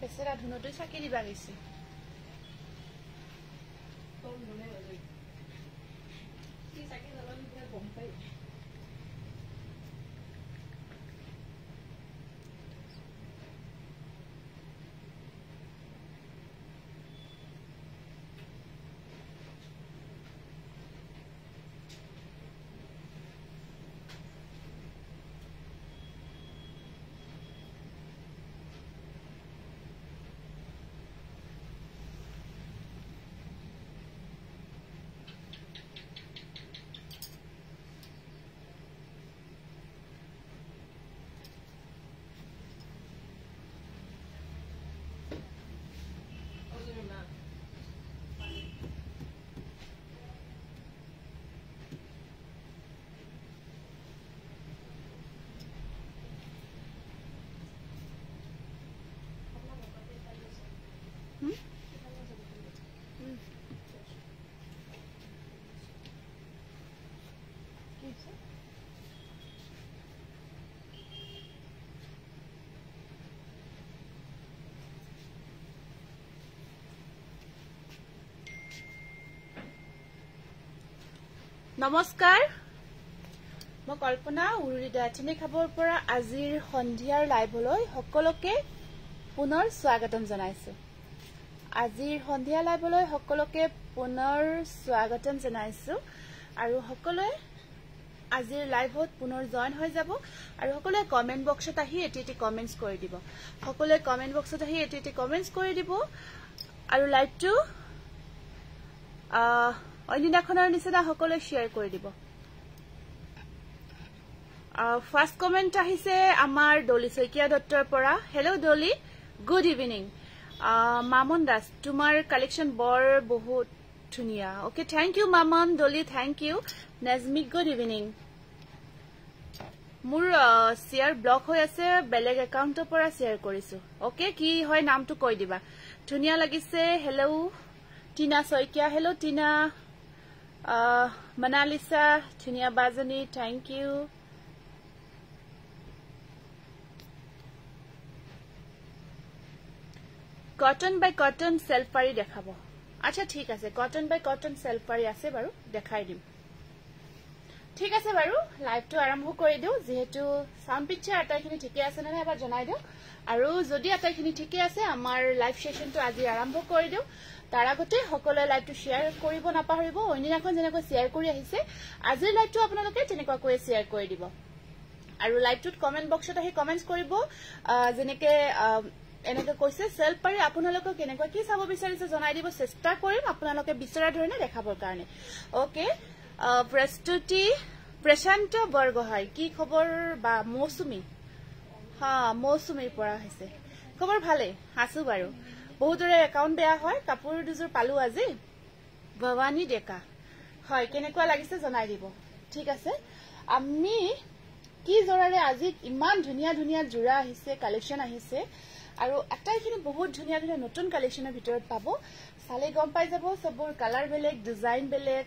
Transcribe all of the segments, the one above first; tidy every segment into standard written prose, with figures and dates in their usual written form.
এছেৰা ধুনটো চাকি দিবা গৈছে নমস্কাৰ মই কল্পনা উৰুলি দাচিনী খাবৰ পৰা আজিৰ সন্ধিয়াৰ লাইভলৈ সকলোকে পুনৰ স্বাগতম জনাইছো আজিৰ সন্ধিয়া লাইভলৈ সকলোকে পুনৰ স্বাগতম জনাইছো আৰু সকলোৱে আজিৰ লাইভত পুনৰ জয়েন হৈ যাব আৰু সকলোৱে কমেন্ট বক্সত আহি এটি কমেন্টস কৰি দিব সকলোৱে কমেন্ট বক্সত আহি এটি কমেন্টস কৰি দিব আৰু লাইভটো অন্যদিনাখনৰ নিচিনা সকলোৱে শেয়াৰ কৰি দিব ফাৰ্স্ট কমেন্ট আহিছে আমাৰ দলি শইকীয়া দত্তৰ পৰা হেল্ল' দলি গুড ইভিনিং মামন দাস তোমাৰ কালেকশন বৰ বহুত ধুনিয়া ওকে থ্যাংক ইউ মামন দলি থ্যাংক ইউ নাজমিক গুড ইভিনিং মোৰ শেয়াৰ ব্লক হৈ আছে বেলেগ একাউন্টৰ পৰা শেয়াৰ কৰিছো ওকে কি হয় নামটো কৈ দিবা ধুনিয়া লাগিছে হেল্ল' টিনা শইকীয়া হেল্ল' টিনা মনালিসা ধুনিয়া বাজনী থ্যাংক ইউ কটন বাই কটন সেলফ পাৰি দেখাব আচ্ছা ঠিক আছে কটন বাই কটন সেলফ পাৰি আছে বাৰু দেখাই দিম ঠিক আছে বাৰু লাইভটো আৰম্ভ কৰি দিও যেহেতু সাউন্ড পিকচাৰ আটাইখিনি ঠিকে আছে না এবাৰ জনাই দিও আৰু যদি আটাইখিনি ঠিকে আছে আমাৰ লাইভ সেশনটো আজি আৰম্ভ কৰি দিও তাৰ আগতে সকলোৱে লাইভটো শেয়াৰ কৰিব নাপাহৰিব অন্যদিনাখন যেনেকৈ শেয়াৰ কৰি আহিছে আজিৰ লাইভটো আপোনালোকে তেনেকুৱাকৈ শেয়াৰ কৰি দিব আৰু লাইভটোত কমেন্ট বক্সত আহি কমেন্টস কৰিব যেনেকৈ এনেকৈ কৈছে সেলফ পাৰি আপোনালোকে কেনেকৈ কি চাব বিচাৰিছে জনাই দিব চেষ্টা কৰিম আপোনালোকে বিচৰা ধৰণে দেখাবৰ কাৰণে ওকে প্ৰস্তুতি প্ৰশান্ত বৰগোহাঁই কি খবৰ বা মৌসুমী হা মৌসুমীৰ পৰা হৈছে খবৰ ভালে আছো বাৰু বহুতৰে একাউন্ট বেয়া হয় কাপোৰ দুযোৰ পালো আজি ভৱানী ডেকা হয় কেনেকুৱা লাগিছে জনাই দিব ঠিক আছে আমি কি জৰাৰে আজি ইমান ধুনিয়া ধুনিয়া জোৰা আহিছে কালেকশন আহিছে আৰু আটাইখিনি বহুত ধুনিয়া ধুনিয়া নতুন কালেকশনৰ ভিতৰত পাব চালে গম পাই যাব সবৰ কালাৰ বেলেগ ডিজাইন বেলেগ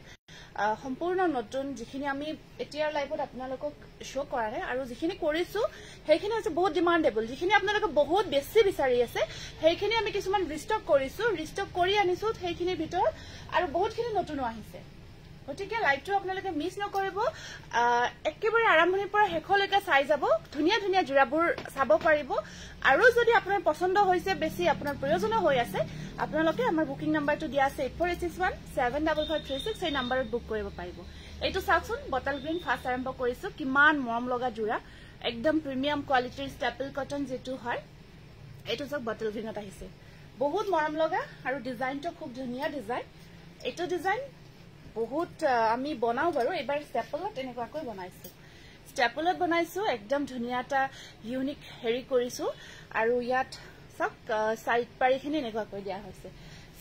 সম্পূৰ্ণ নতুন যিখিনি আমি এতিয়াৰ লাইভত আপোনালোকক শো কৰা নাই আৰু যিখিনি কৰিছো সেইখিনি আছে বহুত ডিমান্ডেবল যিখিনি আপোনালোকে বহুত বেছি বিচাৰি আছে সেইখিনি আমি কিছুমান ৰিষ্টক কৰিছো ৰিষ্টক কৰি আনিছো সেইখিনিৰ ভিতৰত আৰু বহুতখিনি নতুনো আহিছে গতিকে লাইভটো আপোনালোকে মিছ নকৰিব একেবাৰে আৰম্ভণিৰ পৰা শেষলৈকে চাই যাব ধুনিয়া ধুনিয়া জোৰাবোৰ চাব পাৰিব আৰু যদি আপোনাৰ পছন্দ হৈছে বেছি আপোনাৰ প্ৰয়োজন হৈ আছে আপোনালোকে আমাৰ বুকিং নাম্বাৰটো দিয়া আছে 8461755536 এই নম্বৰত বুক কৰিব পাৰিব এইটো চাওকচোন বটল গ্ৰীণ ফাৰ্স্ট আৰম্ভ কৰিছো কিমান মৰম লগা জোৰা একদম প্ৰিমিয়াম কোৱালিটিৰ ষ্টেপল কটন যেটো হয় এইটো সব বটল গ্ৰীণত আহিছে বহুত মৰম লগা আৰু ডিজাইনটো খুব ধুনিয়া ডিজাইন এইটো ডিজাইন বহুত আমি বনাও বাৰু এবাৰ ষ্টেপলত এনেকুৱাকৈ বনাইছো ষ্টেপলত বনাইছো একদম ধুনিয়াটা ইউনিক হেৰি কৰিছো আৰু ইয়াত সব সাইড পাৰিখিনি এনেকুৱাকৈ দিয়া হৈছে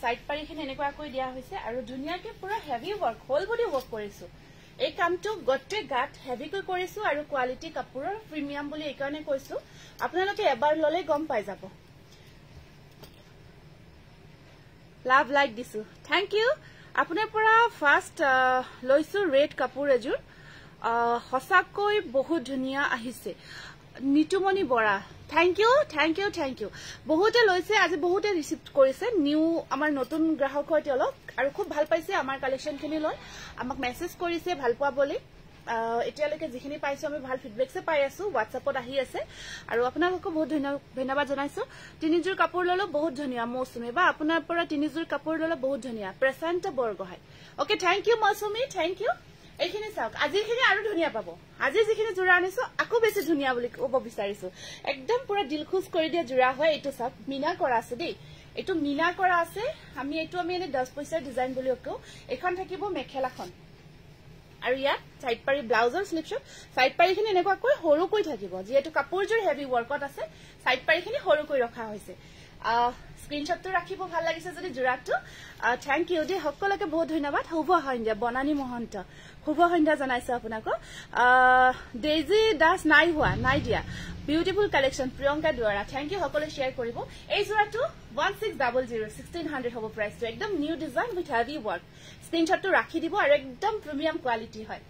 সাইড পাৰিখিনি এনেকুৱাকৈ দিয়া হৈছে আৰু ধুনিয়াকে পুৰা heavy work whole body work কৰিছো এই কামটো গটে গাত হেভিকৈ কৰিছো আৰু কোৱালিটি কাপোৰৰ প্ৰিমিয়াম বুলি এই কাৰণে কৈছো আপোনালোকে এবাৰ ললে গম পাই যাব লাভ লাইক দিছো থ্যাংক ইউ আপোনাৰ পৰা ফাৰ্স্ট লৈছো ৰেড কাপোৰ এজোৰ হসাকৈ বহুত ধুনিয়া আহিছে নিতুমণি বৰা থ্যাংক ইউ বহুতে লৈছে আজি বহুতে ৰিসিভ কৰিছে নিউ আমাৰ নতুন গ্ৰাহক হয় তেওঁলোক আৰু খুব ভাল পাইছে আমাৰ কালেকশনখিনি লৈ আমাক মেসেজ কৰিছে ভাল পোৱা বুলি এতিয়ালৈকে যিখিনি পাইছো আমি ভাল ফিডবেকছে পাই আছো WhatsAppত আহি আছে আৰু আপোনালোকক বহুত ধন্যবাদ জনাইছো তিনিজোৰ কাপোৰ ললো বহুত ধুনিয়া মৌসুমী বা আপোনাৰ পৰা তিনিজোৰ কাপোৰ ললো বহুত ধুনিয়া প্ৰশান্ত বৰগোহাই ওকে থ্যাংক ইউ মৌসুমী থ্যাংক ইউ এইখিনি চাওক আজিখিনি আৰু ধুনিয়া পাব আজি যিখিনি জোৰা আনিছো আকো বেছি ধুনিয়া বুলি ক'ব বিচাৰিছো একদম পুৰা দিলখুশ কৰি দিয়া জোৰা হয় এইটো চাওক মিনা কৰা আছে দেই এইটো মিনা কৰা আছে আমি এনে 10 পইচাৰ ডিজাইন বুলি কও এখন থাকিব মেখেলাখন আৰু ইয়াত সাইড পাৰি ব্লাউজৰ স্লিপছত সাইড পাৰিখিনি এনেকুৱাকৈ সৰুকৈ থাকিব যেহেতু কাপোৰজোৰ হেভি ওয়াৰ্কত আছে সাইড পাৰিখিনি সৰুকৈ ৰখা হৈছে স্ক্ৰিনশ্বটটো ৰাখিব ভাল লাগিছে যদি জোৰাটো থ্যাংক ইউ দে সকলোকে বহুত ধন্যবাদ শুভ সন্ধ্যা বনানী মহন্ত শুভ সন্ধ্যা জনাইছো আপোনাক ডেজি দাস নাই দিয়া বিউটিফুল কালেকশন প্ৰিয়ংকা দুৱাৰা থ্যাংক ইউ সকলো শেয়াৰ কৰিব এই জোৰাটো 1600 1600 হ'ব প্ৰাইসটো একদম new design with heavy work স্ক্ৰিনশটটো ৰাখি দিব আৰু একদম প্ৰিমিয়াম কোৱালিটি হয়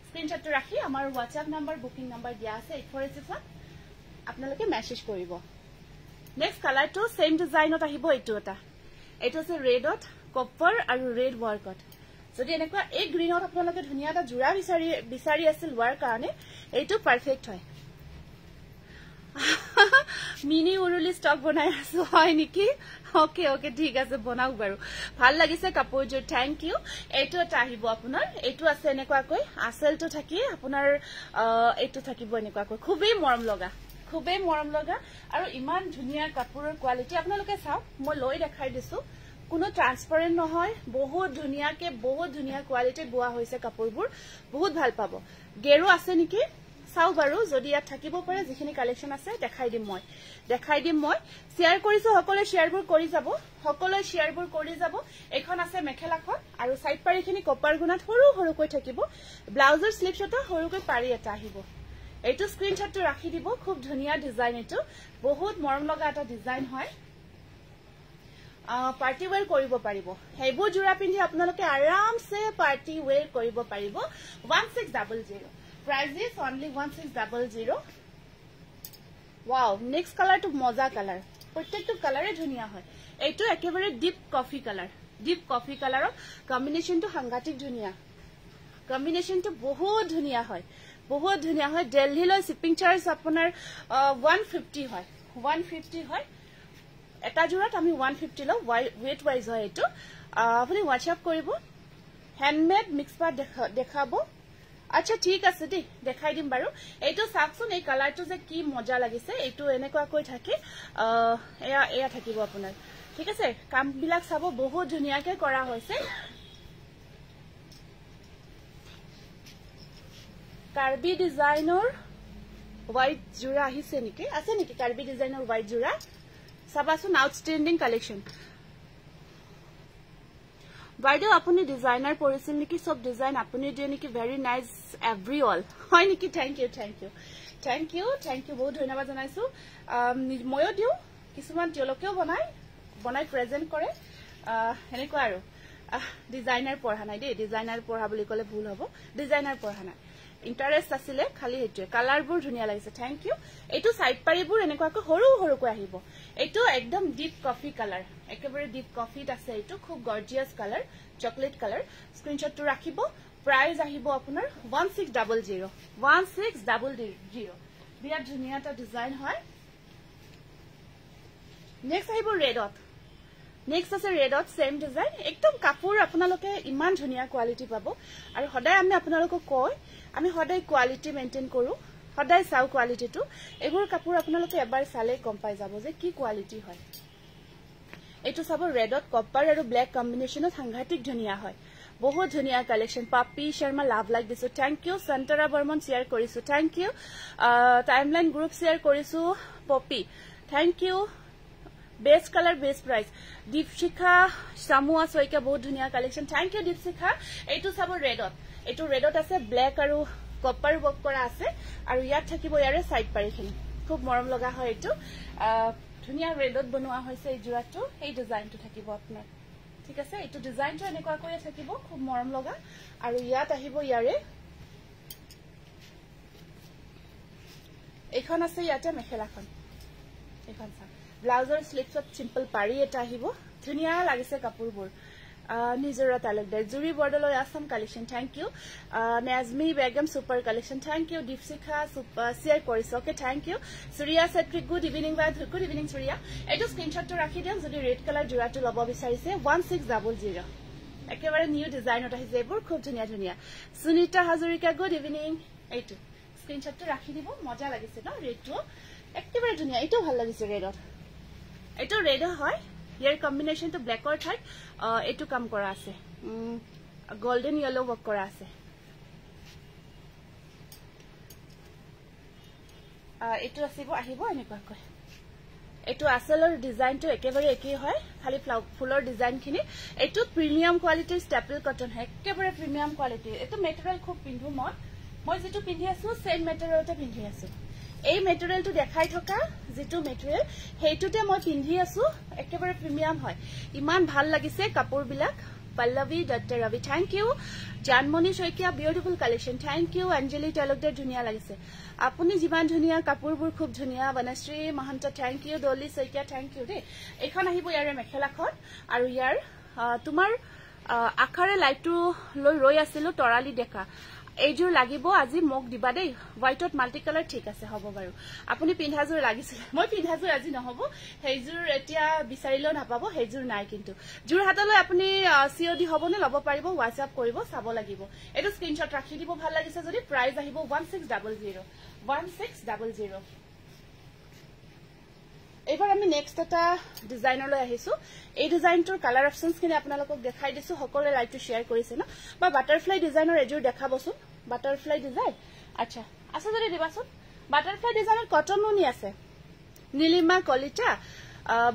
স্ক্ৰিনশটটো ৰাখি আমাৰ WhatsApp নম্বৰ বুকিং নম্বৰ দিয়া আছে 8461 আপোনালোকে মেসেজ কৰিব নেক্সট কালাৰটো সেম ডিজাইনত আহিব এইটো আছে ৰেডত কপাৰ আৰু ৰেড ওয়াৰ্কত যদি এনেকুৱা এই গ্ৰীনত আপোনালোকে ধুনিয়া এটা জোৰা বিচাৰি আছিল ওয়াৰ কাৰণে এইটো পাৰফেক্ট হয় মিনি উৰুলি স্টক বনাই আছো হয় নেকি ওকে ঠিক আছে বনাওক বাৰু ভাল লাগিছে কাপোৰজোৰ থ্যাংক ইউ এইটো এটা আহিব আপোনাৰ এইটো আছে এনেকুৱাকৈ আসলটো থাকি আপোনাৰ এইটো থাকিব এনেকুৱাকৈ খুবেই মৰম লগা আৰু ইমান ধুনিয়া কাপোৰৰ কোৱালিটি আপোনালোকে চাওক মই লৈ দেখাই দিছো কোনো ট্ৰান্সপাৰেন্ট নহয় বহুত ধুনিয়া কোৱালিটি বোৱা হৈছে কাপোৰবোৰ বহুত ভাল পাব গেৰু আছে নেকি চাও বাৰু যদি ইয়াত থাকিব পাৰে যিখিনি কালেকশন আছে দেখাই দিম মই শেয়াৰ কৰিছো সকলোৱে শেয়াৰবোৰ কৰি যাব এখন আছে মেখেলাখন আৰু সাইড পাৰিখিনি কপাৰ গুণাত সৰুকৈ থাকিব ব্লাউজৰ স্লিপছটো সৰুকৈ পাৰি এটা আহিব এইটো স্ক্ৰিনশ্বটটো ৰাখি দিব খুব ধুনিয়া ডিজাইন এইটো বহুত মৰম লগা এটা ডিজাইন হয় পাৰ্টি ওয়্যাৰ কৰিব পাৰিব হেবোৰ জোৰা পিন্ধি আপোনালোকে আৰামছে পাৰ্টি ওয়্যাৰ কৰিব পাৰিব 1600 price is only 1600 wow next color to moza color প্ৰত্যেকটো কালাৰে ধুনিয়া হয় এইটো একেবাৰে ডিপ কফি কালাৰ কম্বিনেশনটো সাংঘাতিক ধুনিয়া কম্বিনেশনটো বহুত ধুনিয়া হয় দিল্লী লৈ শিপিং চাৰ্জ আপোনাৰ 150 হয় এটা জোৰাত আমি 150 লও weight wise হয় এইটো আপুনি WhatsApp কৰিব হ্যান্ডমেড মিক্স পাট দেখাব আচ্ছা ঠিক আছে দেই দেখাই দিম বাৰু এইটো সাকচোন এই কালাৰটো যে কি মজা লাগিছে এইটো এনেকুৱাকৈ থাকে এয়া থাকিব আপোনাৰ ঠিক আছে কাম বিলাক চাব বহুত ধুনিয়াকৈ কৰা হৈছে কাৰ্বি ডিজাইনৰ হোৱাইট জোৰা আহিছে নেকি আছে নেকি কাৰ্বি ডিজাইনৰ হোৱাইট জোৰা চাবাচোন আউটস্ট্যান্ডিং কালেকশন বাইদেউ আপুনি ডিজাইনাৰ পৰিছিল নেকি সব ডিজাইন আপুনি দিয়ে নেকি ভেৰি নাইস এভৰি অল হয় নেকি থ্যাংক ইউ বহুত ধন্যবাদ জনাইছো ময়ো দিও কিছুমান তেওঁলোকেও বনাই প্ৰেজেন্ট কৰে এনেকুৱা আৰু ডিজাইনাৰ পঢ়া নাই দেই ডিজাইনাৰ পঢ়া বুলি ক'লে ভুল হ'ব ডিজাইনাৰ পঢ়া নাই ইন্টাৰেষ্ট আছিল খালি হেতুৱে কালাৰবোৰ ধুনিয়া লাগিছে থ্যাংক ইউ এইটো সাইড পাৰিবোৰ এনেকুৱাকৈ সৰুকৈ আহিব এইটো একদম ডিপ কফি কালাৰ একেবাৰে ডিপ কফিত আছে এইটো খুব গৰ্জিয়াস কালাৰ চকলেট কালাৰ স্ক্ৰিনশ্বটটো ৰাখিব প্ৰাইস আহিব আপোনাৰ 1600 বিৰাট ধুনিয়া এটা ডিজাইন হয় নেক্সট আহিব ৰেডত নেক্সট আছে ৰেডত সেম ডিজাইন একদম কাপোৰ আপোনালোকে ইমান ধুনিয়া কোৱালিটি পাব আৰু সদায় আমি আপোনালোকক কয় আমি সদায় কোৱালিটি মেইনটেইন কৰো সদায় চাও কোৱালিটিটো এবোৰ কাপোৰ আপোনালোকে এবাৰ চালে গম পাই যাব যে কি কোৱালিটি হয় এইটো চাব ৰেডত কপাৰ আৰু ব্ল্যাক কম্বিনেশনত সাংঘাতিক ধুনিয়া হয় বহুত ধুনিয়া collection Poppy Sharma love like দিছো thank you Santara Barman share কৰিছো thank you timeline group share কৰিছো Poppy thank you best colour best price Dipshikha সামুৱা সৈকে বহুত ধুনিয়া কালেকশন থ্যাংক ইউ দীপশিখা এইটো চাব ৰেডত আছে ব্ল্যাক আৰু কপাৰ ওয়াৰ্ক কৰা আছে আৰু ইয়াত থাকিব ইয়াৰে সাইড পাৰিখিনি খুব মৰম লগা হয় এইটো ধুনিয়া ৰেডত বনোৱা হৈছে এই জোৰাটো এই ডিজাইনটো থাকিব আপোনাৰ ঠিক আছে এইটো ডিজাইনটো এনেকুৱা কৰি থাকিব খুব মৰম লগা আৰু ইয়াত আহিব ইয়াৰে এখন আছে ইয়াতে মেখেলাখন এখন চা ব্লাউজৰ স্লিপছত সিম্পল পাৰি এটা আহিব ধুনিয়া লাগিছে কাপোৰবোৰ নিজৰা তালুকদাৰ জুৰি বৰ্ডলৈ Assam collection thank you Najmi Begum super collection thank you Dipshikha share কৰিছে ওকে থ্যাংক ইউ সুৰিয়া সেট্ৰিক good evening bye good evening Suriya এটো স্ক্ৰিনশ্বটটো ৰাখি দিয়ক যদি ৰেড কালাৰ জোৰাটো ল'ব বিচাৰিছে 1600 একেবাৰে নিউ ডিজাইনত আহিছে এইবোৰ খুব ধুনিয়া ধুনিয়া সুনিতা হাজৰিকা গুড ইভিনিং এইটো স্ক্ৰিনশ্বটটো ৰাখি দিব মজা লাগিছে ন ৰেডটো একেবাৰে ধুনিয়া এইটো ভাল লাগিছে ৰেডত এইটো ৰেড হয় ইয়াৰ কম্বিনেশনটো ব্ল্যাকৰ ঠাইত এইটো কাম কৰা আছে গোল্ডেন ইয়েলো ওয়াৰ্ক কৰা আছে এইটো আসিব আহিব এনেকুৱাকৈ এইটো আসলৰ ডিজাইনটো একেবাৰে একেই হয় খালি ফুলৰ ডিজাইনখিনি এইটো প্ৰিমিয়াম কোৱালিটিৰ ষ্টেপল কটন হয় একেবাৰে প্ৰিমিয়াম কোৱালিটিৰ এইটো মেটেৰিয়েল খুব পিন্ধু মই যেটো পিন্ধি আছো সেম মেটেৰিয়েলতে পিন্ধি আছো এই মেটেৰিয়েলটো দেখাই থকা যেটো মেটেৰিয়েল হেইটোতে মই পিন্ধি আছো একেবাৰে প্ৰিমিয়াম হয় ইমান ভাল লাগিছে কাপোৰবিলাক Pallavi Dutta Rabi thank you Janmoni Saikia beautiful collection thank you Anjali Talukdar ধুনিয়া লাগিছে আপুনি যিমান ধুনিয়া কাপোৰবোৰ খুব ধুনিয়া বনশ্ৰী মহন্ত থ্যাংক ইউ দলি শইকিয়া থ্যাংক ইউ দে এখন আহিব ইয়াৰে মেখেলাখন আৰু ইয়াৰ তোমাৰ আখাৰে লাইটটো লৈ ৰৈ আছিল তৰালি দেখা এইজোৰ লাগিব আজি মোক দিবা দেই হোৱাইটত মাল্টি কালাৰ ঠিক আছে হ'ব বাৰু আপুনি পিন্ধাজোৰ লাগিছিল মই পিন্ধাজোৰ আজি নহব হেইজোৰ এতিয়া বিচাৰিলেও নাপাব হেইজোৰ নাই কিন্তু জোৰ হাতলৈ আপুনি সিওডি হ'বনে ল'ব পাৰিব WhatsApp কৰিব চাব লাগিব এটো স্ক্ৰিনশ্বট ৰাখি দিব ভাল লাগিছে যদি প্ৰাইস আহিব 1600 এবাৰ আমি নেক্সট এটা ডিজাইনলৈ আহিছো এই ডিজাইনটোৰ কালাৰ অপচনছখিনি আপোনালোকক দেখাই দিছো সকলোৱে লাইকটো শেয়াৰ কৰিছে না বা বাটাৰফ্লাই ডিজাইনৰ এজোৰ দেখাবচোন বাটাৰফ্লাই ডিজাইন আচ্ছা আছে যদি দিবাচোন বাটাৰফ্লাই ডিজাইনত কটন নুনি আছে নীলিমা কলিতা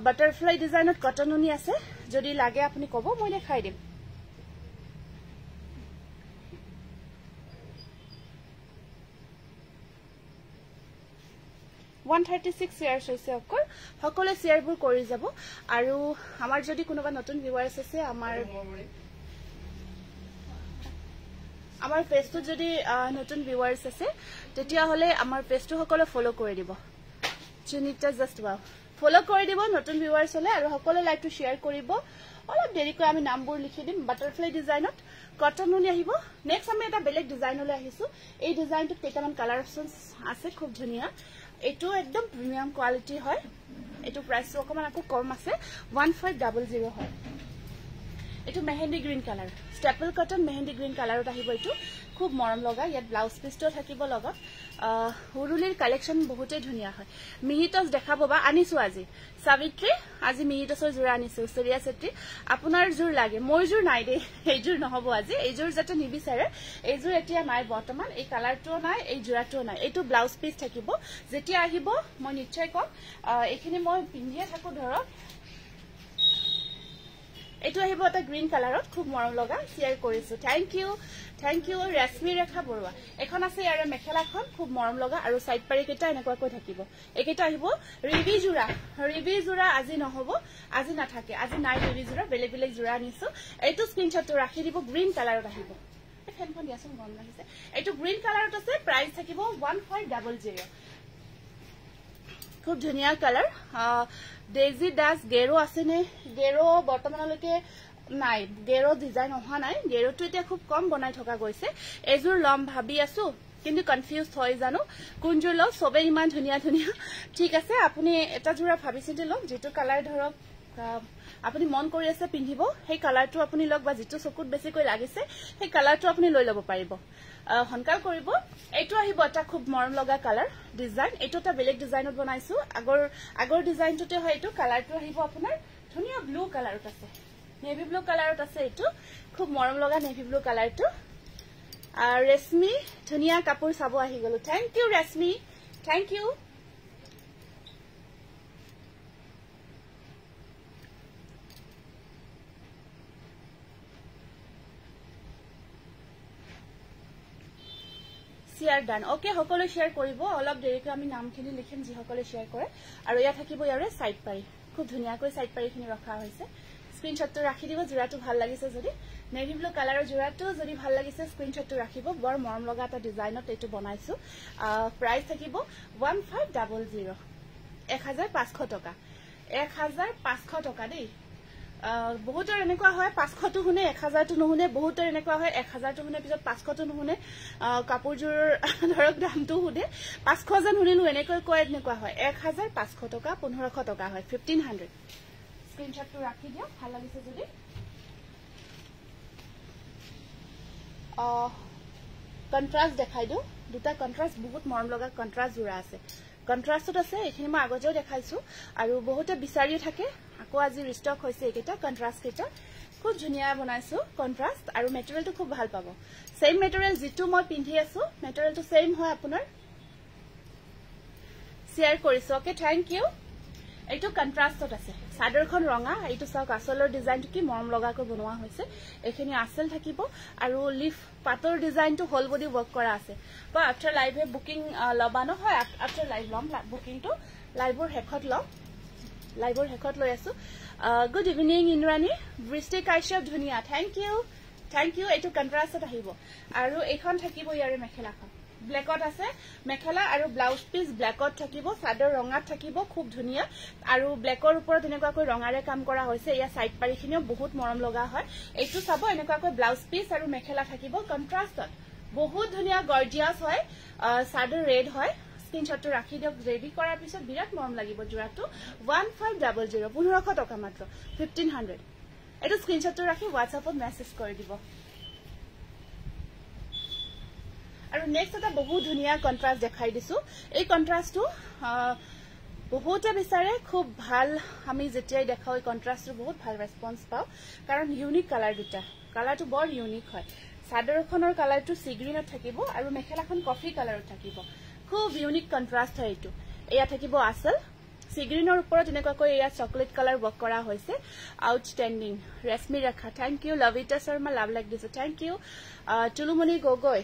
বাটাৰফ্লাই ডিজাইনত কটন নুনি আছে যদি লাগে আপুনি কব মই দেখাই দিম শেয়াৰছ হৈছে অকল সকলো শেয়াৰবোৰ কৰি যাব আৰু আমাৰ যদি কোনোবা নতুন ভিউৱাৰ্ছ আছে আমাৰ পেজটো যদি নতুন ভিউৱাৰ্ছ আছে তেতিয়া হলে আমাৰ পেজটো সকলো ফলো কৰি দিব চুনিতা জাস্ট ওয়াও ফলো কৰি দিব নতুন ভিউৱাৰ্ছ হলে আৰু সকলো লাইকটো শেয়াৰ কৰিব অলপ দেৰিকৈ আমি নামবোৰ লিখি দিম বাটাৰফ্লাই ডিজাইনত কটন নুনি আহিব নেক্সট আমি এটা বেলেগ ডিজাইনলৈ আহিছো এই ডিজাইনটোত কেইটামান কালাৰ অপচনছ আছে খুব ধুনিয়া এটো একদম প্ৰিমিয়াম কোৱালিটি হয় এটো প্ৰাইসটো অকমান আকো কম আছে 1500 হয় এটো mehendi green colour staple cotton mehendi green কালাৰত আহিব এটো খুব মৰম লগা ইয়াত ব্লাউজ পিছটো থাকিব লগত হুৰুলিৰ কালেকশন বহুতে ধুনিয়া হয় মিহিটস দেখাব বা আনিছো আজি সাবিত্ৰী আজি মিহিটসৰ জোৰা আনিছো সৰিয়া সেট্ৰি আপোনাৰ জোৰ লাগে মোৰ জোৰ নাই দে এই জোৰ নহব আজি এই জোৰ যেটা নিবিচাৰে এই জোৰ এতিয়া নাই বৰ্তমান এই কালাৰটো নাই এই জোৰাটো নাই এইটো ব্লাউজ পিছ থাকিব যেতিয়া আহিব মই নিশ্চয় কম এইখিনি মই পিন্ধিয়ে থাকো ধৰক এটো আহিব এটা গ্ৰীণ কালাৰত খুব মৰম লগা শেয়াৰ কৰিছো থ্যাংক ইউ ৰেশমি ৰেখা বৰুৱা এখন আছে ইয়াৰে মেখেলাখন খুব মৰম লগা আৰু সাইড পাৰি কেটা এনেকুৱাকৈ থাকিব একেটা আহিব ৰিভি জোৰা আজি নহব আজি নাথাকে আজি নাই ৰিভি জোৰা বেলেগ বেলেগ জোৰা আনিছো এইটো স্ক্ৰিনশ্বটটো ৰাখি দিব গ্ৰীণ কালাৰত আহিব ফেনখন দিয়াচোন গৰম লাগিছে এইটো গ্ৰীণ কালাৰত আছে প্ৰাইস থাকিব 1500 খুব ধুনিয়া কালাৰ ডেজি দাস গেৰো আছে নে গেৰো বৰ্তমানলৈকে নাই গেৰো ডিজাইন অহা নাই গেৰোটো এতিয়া খুব কম বনাই থকা গৈছে এজোৰ লম ভাবি আছো কিন্তু কনফিউজ হৈ জানো কোনজোৰ লও সবে ইমান ধুনিয়া ধুনিয়া ঠিক আছে আপুনি এটা জোৰা ভাবিছিতে লওক যেটো কালাৰ ধৰক আপুনি মন কৰি আছে পিন্ধিব সেই কালাৰটো আপুনি লওক বা যেটো চকুত বেছিকৈ লাগিছে সেই কালাৰটো আপুনি লৈ ল'ব পাৰিব হনকাল কৰিব এইটো আহিব এটা খুব মৰম লগা কালাৰ ডিজাইন এইটো এটা বেলেগ ডিজাইনত বনাইছো আগৰ ডিজাইনটোতে হয় এইটো কালাৰটো আহিব আপোনাৰ ধুনিয়া ব্লু কালাৰত আছে নেভি ব্লু কালাৰত আছে এইটো খুব মৰম লগা নেভি ব্লু কালাৰটো ৰেশমি ধুনিয়া কাপোৰ চাব আহি গলো thank you Reshmi thank you share done okay সকলো শেয়াৰ কৰিব অলপ দেৰিকৈ আমি নামখিনি লিখিম যি সকলো শেয়াৰ কৰে আৰু ইয়া থাকিব ইয়াৰে সাইড পাৰি খুব ধুনিয়াকৈ সাইড পাৰিখিনি ৰখা হৈছে স্ক্ৰিনশ্বটটো ৰাখি দিব জোৰাটো ভাল লাগিছে যদি নেভি ব্লু কালাৰৰ জোৰাটো যদি ভাল লাগিছে স্ক্ৰিনশ্বটটো ৰাখিব বৰ মৰম লগা এটা ডিজাইনত এইটো বনাইছো প্ৰাইস থাকিব 1500 1500 টকা 1500 টকা দেই বহুতৰ এনেকুৱা হয় 500 টো শুনে 1000 টো নুশুনে বহুতৰ এনেকুৱা হয় 1000 টো শুনে পিছত 500 টো নুশুনে কাপোৰজোৰ ধৰক দামটো শুনে 500 যেন শুনিলো এনেকৈ কয় এনেকুৱা হয় 1500 টকা 1500 টকা হয় 1500 স্ক্ৰিনশ্বটটো ৰাখি দিও ভাল লাগিছে যদি কন্ট্ৰাস্ট দেখাই দিও দুটা কন্ট্ৰাস্ট বহুত মৰম লগা কন্ট্ৰাস্ট জোৰা আছে কন্ট্ৰাস্টত আছে এইখিনি মই আগতেও দেখাইছো আৰু বহুতে বিচাৰি থাকে আকৌ আজি ৰিষ্টক হৈছে এইকেইটা কন্ট্ৰাস্ট কেইটা খুব ধুনিয়া বনাইছো কন্ট্ৰাস্ট আৰু মেটেৰিয়েলটো খুব ভাল পাব সেম মেটেৰিয়েল যেটো মই পিন্ধি আছো মেটেৰিয়েলটো সেম হয় আপোনাৰ শেয়াৰ কৰিছো ওকে থ্যাংক ইউ এইটো কন্ট্ৰাস্টত আছে সাদৰখন ৰঙা এইটো চাওক আসলৰ ডিজাইনটো কি মৰম লগাকৈ বনোৱা হৈছে এখিনি আসল থাকিব আৰু লিফ পাতৰ ডিজাইনটো হোল বডি ওয়াৰ্ক কৰা আছে বা আফটাৰ লাইভে বুকিং লবানো হয় আফটাৰ লাইভ লম বুকিংটো লাইভৰ হেকত লৈ আছো গুড ইভিনিং ইন্দ্ৰাণী বৃষ্টি কাশ্যপ ধুনিয়া থ্যাংক ইউ এইটো কন্ট্ৰাস্টত আহিব আৰু এইখন থাকিব ইয়াৰে মেখেলাখন ব্ল্যাকত আছে মেখেলা আৰু ব্লাউজ পিস ব্ল্যাকত থাকিব সাদৰ ৰঙাত থাকিব খুব ধুনিয়া আৰু ব্ল্যাকৰ ওপৰত এনেকুৱাকৈ ৰঙাৰে কাম কৰা হৈছে ইয়া সাইড পাৰিখিনিও বহুত মৰম লগা হয় এইটো চাব এনেকুৱাকৈ ব্লাউজ পিস আৰু মেখেলা থাকিব কন্ট্ৰাস্টত বহুত ধুনিয়া গৰ্জিয়াস হয় সাদৰ ৰেড হয় স্ক্ৰিনশ্বটটো ৰাখি দিয়ক ৰেডি কৰাৰ পিছত বিৰাট মৰম লাগিব জোৰাটো 1500 1500 টকা মাত্ৰ 1500 এটো স্ক্ৰিনশ্বটটো ৰাখি WhatsAppত মেছেজ কৰি দিব আৰু নেক্সট এটা বহুত ধুনিয়া কন্ট্ৰাস্ট দেখাই দিছো এই কন্ট্ৰাস্টটো বহুতে বিচাৰে খুব ভাল আমি যেতিয়াই দেখাও এই কন্ট্ৰাস্টটো বহুত ভাল ৰেসপন্স পাও কাৰণ ইউনিক কালাৰ দুটা কালাৰটো বৰ ইউনিক হয় সাদৰখনৰ কালাৰটো সি গ্ৰীনত থাকিব আৰু মেখেলাখন কফি কালাৰত থাকিব খুব ইউনিক কন্ট্ৰাস্ট হয় এইটো এয়া থাকিব আসল সি গ্ৰীনৰ ওপৰত এনেকুৱাকৈ এয়া চকলেট কালাৰ ওয়াৰ্ক কৰা হৈছে outstanding Reshmi Rekha thank you Lovita Sharma love like দিছো thank you Tulumoni Gogoi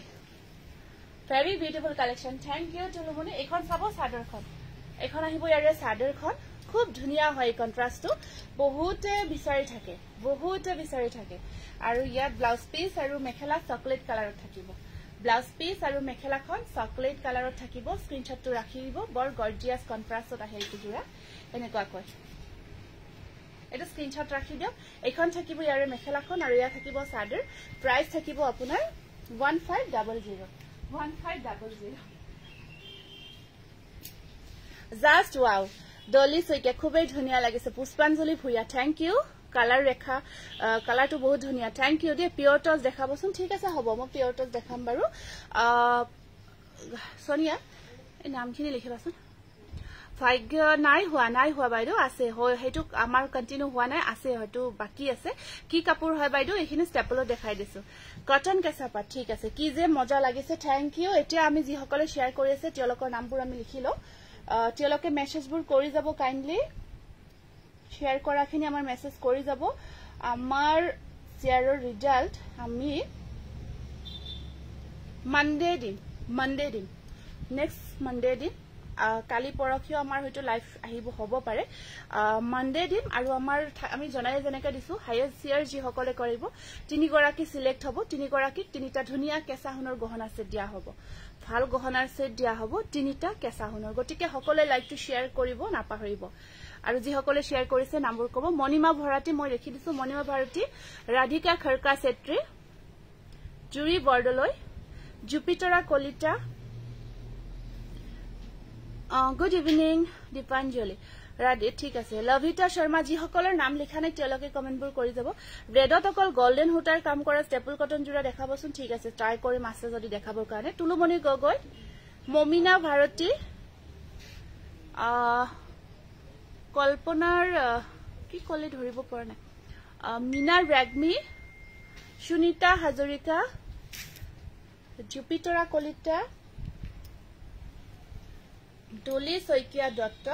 very beautiful collection thank you Tulumoni এখন চাব সাদৰখন এখন আহিব ইয়াৰে সাদৰখন খুব ধুনিয়া হয় কন্ট্ৰাস্টটো বহুতে বিচাৰি থাকে আৰু ইয়াত ব্লাউজ পিস আৰু মেখেলা চকলেট কালাৰত থাকিব ব্লাউজ পিস আৰু মেখেলাখন চকলেট কালাৰত থাকিব স্ক্ৰিনশ্বটটো ৰাখি দিব বৰ গৰ্জিয়াস কন্ট্ৰাস্টত আহে এইটো জোৰা এনেকুৱাকৈ এটা স্ক্ৰিনশ্বট ৰাখি দিও এখন থাকিব ইয়াৰে মেখেলাখন আৰু ইয়া থাকিব সাদৰ প্ৰাইস থাকিব আপোনাৰ 1500 জাস্ট ওয়াও ডলি সৈকে খুবই ধুনিয়া লাগিছে পুষ্পাঞ্জলি ভুইয়া থ্যাংক ইউ কালার রেখা কালারটো বহুত ধুনিয়া থ্যাংক ইউ দে পিওর টচ দেখাবচোন ঠিক আছে হ'ব মই পিওর টচ দেখাম বাৰু সোনিয়া এই নামখিনি লিখিবাচোন ভাগ্য নাই হোৱা বাইদেউ আছে হয় হেতু আমাৰ কন্টিনিউ হোৱা নাই আছে হয়তো বাকি আছে কি কাপোৰ হয় বাইদেউ এখিনি স্টেপলত দেখাই দিছো কটন কেঁচাপাত ঠিক আছে কি যে মজা লাগিছে থ্যাংক ইউ এতিয়া আমি যি সকলে শেয়ার কৰি আছে তেওঁলোকৰ নামবোৰ আমি লিখিলো তেওঁলোকে মেছেজবোৰ কৰি যাব কাইন্ডলি শেয়াৰ কৰাখিনি আমাৰ মেছেজ কৰি যাব আমাৰ শেয়াৰৰ ৰিজাল্ট আমি মানডে দিম নেক্সট মানডে দিম কালি পৰখিও আমাৰ হয়তো লাইভ আহিব হ'ব পাৰে মানডে দিম আৰু আমাৰ আমি জনাই জনেকা দিছো হাইয়েস্ট শেয়াৰ যি সকলে কৰিব তিনি গৰাকী সিলেক্ট হ'ব তিনি গৰাকী তিনিটা ধুনিয়া কেঁচা সোণৰ গহনা সেট দিয়া হ'ব ভাল গহনাৰ সেট দিয়া হ'ব তিনিটা কেঁচা সোণৰ গটিকে সকলে লাইভটো শেয়াৰ কৰিব নাপাহৰিব আৰু যি সকলে শেয়াৰ কৰিছে নাম্বাৰ ক'ব মনিমা ভৰাটি মই লিখি দিছো মনিমা ভৰাটি ৰাধিকা খৰকা সেট্ৰি জুৰি বৰদলৈ জুপিতৰা কলিতা গুড ইভিনিং দীপাঞ্জলি ৰাধে ঠিক আছে লভিতা শৰ্মা যি সকলৰ নাম লিখা নাই তেওঁলোকে কমেন্টবোৰ কৰি যাব ৰেডত অকল গোল্ডেন হুটাৰ কাম কৰা ষ্টেপল কটন জোৰা দেখাবচোন ঠিক আছে ট্ৰাই কৰিম আছে যদি দেখাবৰ কাৰণে টুলুমণি গগৈ মমিনা ভাৰতী কল্পনাৰ কি কলে ধৰিব পৰা নাই মিনাৰ ৰেগমি সুনিতা হাজৰিকা জুপিতৰা কলিতা ডলি শইকিয়া দত্ত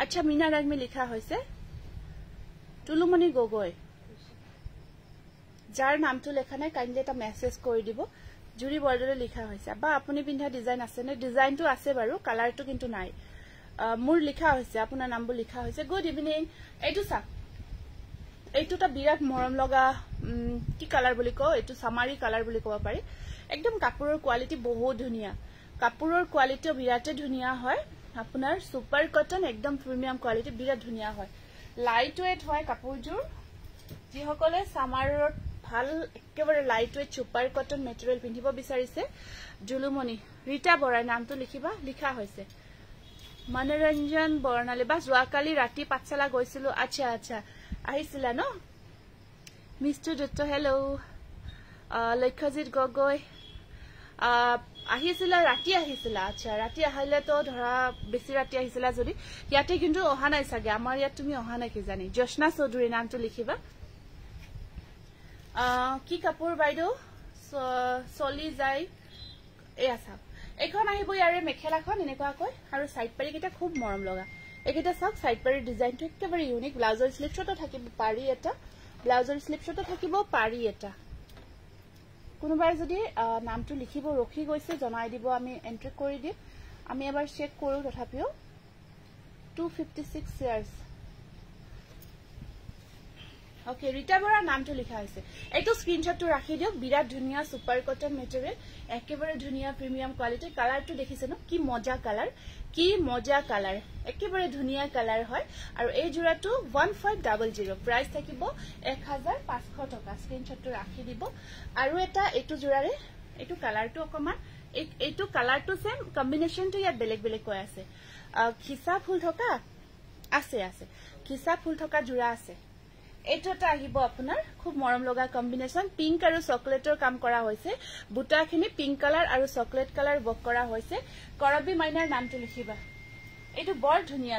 আচ্ছা মিনা রাগমি লিখা হয়েছে টুলুমণি গগৈ যার নামটো লেখা নাই কাইন্ডলি এটা মেসেজ কৰি দিব জুৰি বৰদলৈ লিখা হয়েছে বা আপুনি পিন্ধা ডিজাইন আছে নে ডিজাইনটো আছে বাৰু কালাৰটো কিন্তু নাই মোৰ লিখা হৈছে আপোনাৰ নামবোৰ লিখা হৈছে গুড ইভিনিং এইটো চাওক এইটোটা বিৰাট মৰম লগা কি কালাৰ বুলি কও এইটো সামাৰী কালাৰ বুলি ক'ব পাৰি একদম কাপোৰৰ কোৱালিটি বহুত ধুনিয়া কাপোৰৰ কোৱালিটিও বিৰাটে ধুনিয়া হয় আপোনাৰ সুপাৰ কটন একদম প্ৰিমিয়াম কোৱালিটি বিৰাট ধুনিয়া হয় লাইট ওয়েট হয় কাপোৰজোৰ যি সকলে সামাৰৰ ভাল একেবাৰে light weight super cotton material পিন্ধিব বিচাৰিছে জুলুমনি ৰীতা বৰাৰ নামটো লিখিবা লিখা হৈছে মনোৰঞ্জন বৰ্ণালী বা যোৱাকালি ৰাতি পাঠশালা গৈছিলো আচ্ছা আচ্ছা আহিছিলা ন মিষ্টাৰ দত্ত হেল্ল লক্ষ্যজিৎ গগৈ আহিছিলা ৰাতি আহিছিলা আচ্ছা ৰাতি আহিলে তো ধৰা বেছি ৰাতি আহিছিলা যদি ইয়াতে কিন্তু অহা নাই চাগে আমাৰ ইয়াত তুমি অহা নাই কি জানি জশনা চৌধুৰী নামটো লিখিবা কি কাপোৰ বাইদেউ চলি যায় এয়া চাওক এখন আহিব ইয়াৰে মেখেলাখন এনেকুৱাকৈ আৰু সাইড পাৰি কিটা খুব মৰম লগা এইকেইটা চাওক সাইড পাৰি ডিজাইনটো একেবাৰে ইউনিক ব্লাউজৰ স্লিপছটো থাকিব পাৰি এটা ব্লাউজৰ স্লিপছটো থাকিব পাৰি এটা কোনোবাই যদি নামটো লিখিব ৰখি গৈছে জনাই দিব আমি এন্ট্ৰি কৰি দিম আমি এবাৰ চেক কৰো তথাপিও 256 ইয়াৰ্স ওকে ৰীতা বৰাৰ নামটো লিখা হৈছে এইটো স্ক্ৰিনশ্বটটো ৰাখি দিওক বিৰাট ধুনিয়া সুপাৰ কটন মেটেৰিয়েল একেবাৰে ধুনিয়া প্ৰিমিয়াম কোৱালিটি কালাৰটো দেখিছে ন কি মজা কালাৰ একেবাৰে ধুনিয়া কালাৰ হয় আৰু এই জোৰাটো 1500 প্ৰাইস থাকিব 1500 টকা স্ক্ৰিনশ্বটটো ৰাখি দিব আৰু এটা এইটো জোৰাৰে এইটো কালাৰটো অকমান এইটো কালাৰটো সেম কম্বিনেশনটো ইয়াত বেলেগ বেলেগ কৈ আছে খিসা ফুল থকা আছে খিসা ফুল থকা জোৰা আছে এইটোটা আহিব আপোনাৰ খুব মৰম লগা কম্বিনেশন পিংক আৰু চকলেটৰ কাম কৰা হৈছে বুটাখিনি পিংক কালাৰ আৰু চকলেট কালাৰ বক কৰা হৈছে কৰবি মাইনাৰ নামটো লিখিবা এইটো বৰ ধুনিয়া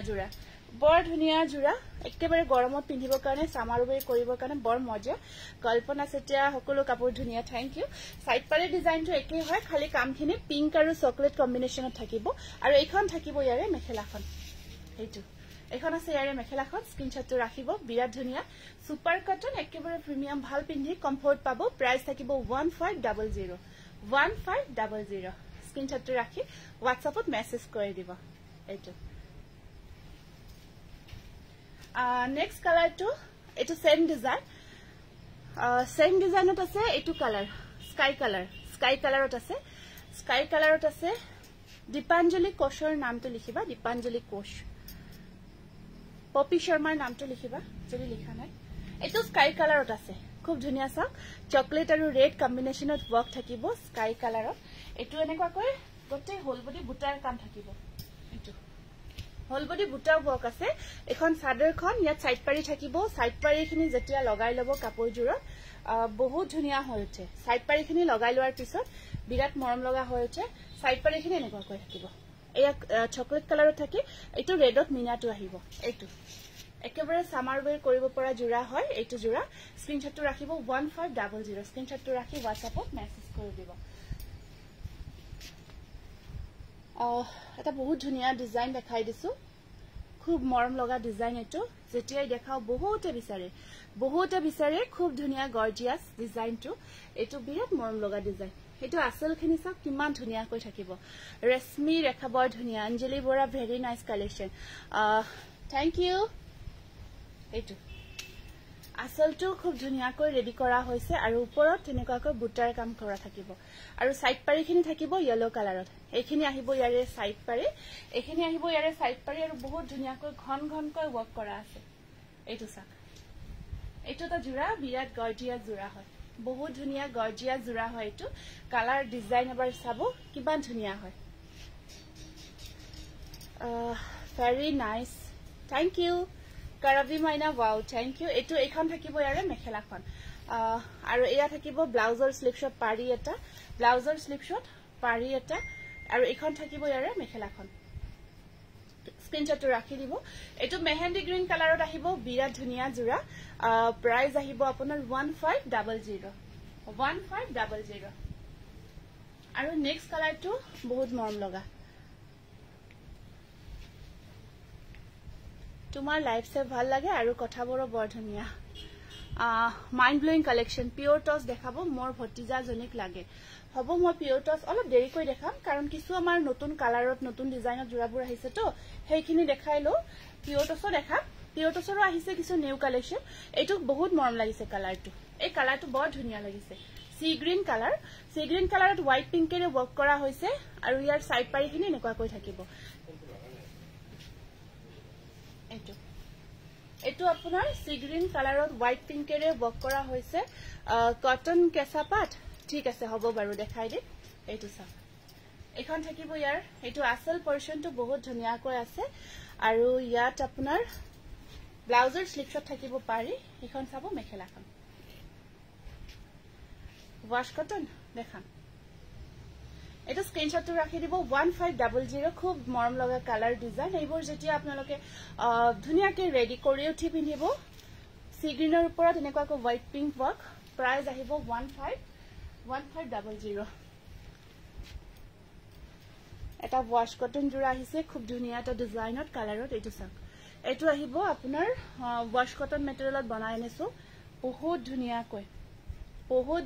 জোৰা একেবাৰে গৰমত পিন্ধিবৰ কাৰণে সামাৰবে কৰিবৰ কাৰণে বৰ মজা কল্পনা সেতিয়া সকলো কাপোৰ ধুনিয়া থ্যাংক ইউ সাইড পাৰি ডিজাইনটো একে হয় খালি কামখিনি পিংক আৰু চকলেট কম্বিনেশনত থাকিব আৰু এইখন থাকিব ইয়াৰে মেখেলাখন এইটো এখন আছে ইয়াৰে মেখেলাখন স্ক্ৰিনশ্বটটো ৰাখিব বিৰাট ধুনিয়া সুপাৰ কটন একেবাৰে প্ৰিমিয়াম ভাল পিন্ধি কমফৰ্ট পাব প্ৰাইস থাকিব 1500 স্ক্ৰিনশ্বটটো ৰাখি WhatsAppত মেছেজ কৰি দিব এইটো নেক্সট কালাৰটো এইটো সেম ডিজাইনত আছে এইটো কালাৰ স্কাই কালাৰত আছে দীপাঞ্জলি কোশৰ নামটো লিখিবা দীপাঞ্জলি কোশ পপি শৰ্মাৰ নামটো লিখিবা যদি লিখা নাই এটো স্কাই কালাৰত আছে খুব ধুনিয়া চাওক চকলেট আৰু ৰেড কম্বিনেশনত ওয়াৰ্ক থাকিব স্কাই কালাৰত এটো এনেকুৱা কৈ গটে হোল বডি বুটাৰ কাম থাকিব এটো হোল বডি বুটাৰ ওয়াৰ্ক আছে এখন সাদৰখন ইয়াত সাইড পাৰি থাকিব সাইড পাৰিখিনি যেতিয়া লগাই লব কাপোৰজোৰত বহুত ধুনিয়া হৈ উঠে সাইড পাৰিখিনি লগাই লোৱাৰ পিছত বিৰাট মৰম লগা হৈ উঠে সাইড পাৰিখিনি এনেকুৱা কৈ থাকিব এয়া চকলেট কালাৰত থাকি এটো ৰেডত মিনাটো আহিব এইটো একেবাৰে সামাৰ ওয়্যাৰ কৰিব পৰা জোৰা হয় এইটো জোৰা স্ক্ৰিনশ্বটটো ৰাখিব 1500 স্ক্ৰিনশ্বটটো ৰাখি WhatsAppত মেছেজ কৰি দিব এটা বহুত ধুনিয়া ডিজাইন দেখাই দিছো খুব মৰম লগা ডিজাইন এটো যেতিয়াই দেখাও বহুতে বিচাৰে খুব ধুনিয়া গৰ্জিয়াস ডিজাইনটো এটো বিৰাট মৰম লগা ডিজাইন এটো আসলখিনি সব কিমান ধুনিয়া কৈ থাকিব ৰেশমি ৰেখা বৰ ধুনিয়া Anjali Bora very nice collection thank you এইটো আসলটো খুব ধুনিয়া কৈ ৰেডি কৰা হৈছে আৰু ওপৰত তেনেকুৱাকৈ বুটাৰ কাম কৰা থাকিব আৰু সাইড পাৰিখিনি থাকিব ইয়েলো কালাৰত এইখিনি আহিব ইয়াৰে সাইড পাৰি আৰু বহুত ধুনিয়া কৈ ঘনকৈ ওয়াৰ্ক কৰা আছে এইটো চাক এইটো তা জোৰা বিৰাট গৰ্জিয়াস জোৰা হয় বহুত ধুনিয়া গৰ্জিয়াস জোৰা হয় এটো কালাৰ ডিজাইন এবাৰ চাব কিমান ধুনিয়া হয় ভেৰি নাইস থ্যাংক ইউ কৰবি মাইনা ওয়াও থ্যাংক ইউ এটো এখন থাকিব ইয়াৰে মেখেলাখন আৰু এয়া থাকিব ব্লাউজৰ স্লিপছত পাৰি এটা আৰু এখন থাকিব ইয়াৰে মেখেলাখন স্ক্ৰিনশ্বটটো ৰাখি দিব এটো মেহেন্দি গ্ৰীন কালাৰত আহিব বিৰাট ধুনিয়া জোৰা প্ৰাইস আহিব আপোনাৰ 1500 আৰু নেক্সট কালাৰটো বহুত মৰম লগা তোমাৰ লাইফ সে ভাল লাগে আৰু কথাবোৰো বৰ ধুনিয়া mind blowing collection pure toss দেখাবো মোৰ ভতিজা জনিক লাগে হব মই পিওৰ টস অলপ দেৰি কৰি দেখাম কাৰণ কিছু আমাৰ নতুন কালাৰত নতুন ডিজাইনত জোৰাবোৰ আহিছে তো সেইখিনি দেখাইলো পিওৰ টসও দেখাম পিওৰ টসৰো আহিছে কিছু নিউ কালেকশন এইটো বহুত মৰম লাগিছে কালাৰটো এই কালাৰটো বৰ ধুনিয়া লাগিছে সি গ্ৰীন কালাৰত হোৱাইট পিংকেৰে ওয়াৰ্ক কৰা হৈছে আৰু ইয়াৰ সাইড পাৰিখিনি এনেকুৱা কৈ থাকিব এইটো আপোনাৰ সি গ্ৰীন কালাৰত হোৱাইট পিংকেৰে ওয়াৰ্ক কৰা হৈছে কটন কেঁচা পাট ঠিক আছে হ'ব বাৰু দেখাই দিম এইটো চাওক এখন থাকিব ইয়াৰ এইটো আসল পৰ্চনটো বহুত ধুনিয়াকৈ আছে আৰু ইয়াত আপোনাৰ ব্লাউজৰ স্লিপছত থাকিব পাৰি এখন চাব মেখেলাখন ওয়াশ কটন দেখাম এটা স্ক্ৰিনশটটো ৰাখি দিব 1500 খুব মৰম লগা কালাৰ ডিজাইন এইবোৰ যেতিয়া আপোনালোকে ধুনিয়াকৈ ৰেডি কৰি উঠি পিন্ধিব সি গ্ৰীনৰ ওপৰত এনেকুৱাকৈ হোৱাইট পিংক ওয়াৰ্ক প্ৰাইস আহিব 1500 এটা ওয়াশ কটন জোৰা আহিছে খুব ধুনিয়া এটা ডিজাইনত কালাৰত এইটো চাওক এইটো আহিব আপোনাৰ ওয়াশ কটন মেটেৰিয়েলত বনাই আনিছো বহুত ধুনিয়াকৈ বহুত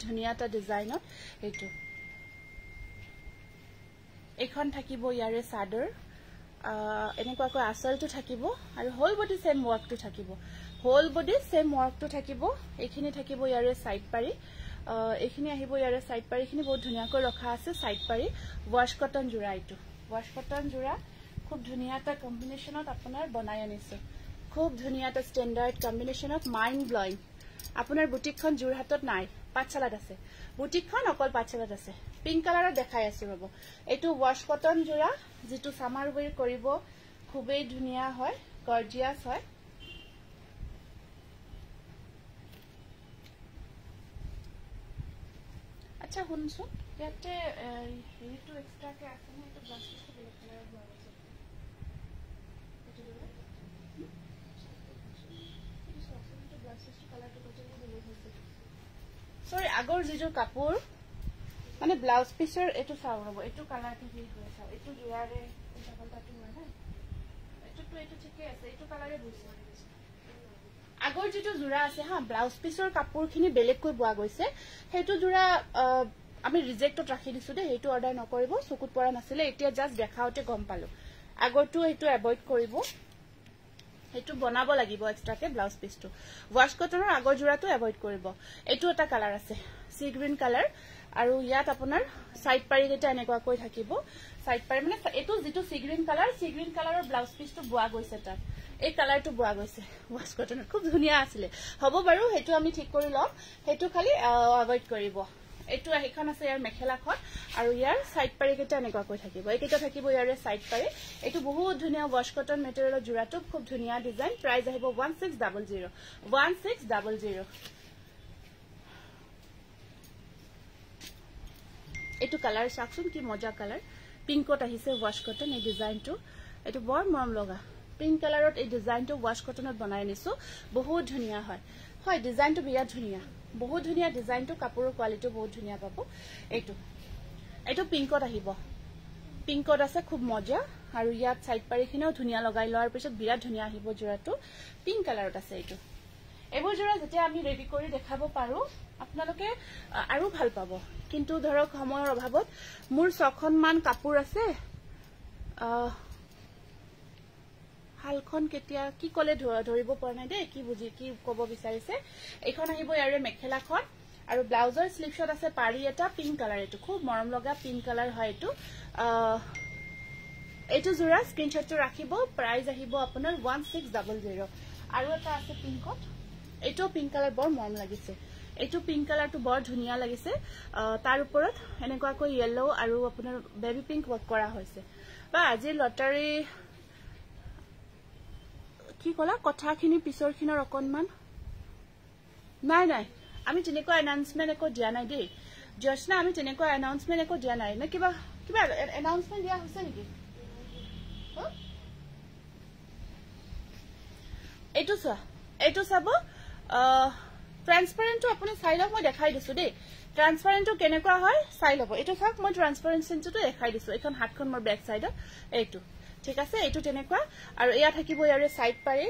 ধুনিয়া এটা ডিজাইনত এইটো এখন থাকিব ইয়াৰে সাদৰ এনেকুৱাকৈ আসলটো থাকিব আৰু হোল বডি সেম ওয়াৰ্কটো থাকিব এইখিনি থাকিব ইয়াৰে সাইড পাৰি এইখিনি আহিব ইয়াৰে সাইড পাৰিখিনি বহুত ধুনিয়াকৈ ৰখা আছে সাইড পাৰি ওয়াশ কটন জোৰা এইটো ওয়াশ কটন জোৰা খুব ধুনিয়া এটা কম্বিনেশনত আপোনাৰ বনাই আনিছে খুব ধুনিয়া এটা স্ট্যান্ডাৰ্ড কম্বিনেশনত মাইন্ড ব্লোইং আপোনাৰ বুটিকখন জোৰহাটত নাই পাঠশালাত আছে বুটিকখন অকল পাঠশালাত আছে পিংক কালাৰত দেখাই আছে ৰব এইটো ওয়াশ কটন জোৰা যেটো সামাৰ ওয়্যাৰ কৰিব খুবেই ধুনিয়া হয় গৰ্জিয়াস হয় আচ্ছা শুনছো ইয়াতে এইটো এক্সট্ৰাকে আছে না এইটো ব্লাউজটো বেলেগ কালাৰত লোৱা আছে সৰি আগৰ যিটো কাপোৰ মানে ব্লাউজ পিসৰ এটো চাও ৰব এটো কালাৰটো কি হয় চাও এটো জোৰাৰে এটা কলটাটো হয় না এটো ঠিকে আছে এটো কালাৰে বুইছো আগৰ যিটো জোৰা আছে হা ব্লাউজ পিসৰ কাপোৰখিনি বেলেগকৈ বোৱা গৈছে হেতু জোৰা আমি ৰিজেক্টত ৰাখি দিছো দে হেতু অৰ্ডাৰ নকৰিব চকুত পৰা নাছিলে এতিয়া জাস্ট দেখাওতে গম পালো আগৰটো এটো এভয়েড কৰিব হেতু বনাব লাগিব এক্সট্ৰাকে ব্লাউজ পিসটো ওয়াশ কটনৰ আগৰ জোৰাটো এভয়েড কৰিব এটো এটা কালাৰ আছে সি গ্ৰীন কালাৰ আৰু ইয়াত আপোনাৰ সাইড পাৰি এটা এনেকুৱা কৈ থাকিব সাইড পাৰি মানে এটো যেটো সি গ্ৰীন কালাৰৰ ব্লাউজ পিসটো বোৱা গৈছে তাত এই কালাৰটো বোৱা গৈছে ওয়াশ কটনৰ খুব ধুনিয়া আছিল হ'ব বাৰু হেতু আমি ঠিক কৰি লম হেতু খালি এভয়েড কৰিব এটো এখন আছে ইয়াৰ মেখেলাখন আৰু ইয়াৰ সাইড পাৰি কেটা এনেকুৱা কৈ থাকিব এইকেটা থাকিব ইয়াৰে সাইড পাৰি এটো বহুত ধুনিয়া ওয়াশ কটন মেটেৰিয়েলৰ জোৰাটো খুব ধুনিয়া ডিজাইন প্ৰাইস আহিব 1600 এটো কালাৰ চাকচোন কি মজা কালাৰ পিংকত আহিছে ওয়াশ কটন এই ডিজাইনটো এটো বৰ মৰম লগা পিংক কালাৰত এই ডিজাইনটো ওয়াশ কটনত বনাই নিছো বহুত ধুনিয়া হয় ডিজাইনটো বিৰাট ধুনিয়া বহুত ধুনিয়া ডিজাইনটো কাপোৰৰ কোৱালিটি বহুত ধুনিয়া পাব এইটো পিংকত আহিব পিংকত আছে খুব মজা আৰু ইয়াত সাইড পাৰিখিনও ধুনিয়া লগাই লোৱাৰ পিছত বিৰাট ধুনিয়া আহিব জোৰাটো পিংক কালাৰত আছে এইটো এবোৰ জোৰা যেতিয়া আমি ৰেডি কৰি দেখাব পাৰো আপোনালোকে আৰু ভাল পাব কিন্তু ধৰক সময়ৰ অভাৱত মোৰ 6খন মান কাপোৰ আছে হালখন কেতিয়া কি কলে ধৰিব পৰা নাই দে কি বুজি কি কব বিচাৰিছে এখন আহিব ইয়াৰে মেখেলাখন আৰু ব্লাউজৰ স্লিপছত আছে পাৰি এটা পিংক কালাৰ এটো খুব মৰম লগা পিংক কালাৰ হয় এটো জোৰা স্ক্ৰিনশটটো ৰাখিব প্ৰাইস আহিব আপোনাৰ 1600 আৰু এটা আছে পিংকত এটো পিংক কালাৰ বৰ মৰম লাগিছে এটো পিংক কালাৰটো বৰ ধুনিয়া লাগিছে তাৰ ওপৰত এনেকুৱাকৈ ইয়েলো আৰু আপোনাৰ বেবি পিংক ওয়াৰ্ক কৰা হৈছে বা আজি লটাৰী কি কলা কথাখিনি পিছৰখিনৰ অকনমান নাই আমি তেনেকুৱা এনাউন্সমেন্ট একো দিয়া নাই দেই জসনা আমি তেনেকুৱা এনাউন্সমেন্ট একো দিয়া নাই না কিবা এনাউন্সমেন্ট দিয়া হৈছে নেকি এইটো চাব ট্ৰান্সপাৰেন্টটো আপুনি চাই লওক মই দেখাই দিছো দেই ট্ৰান্সপাৰেন্টটো কেনেকুৱা হয় চাই লব এইটো চাওক মই ট্ৰান্সপাৰেন্সিটো দেখাই দিছো এখন হাতখন মোৰ বেক সাইডত এইটো ঠিক আছে এইটো তেনেকুৱা আৰু এয়া থাকিব ইয়াৰে সাইড পাৰি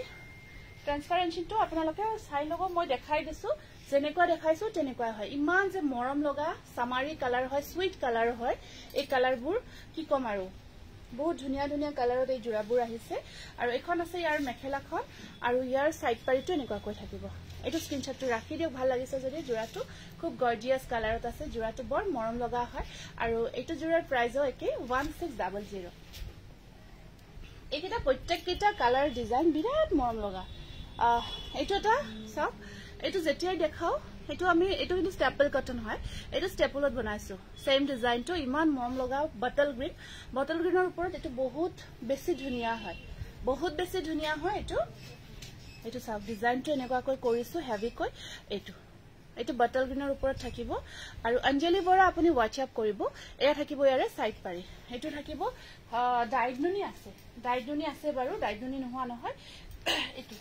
ট্ৰান্সপাৰেন্সিটো আপোনালোকে চাই লব মই দেখাই দিছো যেনেকুৱা দেখাইছো তেনেকুৱা হয় ইমান যে মৰম লগা সামাৰী কালাৰ হয় সুইট কালাৰ হয় এই কালাৰবোৰ কি কম আৰু বহুত ধুনিয়া ধুনিয়া কালাৰত এই জোৰাবোৰ আহিছে আৰু এখন আছে ইয়াৰ মেখেলাখন আৰু ইয়াৰ সাইড পাৰিটো এনেকুৱা কৈ থাকিব এটো স্ক্ৰিনশ্বটটো ৰাখি দিও ভাল লাগিছে যদি জোৰাটো খুব গৰ্জিয়াস কালাৰত আছে জোৰাটো বৰ মৰম লগা হয় আৰু এটো জোৰাৰ প্ৰাইসও একে 1600 এইকেইটা প্ৰত্যেকটা কালাৰ ডিজাইন বিৰাট মৰম লগা এটো এটা সব এটো যেতিয়াই দেখাও এটো আমি এটো কিন্তু স্টেপল কটন হয় এটো স্টেপলত বনাইছো সেম ডিজাইনটো ইমান মৰম লগা বটল গ্ৰীনৰ ওপৰত এটো বহুত বেছি ধুনিয়া হয় এটো সব ডিজাইনটো এনেকুৱা কৈ কৰিছো হেভি কৈ এটো বটল গ্ৰীনৰ ওপৰত থাকিব আৰু অঞ্জলি বৰা আপুনি WhatsApp কৰিব এয়া থাকিব ইয়াৰে সাইড পাৰি এটো থাকিব ডাইডুনি আছে বাৰু ডাইডুনি নোহোৱা নহয় এটো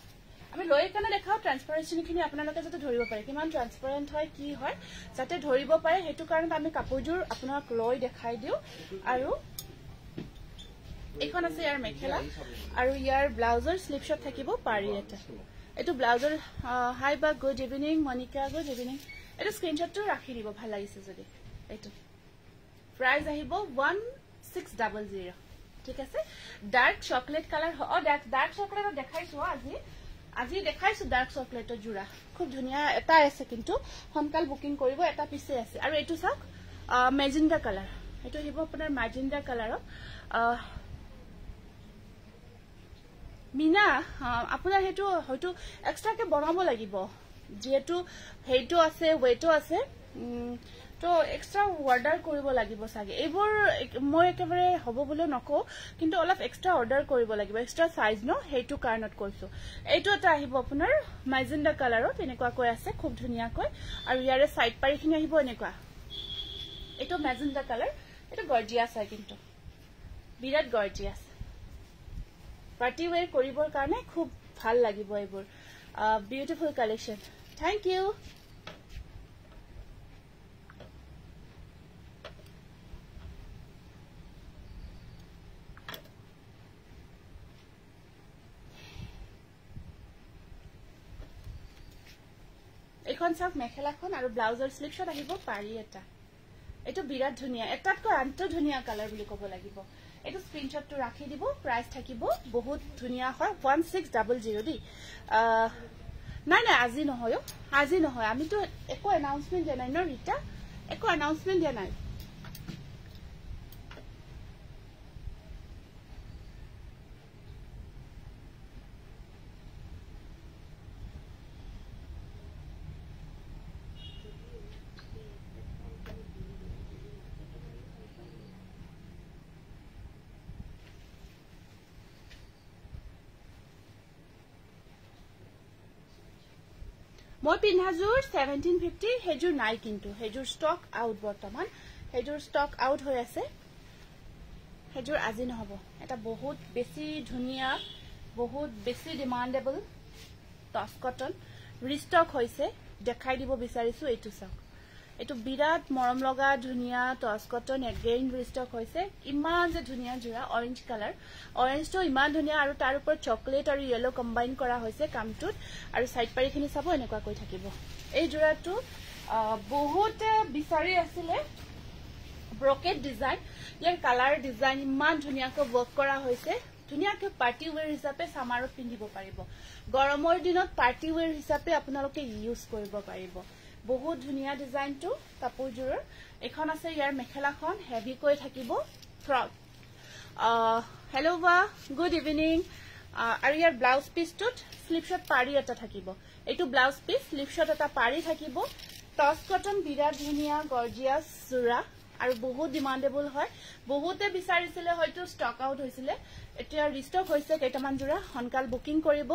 আমি লৈ কেনে দেখাও ট্ৰান্সপাৰেন্সিখিনি আপোনালোকে যাতে ধৰিব পাৰে কিমান ট্ৰান্সপাৰেন্ট হয় কি হয় যাতে ধৰিব পাৰে হেতু কাৰণত আমি কাপোৰজোৰ আপোনাক লৈ দেখাই দিও আৰু এখন আছে ইয়াৰ মেখেলা আৰু ইয়াৰ ব্লাউজৰ স্লিপশট থাকিব পাৰি এটা এটো ব্লাউজৰ হাই বা good evening Monika good evening এটো স্ক্ৰিনশ্বটটো ৰাখি দিব ভাল লাগিছে যদি এটো প্ৰাইস আহিব 1600 ঠিক আছে ডাৰ্ক চকলেট কালাৰ ডাৰ্ক চকলেটৰ দেখাইছো আজি দেখাইছো ডাৰ্ক চকলেটৰ জোৰা খুব ধুনিয়া এটা আছে কিন্তু সোনকাল বুকিং কৰিব এটা পিছে আছে আৰু এটো চাওক মেজেন্ডা কালাৰ এটো হিব আপোনাৰ মেজেন্ডা কালাৰ মিনা আপোনাৰ হেতু হয়তো এক্সট্ৰাকে বনাব লাগিব যেহেতু হেইটো আছে ওয়েটো আছে তো এক্সট্ৰা অৰ্ডাৰ কৰিব লাগিব সাগে এইবোৰ মই একেবাৰে হ'ব বুলি নকও কিন্তু অলপ এক্সট্ৰা অৰ্ডাৰ কৰিব লাগিব এক্সট্ৰা সাইজ ন হেইটো কাৰণত কৈছো এইটো এটা আহিব আপোনাৰ মেজেন্ডা কালাৰত এনেকুৱা কৈ আছে খুব ধুনিয়া কৈ আৰু ইয়াৰে সাইড পাৰিখিনি আহিব এনেকুৱা এটো মেজেন্ডা কালাৰ এটো গৰ্জিয়াস হয় কিন্তু বিৰাট গৰ্জিয়াস পাৰ্টি ওয়্যাৰ কৰিবৰ কাৰণে খুব ভাল লাগিব এইবোৰ বিউটিফুল কালেকশন থ্যাংক ইউ এখন সব মেখেলাখন আৰু ব্লাউজৰ স্লিপশট আহিব পাৰি এটা এটো বিৰাট ধুনিয়া এটাতকৈ আনটো ধুনিয়া কালাৰ বুলি ক'ব লাগিব এটো স্ক্ৰিনশ্বটটো ৰাখি দিব প্ৰাইস থাকিব বহুত ধুনিয়া হয় 1600 দি নাই আজি নহয় আমিতো একো এনাউন্সমেন্ট দিয়া নাই ন ৰিতা একো এনাউন্সমেন্ট দিয়া নাই মই পিন্ধাজুৰ 1750 হেজুৰ নাই কিন্তু হেজুৰ ষ্টক আউট বৰ্তমান হেজুৰ ষ্টক আউট হৈ আছে হেজুৰ আজি নহব এটা বহুত বেছি ধুনিয়া বহুত বেছি ডিমান্ডেবল টস কটন ৰিষ্টক হৈছে দেখাই দিব বিচাৰিছো এইটো চাওক এটো বিৰাট মৰম লগা ধুনিয়া টস কটন এগেইন ৰিষ্টক হৈছে ইমান যে ধুনিয়া জোৰা অৰেঞ্জ কালাৰ অৰেঞ্জটো ইমান ধুনিয়া আৰু তাৰ ওপৰত চকলেট আৰু ইয়েলো কম্বাইন কৰা হৈছে কামটোত আৰু সাইড পাৰিখিনি চাব এনেকুৱা কৈ থাকিব এই জোৰাটো বহুত বিচাৰি আছিল ব্ৰকেট ডিজাইন ইয়াৰ কালাৰ ডিজাইন ইমান ধুনিয়াকৈ ওয়াৰ্ক কৰা হৈছে ধুনিয়াকৈ পাৰ্টি ওয়্যাৰ হিচাপে সামাৰত পিন্ধিব পাৰিব গৰমৰ দিনত পাৰ্টি ওয়্যাৰ হিচাপে আপোনালোকে ইউজ কৰিব পাৰিব বহুত ধুনিয়া ডিজাইনটো কাপোৰজোৰৰ এখন আছে ইয়াৰ মেখেলাখন হেভি কৈ থাকিব ফ্ৰক হেল্ল' বা গুড ইভিনিং আৰু ইয়াৰ ব্লাউজ পিসটোত স্লিপশট পাৰি এটা থাকিব এইটো ব্লাউজ পিস স্লিপশট এটা পাৰি থাকিব টস কটন বিৰাট ধুনিয়া গৰ্জিয়াস জোৰা আৰু বহুত ডিমান্ডেবল হয় বহুতে বিচাৰিছিলে হয়তো ষ্টক আউট হৈছিল এতিয়া ৰিষ্টক হৈছে কেইটামান জোৰা হনকাল বুকিং কৰিব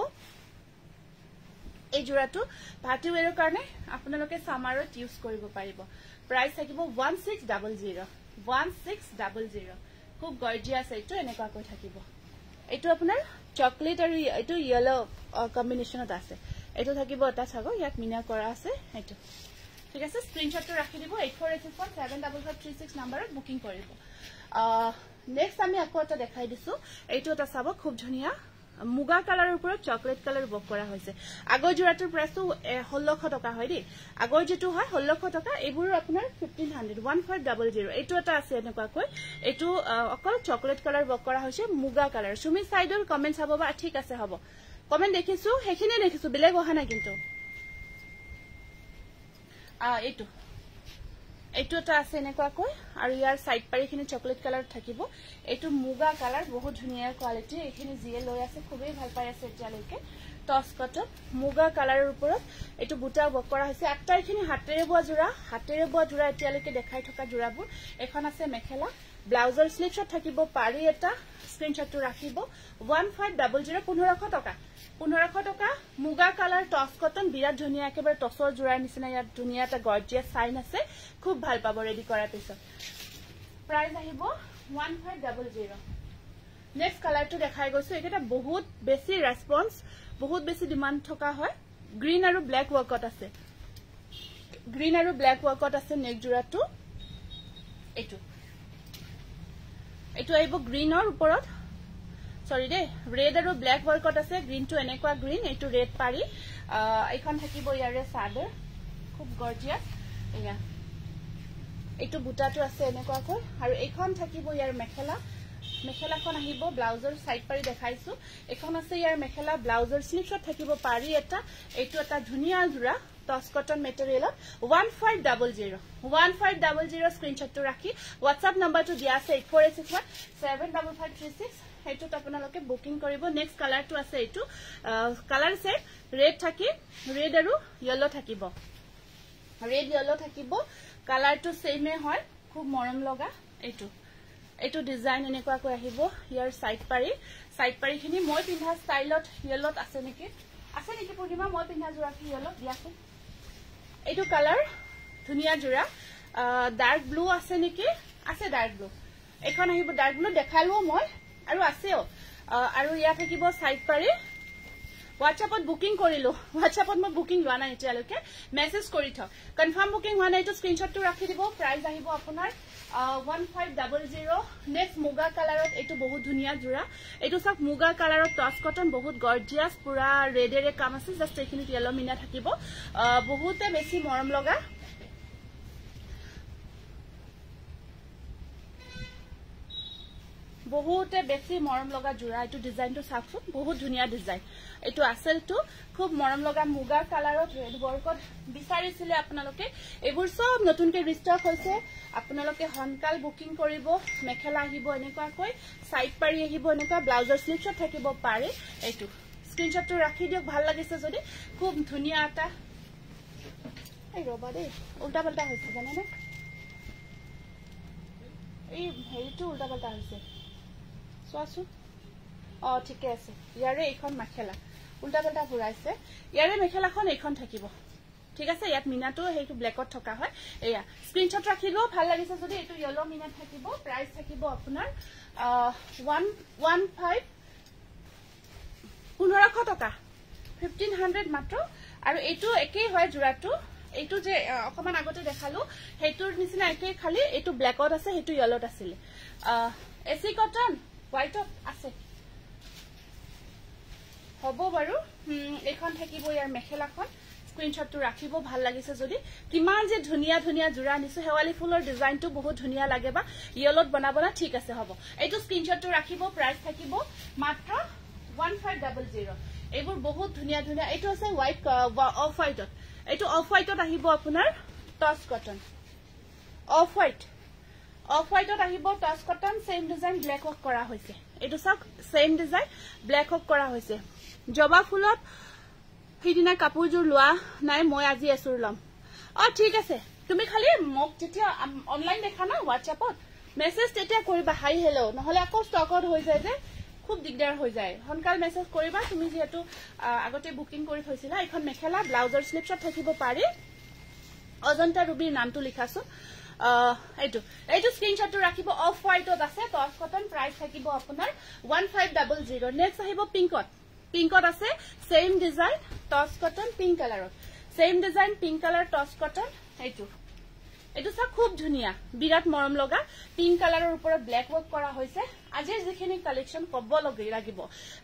এই জোৰাটো পাৰ্টি ওয়্যাৰৰ কাৰণে আপোনালোকে সামাৰত ইউজ কৰিব পাৰিব প্ৰাইস থাকিব 1600 খুব গৰ্জিয়াস এইটো এনেকুৱা কৈ থাকিব এইটো আপোনাৰ চকলেট আৰু এইটো ইয়েলো কম্বিনেশনত আছে এইটো থাকিব এটা চাগো ইয়াত মিনা কৰা আছে এইটো ঠিক আছে স্ক্ৰিনশ্বটটো ৰাখি দিব 8484775536 নম্বৰত বুকিং কৰিব নেক্সট আমি আকৌ এটা দেখাই দিছো এইটো এটা চাব খুব ধুনিয়া মুগা কালাৰৰ ওপৰত চকলেট কালাৰ বক কৰা হৈছে আগৰ জোৰাটোৰ প্ৰাইসটো 1600 টকা হয় দেই আগৰ যেটো হয় 1600 টকা এবোৰ আপোনাৰ 1500 1500 এটো এটা আছে এনেকুৱা কই এটো অকল চকলেট কালাৰ বক কৰা হৈছে মুগা কালাৰ সুমি সাইডৰ কমেন্টস হ'ব বা ঠিক আছে হ'ব কমেন্ট দেখিছো হেখিনি দেখিছো বেলেগ অহা না কিন্তু এটো এটা আছে এনেকুৱা কই আৰু ইয়াৰ সাইড পাৰিখিনি চকলেট কালাৰ থাকিব এটো মুগা কালাৰ বহুত ধুনিয়া কোৱালিটি এখিনি জিয়ে লৈ আছে খুবেই ভাল পাই আছে এতিয়ালৈকে টস কটন মুগা কালাৰৰ ওপৰত এটো বুটা বক কৰা হৈছে আটাইখিনি হাতেৰে বোৱা জোৰা এতিয়ালৈকে দেখাই থকা জোৰাবোৰ এখন আছে মেখেলা ব্লাউজৰ স্লিভছত থাকিব পাৰি এটা স্ক্ৰিনশ্বটটো ৰাখিব 1500 1500 টকা মুগা কালাৰ টস কটন বিৰাট ধুনিয়া একেবাৰে টসৰ জোৰাৰ নিচিনা ইয়াত ধুনিয়া এটা গৰ্জিয়াছ সাইন আছে খুব ভাল পাব ৰেডি কৰাৰ পিছত প্ৰাইস আহিব 1500 নেক্সট কালাৰটো দেখাই গৈছো এটা বহুত বেছি ৰেসপন্স বহুত বেছি ডিমান্ড থকা হয় গ্ৰীন আৰু ব্ল্যাক ওয়াৰ্কত আছে নেক জোৰাটো এটো আহিব গ্ৰীনৰ ওপৰত সৰি দে ৰেড আৰু ব্ল্যাক ওয়াৰ্কত আছে গ্ৰীনটো এনেকুৱা গ্ৰীন এটো ৰেড পাৰি এইখন থাকিব ইয়াৰে সাদৰ খুব গৰ্জিয়াস এয়া এটো বুটাটো আছে এনেকুৱা কই আৰু এইখন থাকিব ইয়াৰ মেখেলাখন আহিব ব্লাউজৰ সাইড পাৰি দেখাইছো এখন আছে ইয়াৰ মেখেলা ব্লাউজৰ স্লিভছত থাকিব পাৰি এটা এটো এটা ধুনিয়া জোৰা টস কটন মেটেৰিয়েলত 1500 স্ক্ৰিনশ্বটটো ৰাখি WhatsApp নম্বৰটো দিয়া আছে 8486175536 হেতুত আপোনালোকে বুকিং কৰিব নেক্সট কালাৰটো আছে এটো কালাৰ সেট ৰেড থাকি ৰেড আৰু yellow থাকিব ৰেড yellow থাকিব কালাৰটো সেমে হয় খুব মৰম লগা এটো ডিজাইন এনেকুৱা কৈ আহিব ইয়াৰ সাইড পাৰিখিনি মই পিন্ধা ষ্টাইলত yellowত আছে নেকি পূৰ্ণিমা মই পিন্ধা জোৰা কি yellow দিয়াছে এটো কালাৰ ধুনিয়া জোৰা ডাৰ্ক ব্লু আছে নেকি আছে ডাৰ্ক ব্লু এখন আহিব ডাৰ্ক ব্লু দেখালো মই আৰু আছেও আৰু ইয়া থাকিব সাইড পাৰি WhatsAppত বুকিং কৰিলো WhatsAppত মই বুকিং লোৱা নাই এতিয়ালৈকে মেসেজ কৰি থ কনফাৰ্ম বুকিং হোৱা নাই তো স্ক্ৰিনশ্বটটো ৰাখি দিব প্ৰাইস আহিব আপোনাৰ 1500 নেক্সট মুগা কালাৰত এটো বহুত ধুনিয়া জোৰা এটো সব মুগা কালাৰত টস কটন বহুত গৰ্জিয়াস পুৰা ৰেডেৰে কাম আছে জাস্ট এখিনি yellow মিনা থাকিব বহুতে বেছি মৰম লগা বহুতে বেছি মৰম লগা জোৰা এটো ডিজাইনটো চাকছো বহুত ধুনিয়া ডিজাইন এটো আসলটো খুব মৰম লগা মুগা কালাৰত ৰেড ওয়াৰ্কত বিচাৰিছিলে আপোনালোকে এবোৰ সব নতুনকৈ ৰিস্টক হৈছে আপোনালোকে হনকাল বুকিং কৰিব মেখেলা আহিব এনেকুৱা কৈ সাইড পাৰি আহিব এনেকুৱা ব্লাউজৰ স্লিভছত থাকিব পাৰে এটো স্ক্ৰিনশ্বটটো ৰাখি দিওক ভাল লাগিছে যদি খুব ধুনিয়া এটা এই ৰবা দে উল্টা পাল্টা হৈছে জানেনে এই হেৰিটো উল্টা পাল্টা হৈছে সোয়াসু ঠিকে আছে ইয়াৰে এইখন মেখেলা উল্টা পাল্টা ঘুৰাইছে ইয়াৰে মেখেলাখন এইখন থাকিব ঠিক আছে ইয়াত মিনাটো হেইটো ব্ল্যাকত থকা হয় এয়া স্ক্ৰিনশ্বট ৰাখিলো ভাল লাগিছে যদি এটো yellow মিনা থাকিব প্ৰাইস থাকিব আপোনাৰ 1500 টকা 1500 মাত্ৰ আৰু এটো একেই হয় জোৰাটো এটো যে অকমান আগতে দেখালো হেইটোৰ নিচিনা একেই খালি এটো ব্ল্যাকত আছে হেইটো yellowত আছিল এসি কটন হোয়াইটত আছে হবো বাৰু এখন থাকিব ইয়াৰ মেখেলাখন স্ক্ৰিনশ্বটটো ৰাখিব ভাল লাগিছে যদি কিমান যে ধুনিয়া জোৰা নিছো হেৱালি ফুলৰ ডিজাইনটো বহুত ধুনিয়া লাগে বা yellowত বনাব না ঠিক আছে হ'ব এইটো স্ক্ৰিনশ্বটটো ৰাখিব প্ৰাইস থাকিব মাত্ৰ 1500 এবোৰ বহুত ধুনিয়া এটো আছে হোয়াইট অফ হোয়াইটত এটো অফ হোয়াইটত আহিব আপোনাৰ টস কটন অফ হোয়াইটত আহিব toss cotton same design black work কৰা হৈছে এটো সব সেম ডিজাইন ব্ল্যাক ওয়াৰ্ক কৰা হৈছে জবা ফুলত হিদিনা কাপোৰজোৰ লোৱা নাই মই আজি এসুৰ লম ঠিক আছে তুমি খালি মোক যেতিয়া অনলাইন দেখা না WhatsAppত মেসেজ তেতিয়া কৰিবা হাই হেলো নহলে আকৌ ষ্টকত হৈ যায় যে খুব দিগদাৰ হৈ যায় হনকাল মেসেজ কৰিবা তুমি যেহেতু আগতে বুকিং কৰি থৈছিলা এখন মেখেলা ব্লাউজৰ স্লিভছত থাকিব পাৰি অজন্তা ৰুবিৰ নামটো লিখাছো এইটো স্ক্ৰিনশ্বটটো ৰাখিব অফ হোয়াইটত আছে টস কটন প্ৰাইস থাকিব আপোনাৰ 1500 নেক্সট আহিব পিংকত আছে সেম ডিজাইন টস কটন পিংক কালাৰত সেম ডিজাইন পিংক কালাৰ টস কটন এটো সা খুব ধুনিয়া বিৰাট মৰম লগা পিঙ্ক কালাৰৰ ওপৰত ব্ল্যাক ওয়াৰ্ক কৰা হৈছে আজিৰ যিখিনি কালেকশন কব লাগিব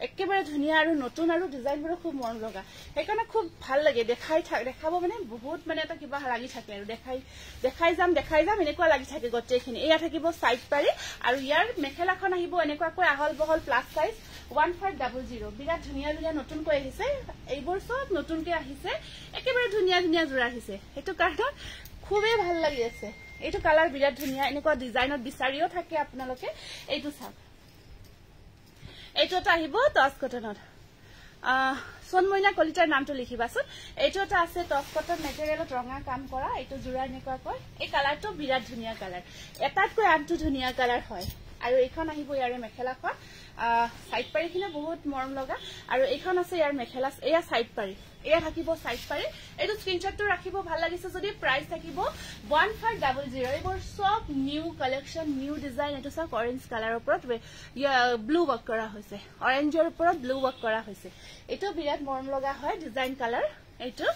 একেবাৰে ধুনিয়া আৰু নতুন আৰু ডিজাইনবোৰ খুব মৰম লগা হেকাৰণে খুব ভাল লাগে দেখাব মানে বহুত মানে এটা কিবা লাগি থাকে আৰু দেখাই যাম এনেকুৱা লাগি থাকে গটেখিনি এয়া থাকিব সাইড পাৰি আৰু ইয়াৰ মেখেলাখন আহিব এনেকুৱাকৈ আহল বহল প্লাস সাইজ 1500 বিৰাট ধুনিয়া নতুন কৈ আহিছে এইবোৰ সব নতুনকৈ আহিছে একেবাৰে ধুনিয়া জোৰা আহিছে এটো কাৰণ খুবই ভাল লাগি আছে এইটো কালাৰ বিৰাট ধুনিয়া এনেকুৱা ডিজাইনত বিচাৰিও থাকে আপোনালোকে এইটো চাওক এইটোটা আহিব টস কটনত সোনমইনা কলিতাৰ নামটো লিখিবাচোন এইটোটা আছে টস কটন মেটেৰিয়েলত ৰঙা কাম কৰা এইটো জোৰা এনেকুৱা কয় এই কালাৰটো বিৰাট ধুনিয়া কালাৰ এটাতকৈ আনটো ধুনিয়া কালাৰ হয় আৰু এইখন আহিব ইয়াৰে মেখেলাখন সাইড পাৰিখিনি বহুত মৰম লগা আৰু এইখন আছে ইয়াৰ মেখেলা এয়া সাইড পাৰি এয়া থাকিব সাইড পাৰি এইটো স্ক্ৰিনশ্বটটো ৰাখিব ভাল লাগিছে যদি প্ৰাইস থাকিব 1500 এইবোৰ সব নিউ কালেকশন নিউ ডিজাইন এটো সব অৰেঞ্জ কালাৰৰ ওপৰত ব্লু ওয়াৰ্ক কৰা হৈছে অৰেঞ্জৰ ওপৰত ব্লু ওয়াৰ্ক কৰা হৈছে এটো বিৰাট মৰম লগা হয় ডিজাইন কালাৰ এইটো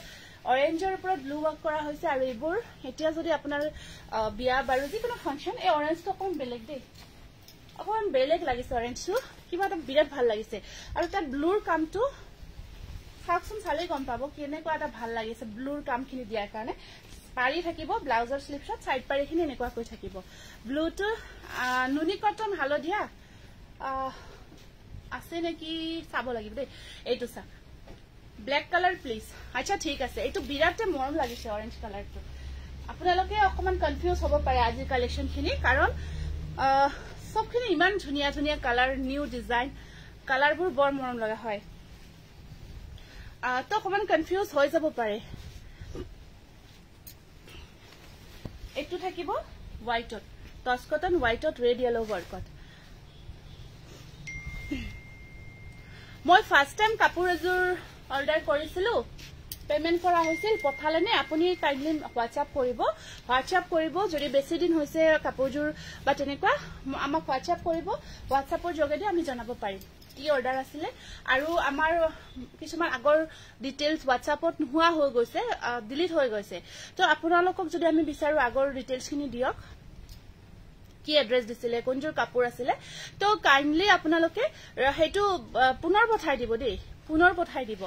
অৰেঞ্জৰ ওপৰত ব্লু ওয়াৰ্ক কৰা হৈছে আৰু এইবোৰ এতিয়া যদি আপোনাৰ বিয়া বাৰু যিকোনো ফাংচন এই অৰেঞ্জটো কোন বেলেগ দেই অকন বেলেগ লাগিছে অৰেঞ্জটো কিবা এটা বিৰাট ভাল লাগিছে আৰু তাত ব্লুৰ কামটো সাকসন চালে গম পাব কেনেকুৱা এটা ভাল লাগিছে ব্লুৰ কামখিনি দিয়াৰ কাৰণে পাৰি থাকিব ব্লাউজৰ স্লিপছত সাইড পাৰিখিনি এনেকুৱা কৈ থাকিব ব্লুটো নুনি কটন হালধীয়া আছে নেকি চাব লাগিব দেই এইটো চা ব্ল্যাক কালার প্লিজ আচ্ছা ঠিক আছে এইটো বিৰাটে মৰম লাগিছে অৰেঞ্জ কালাৰটো আপোনালোকে অকমান কনফিউজ হ'ব পাৰে আজি কালেকশনখিনি কাৰণ সবখিনি ইমান ধুনিয়া কালাৰ নিউ ডিজাইন কালাৰবোৰ বৰ মৰম লগা হয় তো অকমান কনফিউজ হৈ যাব পাৰে এইটো থাকিব হোৱাইটত টস কটন হোৱাইটত ৰেড ইয়েলো ওয়াৰ্কত মই ফাৰ্স্ট টাইম কাপোৰ এজোৰ অৰ্ডাৰ কৰিছিলো পেমেন্ট কৰা হৈছিল পঠালেনে আপুনি কাইন্ডলি হোৱাটসঅ্যাপ কৰিব যদি বেছি দিন হৈছে কাপোৰজোৰ বা তেনেকুৱা আমাক হোৱাটসঅ্যাপ কৰিব হোৱাটসঅ্যাপৰ যোগেদি আমি জনাব পাৰিম কি অৰ্ডাৰ আছিলে আৰু আমাৰ কিছুমান আগৰ ডিটেইলছ হোৱাটসঅ্যাপত নোহোৱা হৈ গৈছে ডিলিট হৈ গৈছে তো আপোনালোকক যদি আমি বিচাৰো আগৰ ডিটেইলছখিনি দিয়ক কি এড্ৰেছ দিছিলে কোনজোৰ কাপোৰ আছিলে তো কাইন্ডলি আপোনালোকে হেতু পুনৰ পঠাই দিব দেই পুনৰ পঠাই দিব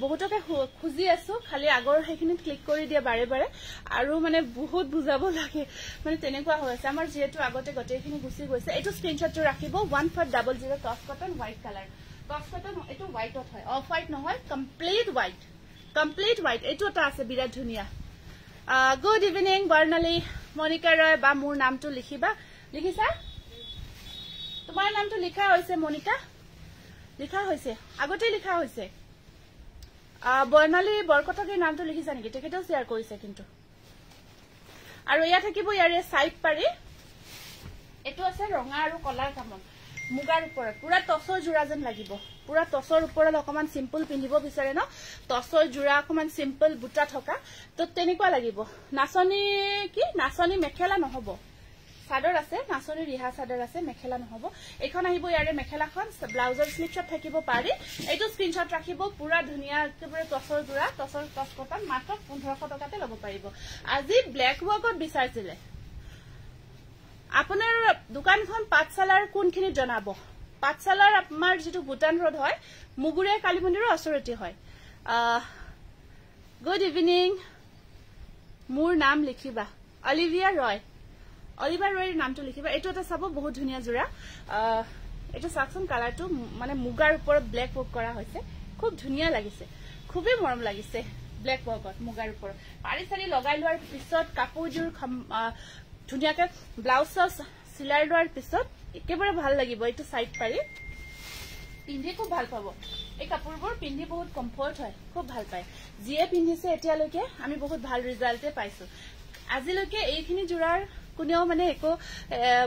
বহুতকে খুজি আছো খালি আগৰ হেখিনি ক্লিক কৰি দিয়া বাৰে আৰু মানে বহুত বুজাব লাগে মানে তেনেকুৱা হৈ আছে আমাৰ যেহেতু আগতে গটেখিনি গুছি গৈছে এইটো স্ক্ৰিনশ্বটটো ৰাখিব 1500 টস কটন হোৱাইট কালাৰ টস কটন এইটো হোৱাইটত হয় অফ হোৱাইট নহয় কমপ্লিট হোৱাইট এইটো এটা আছে বিৰাট ধুনিয়া গুড ইভিনিং বৰ্ণালী মনিকা ৰয় বা মোৰ নামটো লিখিছা তোমাৰ নামটো লিখা হৈছে মনিকা লিখা হৈছে আগতে লিখা হৈছে বৰ্ণালী বৰকটকৰ নামটো লিখিছা নেকি তেখেতেও শেয়াৰ কৰিছে কিন্তু আৰু ইয়া থাকিব ইয়াৰে সাইড পাৰি এটো আছে ৰঙা আৰু কলাৰ কামত মুগাৰ ওপৰত পুৰা টসৰ জোৰা যেন লাগিব পুৰা টসৰ ওপৰত অকমান সিম্পল পিন্ধিব বিচাৰে ন টসৰ জোৰা অকমান সিম্পল বুটা থকা তো তেনেকুৱা লাগিব নাচনী মেখেলা নহব সাদৰ আছে নাচনী ৰিহা সাদৰ আছে মেখেলা নহব এখন আহিব ইয়াৰে মেখেলাখন ব্লাউজৰ স্লিপছত থাকিব পাৰি এইটো স্ক্ৰিনশ্বট ৰাখিব পুৰা ধুনিয়া একেবাৰে টসৰ জোৰা টস কটন মাত্ৰ 1500 টকাতে ল'ব পাৰিব আজি ব্ল্যাক ওয়াৰ্কত বিচাৰিছিলে আপোনাৰ দোকানখন পাঠশালাৰ কোনখিনি জনাব পাঠশালাৰ আমাৰ যেটো ভুটান ৰোড হয় মুগুৰে কালী মন্দিৰৰ ওচৰতে হয় গুড ইভিনিং মোৰ নাম লিখিবা অলিভিয়া ৰয় নামটো লিখিবা এইটো এটা চাব বহুত ধুনিয়া জোৰা এইটো সাকসন কালাৰটো মানে মুগাৰ ওপৰত ব্ল্যাক ওয়াৰ্ক কৰা হৈছে খুব ধুনিয়া লাগিছে খুবই মৰম লাগিছে ব্ল্যাক ওয়াৰ্কত মুগাৰ ওপৰত পাৰি সাৰি লগাই লোৱাৰ পিছত কাপোৰজোৰ ধুনিয়াকে ব্লাউজ সিলাই লোৱাৰ পিছত একেবাৰে ভাল লাগিব এইটো সাইড পাৰি পিন্ধি খুব ভাল পাব এই কাপোৰবোৰ পিন্ধি বহুত কমফৰ্ট হয় খুব ভাল পায় যিয়ে পিন্ধিছে এতিয়ালৈকে আমি বহুত ভাল ৰিজাল্টে পাইছো আজিলৈকে এইখিনি জোৰাৰ কোনেও মানে একো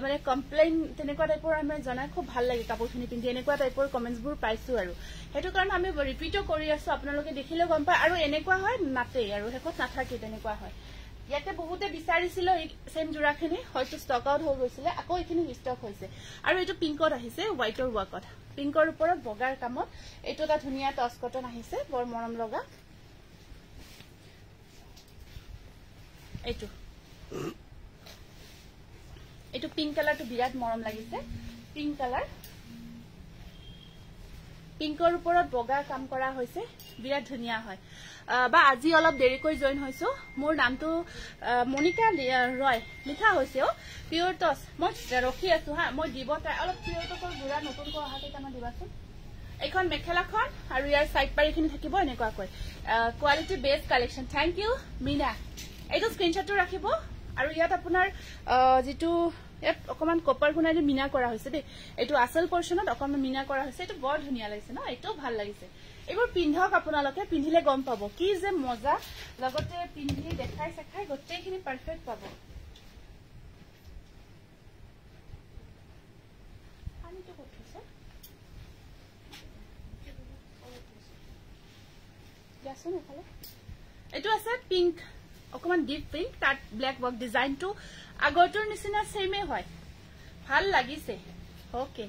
মানে কমপ্লেইন তেনেকুৱা টাইপৰ আমি জনাই খুব ভাল লাগে কাপোৰখিনি পিন্ধি এনেকুৱা টাইপৰ কমেন্টছবোৰ পাইছো আৰু হেতু কাৰণ আমি ৰিপিটো কৰি আছো আপোনালোকে দেখিলে গম পায় আৰু এনেকুৱা হয় নাতে আৰু হেকত নাথাকে তেনেকুৱা হয় ইয়াতে বহুতে বিচাৰিছিল এই সেম জোৰাখিনি হয়তো ষ্টক আউট হৈ গৈছিল আকৌ এইখিনি ষ্টক হৈছে আৰু এইটো পিংকত আহিছে হোৱাইটৰ ওয়াৰ্কত পিংকৰ ওপৰত বগাৰ কামত এইটো এটা ধুনিয়া টস কটন আহিছে বৰ মৰম লগা এইটো এটো পিঙ্ক কালাৰটো বিৰাট মৰম লাগিছে পিঙ্ক কালাৰ পিঙ্কৰ ওপৰত বগা কাম কৰা হৈছে বিৰাট ধুনিয়া হয় বা আজি অলপ দেৰিকৈ জয়েন হৈছো মোৰ নামটো মনিকা ৰয় লিখা হৈছে পিওৰ টস মই ৰখি আছো হা মই দিব তাই অলপ পিওৰ টসৰ গুড়া নতুন কৈ অহা কেইটা দিবাচোন এখন মেখেলাখন আৰু ইয়াৰ সাইড পাৰিখিনি থাকিব এনেকুৱা কৈ quality base collection thank you Meena এইটো স্ক্ৰিনশ্বটটো ৰাখিব আৰু ইয়াত আপোনাৰ যেটো ইয়াত অকমান কপাৰ গুণাই মিনা কৰা হৈছে দে এইটো আসল পৰ্চনত অকমান মিনা কৰা হৈছে এইটো বৰ ধুনিয়া লাগিছে ন এইটো ভাল লাগিছে এবাৰ পিন্ধক আপোনালোকে পিন্ধিলে গম পাব কি যে মজা লগতে পিন্ধি দেখাই সখাই গোটেইখিনি পারফেক্ট পাব আনিটো কঠিছে ইয়াসন এফালে এইটো আছে পিঙ্ক অকমান ডিপ পিঙ্ক তাত ব্ল্যাক ওয়ার্ক ডিজাইনটো আগৰটোৰ নিচিনা সেমে হয় ভাল লাগিছে ওকে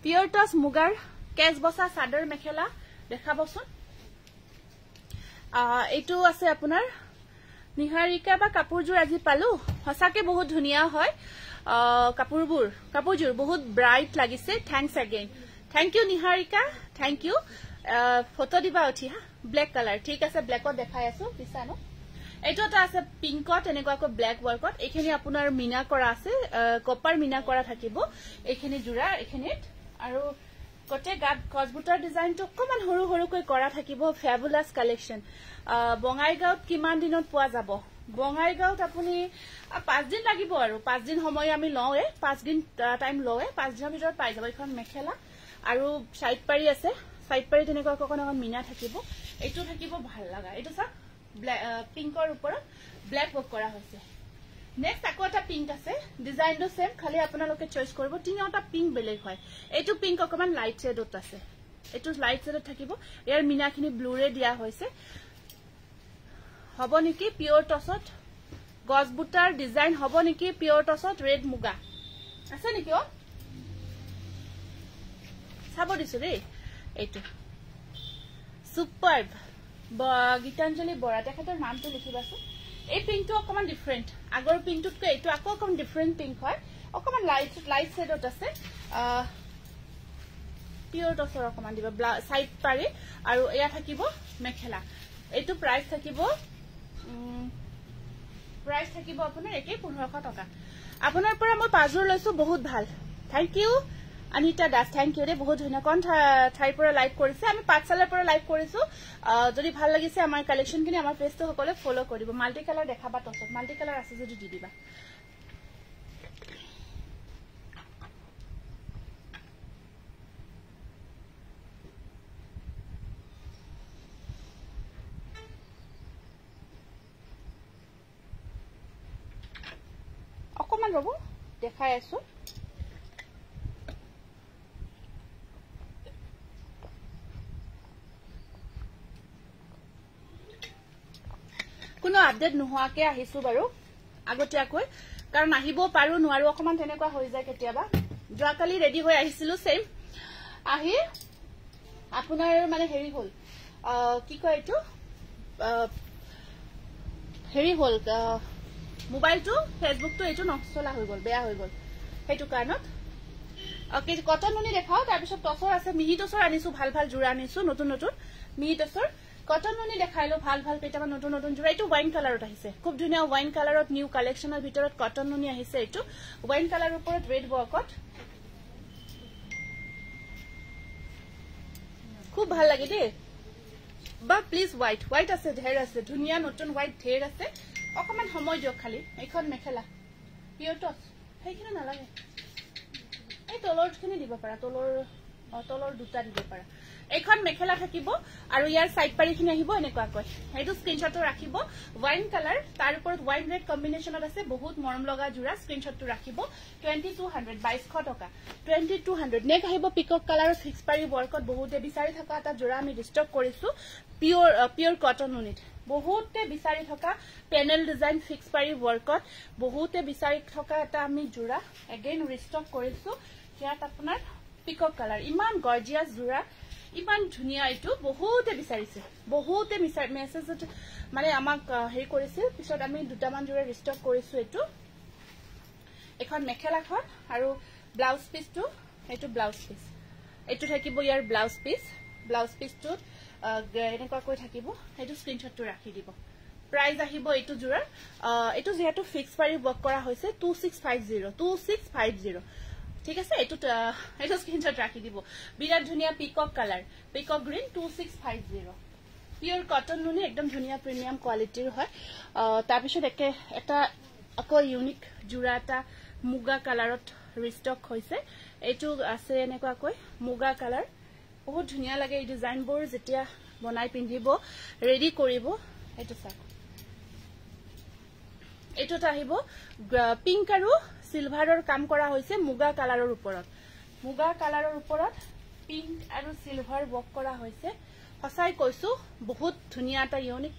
পিওৰ টস মুগাৰ কেজ বসা চাদৰ মেখেলা দেখাবচোন এইটো আছে আপোনাৰ নিহাৰিকা বা কাপোৰজোৰ আজি পালো হসাকে বহুত ধুনিয়া হয় কাপোৰজোৰ বহুত ব্ৰাইট লাগিছে thanks again thank you Niharika thank you photo দিবা উঠি হা ব্ল্যাক কালার ঠিক আছে ব্ল্যাকত দেখাই আছো পিছানো এইটো এটা আছে পিঙ্কত এনেকুৱাকৈ ব্ল্যাক ওয়াৰ্কত এখিনি আপোনাৰ মিনা কৰা আছে কপাৰ মিনা কৰা থাকিব এখিনি জোৰা এখিনিত আৰু কটে গাত গজবুটাৰ ডিজাইনটো কমান হৰু হৰুকৈ কৰা থাকিব ফেবুলাস কালেকশন বঙাইগাঁৱত কিমান দিনত পোৱা যাব বঙাইগাঁৱত আপুনি 5 দিন লাগিব আৰু 5 দিন সময় আমি লওয়ে 5 দিন টাইম লওয়ে 5 দিনৰ ভিতৰত পাই যাব এখন মেখেলা আৰু সাইড পাৰি আছে সাইড পাৰি তেনেকুৱা কোন মিনা থাকিব এইটো থাকিব ভাল লাগা এইটো সব পিঙ্কৰ ওপৰত ব্ল্যাক ওয়াৰ্ক কৰা হৈছে নেক্সট আকৌ এটা পিঙ্ক আছে ডিজাইনটো সেম খালি আপোনালোকে চয়েস কৰিব তিনিটা পিঙ্ক বেলেগ হয় এইটো পিঙ্ক অকমান লাইট শেডত আছে এইটো লাইট শেডত থাকিব ইয়াৰ মিনাখিনি ব্লুৰে দিয়া হৈছে হ'ব নেকি পিওৰ টসত গজবুটাৰ ডিজাইন হ'ব নেকি পিওৰ টসত ৰেড মুগা আছে নেকি চাব দিছো ৰে এইটো সুপাৰব গীতাঞ্জলি বৰা তেখেতৰ নামটো লিখিবাছো এই পিঙ্কটো অকমান ডিফাৰেন্ট আগৰ পিঙ্কটোতকৈ এইটো আকৌ অকমান ডিফাৰেন্ট পিঙ্ক হয় অকমান লাইট শেডত আছে পিওৰ টসৰ অকমান দিবা সাইড পাৰি আৰু এয়া থাকিব মেখেলা এইটো প্ৰাইস থাকিব আপোনাৰ একে 1500 টকা আপোনাৰ পৰা মই পাজুৰ লৈছো বহুত ভাল thank you Anita Das thank you रे बहुत धन्यवाद कोन ठाई পৰা লাইভ কৰিছে আমি পাঁচসালৰ পৰা লাইভ কৰিছো যদি ভাল লাগিছে আমাৰ কালেকশন কিনি আমাৰ পেজটো সকলে ফলো কৰিব মাল্টি কালাৰ দেখাবা তছত মাল্টি কালাৰ আছে যদি দি দিবা অকমান ৰব দেখাই আছো কোনো আপডেট নোহোৱাকে আহিছো বাৰু আগতিয়াকৈ কাৰণ আহিব পাৰো নোৱাৰো অকমান তেনেকুৱা হৈ যায় কেতিয়াবা যোৱাকালি ৰেডি হৈ আহিছিলো সেম আহি আপোনাৰ মানে হেৰি হল কি কয় এইটো হেৰি হল মোবাইলটো ফেসবুকটো এইটো নচলা হৈ গল বেয়া হৈ গল হেতু কাৰণত ওকে কটন নুনি দেখাও তাৰ পিছত টসৰ আছে মিহি টসৰ আনিছো ভাল ভাল জোৰা আনিছো নতুন নতুন মিহি টসৰ কটন নুনি দেখাইলো ভাল ভাল কেইটামান নতুন নতুন জোৰা এইটো ওয়াইন কালাৰত আহিছে খুব ধুনিয়া ওয়াইন কালাৰত নিউ কালেকশনৰ ভিতৰত কটন নুনি আহিছে এইটো ওয়াইন কালাৰৰ ওপৰত ৰেড ওয়াৰ্কত খুব ভাল লাগে দে বা প্লিজ হোয়াইট আছে ঢেৰ আছে ধুনিয়া নতুন হোয়াইট ঢেৰ আছে অকমান সময় দিয়ক খালি এখন মেখেলা পিওৰ টস সেইখিনি নালাগে এই তলৰখিনি দিব পাৰা তলৰ দুটা দিব পাৰা এখন মেখেলা থাকিব আৰু ইয়াৰ সাইড পাৰিখিনি আহিব এনেকুৱা কয় এইটো স্ক্ৰিনশ্বটটো ৰাখিব ওয়াইন কালাৰ তাৰ ওপৰত ওয়াইন ৰেড কম্বিনেশনত আছে বহুত মৰম লগা জোৰা স্ক্ৰিনশ্বটটো ৰাখিব 2200 টকা 2200 নেক আহিব পিকক কালাৰৰ ফিক্স পাৰি ওয়াৰ্কত বহুতে বিচাৰি থকা এটা জোৰা আমি ৰিষ্টক কৰিছো পিওৰ কটন ইউনিট বহুতে বিচাৰি থকা পেনেল ডিজাইন ফিক্স পাৰি ওয়াৰ্কত বহুতে বিচাৰি থকা এটা আমি জোৰা এগেইন ৰিষ্টক কৰিছো ইয়াত আপোনাৰ পিকক কালাৰ ইমান গৰ্জিয়াস জোৰা ইমান ধুনিয়া এটো বহুতে বিচাৰিছে বহুতে মেসেজ মানে আমাক হেৰি কৰিছিল পিছত আমি দুটামান জোৰা ৰিস্টক কৰিছো এটো এখন মেখেলাখন আৰু ব্লাউজ পিসটো এটো ব্লাউজ পিস এটো থাকিব ইয়াৰ ব্লাউজ পিসটো এনেকুৱা কৈ থাকিব এটো স্ক্ৰিনশ্বটটো ৰাখি দিব প্ৰাইস আহিব এটো জোৰা এটো যেহেতু ফিক্স পাৰি ওয়াৰ্ক কৰা হৈছে 2650 ঠিক আছে এটো স্ক্রিনশট রাখি দিব বিরাট ধুনিয়া পিকক কালার পিকক গ্রিন 2650 পিওর কটন নুনি একদম ধুনিয়া প্রিমিয়াম কোয়ালিটির হয় তার পিছত একটা আকো ইউনিক জোড়া এটা মুগা কালারত রিস্টক হইছে এটো আছে এনেকুৱা কই মুগা কালাৰ বহুত ধুনিয়া লাগে এই ডিজাইন বোৰ যেতিয়া বনাই পিন্ধিব ৰেডি কৰিব এটো চাক এটোটা আহিব পিঙ্ক আৰু সিলভাৰৰ কাম কৰা হৈছে মুগা কালাৰৰ ওপৰত পিঙ্ক আৰু সিলভাৰ ওয়াৰ্ক কৰা হৈছে হসাই কৈছো বহুত ধুনিয়া এটা ইউনিক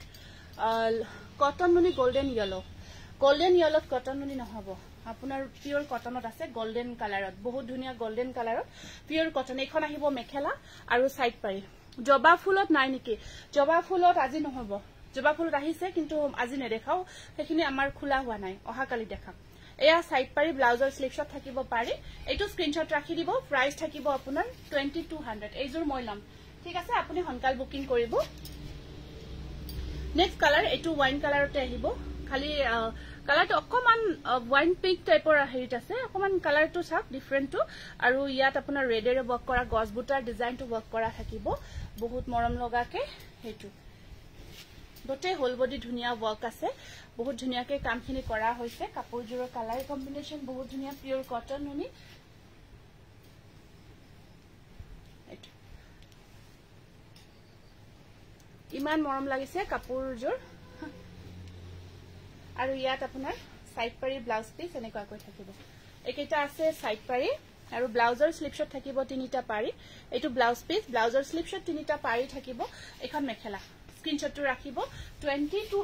কটন নুনি গোল্ডেন ইয়েলোত কটন নুনি নহব আপোনাৰ পিওৰ কটনত আছে গোল্ডেন কালাৰত বহুত ধুনিয়া গোল্ডেন কালাৰত পিওৰ কটন এখন আহিব মেখেলা আৰু সাইড পাৰি জবা ফুলত নাই নেকি জবা ফুলত আজি নহব জবা ফুলত আহিছে কিন্তু আজি নেদেখাও সেইখিনি আমাৰ খোলা হোৱা নাই অহাকালি দেখাম এয়া সাইড পাৰি ব্লাউজৰ স্লিপশট থাকিব পাৰি এটো স্ক্ৰিনশট ৰাখি দিব প্ৰাইস থাকিব আপোনাৰ 2200 এইজোৰ মই লম ঠিক আছে আপুনি হনকাল বুকিং কৰিব নেক্সট কালাৰ এটো ওয়াইন কালাৰতে আহিব খালি কালাৰটো অকমান ওয়াইন পিঙ্ক টাইপৰ হেৰিত আছে অকমান কালাৰটো চাক ডিফাৰেন্টটো আৰু ইয়াত আপোনাৰ ৰেডেৰে ওয়াৰ্ক কৰা গছ বুটাৰ ডিজাইনটো ওয়াৰ্ক কৰা থাকিব বহুত মৰম লগাকে হেতু গোটে হোল বডি ধুনিয়া ওয়াৰ্ক আছে বহুত ধুনিয়াকে কামখিনি কৰা হৈছে কাপোৰজোৰৰ কালাৰ কম্বিনেশন বহুত ধুনিয়া পিওৰ কটন নুনি ইমান মৰম লাগিছে কাপোৰজোৰ আৰু ইয়াত আপোনাৰ সাইড পাৰি ব্লাউজ পিস এনেকুৱা কৈ থাকিব একেটা আছে সাইড পাৰি আৰু ব্লাউজৰ স্লিপশট থাকিব তিনিটা পাৰি এটো ব্লাউজ পিস ব্লাউজৰ স্লিপশট তিনিটা পাৰি থাকিব এখন মেখেলা স্ক্ৰিনশটটো ৰাখিব 2200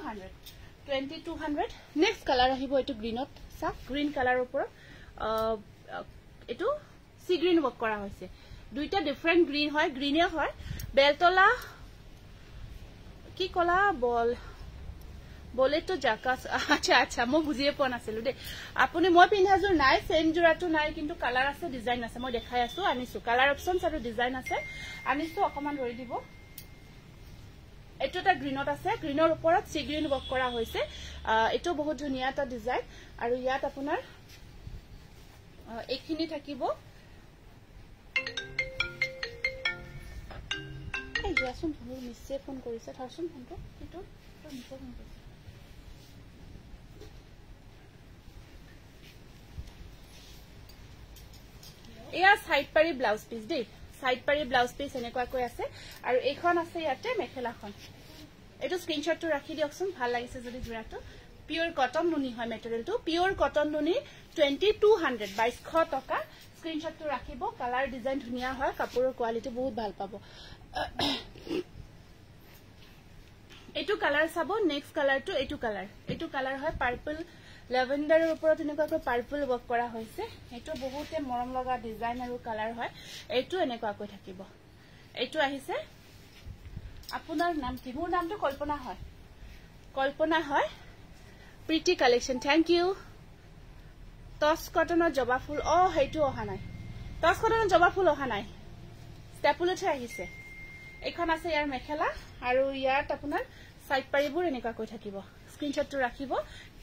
নেক্সট কালাৰ আহিব এটো গ্ৰিনত সা গ্ৰিন কালাৰৰ ওপৰত এটো সি গ্ৰিন ওয়াৰ্ক কৰা হৈছে দুইটা ডিফারেন্ট গ্রিন হয় গ্রিনে হয় বেলতলা কি কলা বলে তো জাকাস আচ্ছা মই বুজিয়ে পোৱা নাছিলো দে আপুনি মই পিন্ধাজোৰ নাই সেম জোৰাটো নাই কিন্তু কালাৰ আছে ডিজাইন আছে মই দেখাই আছো আনিছো কালাৰ অপশনস আৰু ডিজাইন আছে আনিছো অকমান ৰৈ দিব এটোটা গ্ৰিনত আছে গ্ৰিনৰ ওপৰত সি গ্ৰিন ওয়াৰ্ক কৰা হৈছে এটো বহুত ধুনিয়া এটা ডিজাইন আৰু ইয়াত আপোনাৰ এইখিনি থাকিব এই যোৱাচোন মোৰ মিছে ফোন কৰিছে থাৰচোন ফোনটো এটো মিছে ফোন কৰিছে এয়া সাইড পাৰি ব্লাউজ পিস দেই সাইড পাৰি ব্লাউজ পিস এনেকুৱা কৈ আছে আৰু এইখন আছে ইয়াতে মেখেলাখন এটো স্ক্ৰিনশটটো ৰাখি দিয়কচোন ভাল লাগিছে যদি জোৰাটো পিওৰ কটন নুনি হয় মেটেৰিয়েলটো পিওৰ কটন নুনি 2200 টকা স্ক্ৰিনশটটো ৰাখিব কালাৰ ডিজাইন ধুনিয়া হয় কাপোৰৰ কোৱালিটি বহুত ভাল পাব এটো কালাৰ চাব নেক্সট কালাৰটো এটো কালাৰ হয় পাৰ্পল ল্যাভেন্ডাৰৰ ওপৰত এনেকুৱা পাৰ্পল ওয়াৰ্ক কৰা হৈছে এটো বহুতে মৰম লগা ডিজাইন আৰু কালাৰ হয় এটো এনেকুৱা কৈ থাকিব এটো আহিছে আপোনাৰ নাম কি মোৰ নামটো কল্পনা হয় প্ৰিটি কালেকশন থ্যাংক ইউ টস কটনৰ জবা ফুল হেতু অহা নাই টস কটনৰ জবা ফুল অহা নাই স্টেপুলতে আহিছে এখন আছে ইয়াৰ মেখেলা আৰু ইয়াত আপোনাৰ সাইড পাৰিবোৰ এনেকুৱা কৈ থাকিব স্ক্ৰিনশটটো ৰাখিব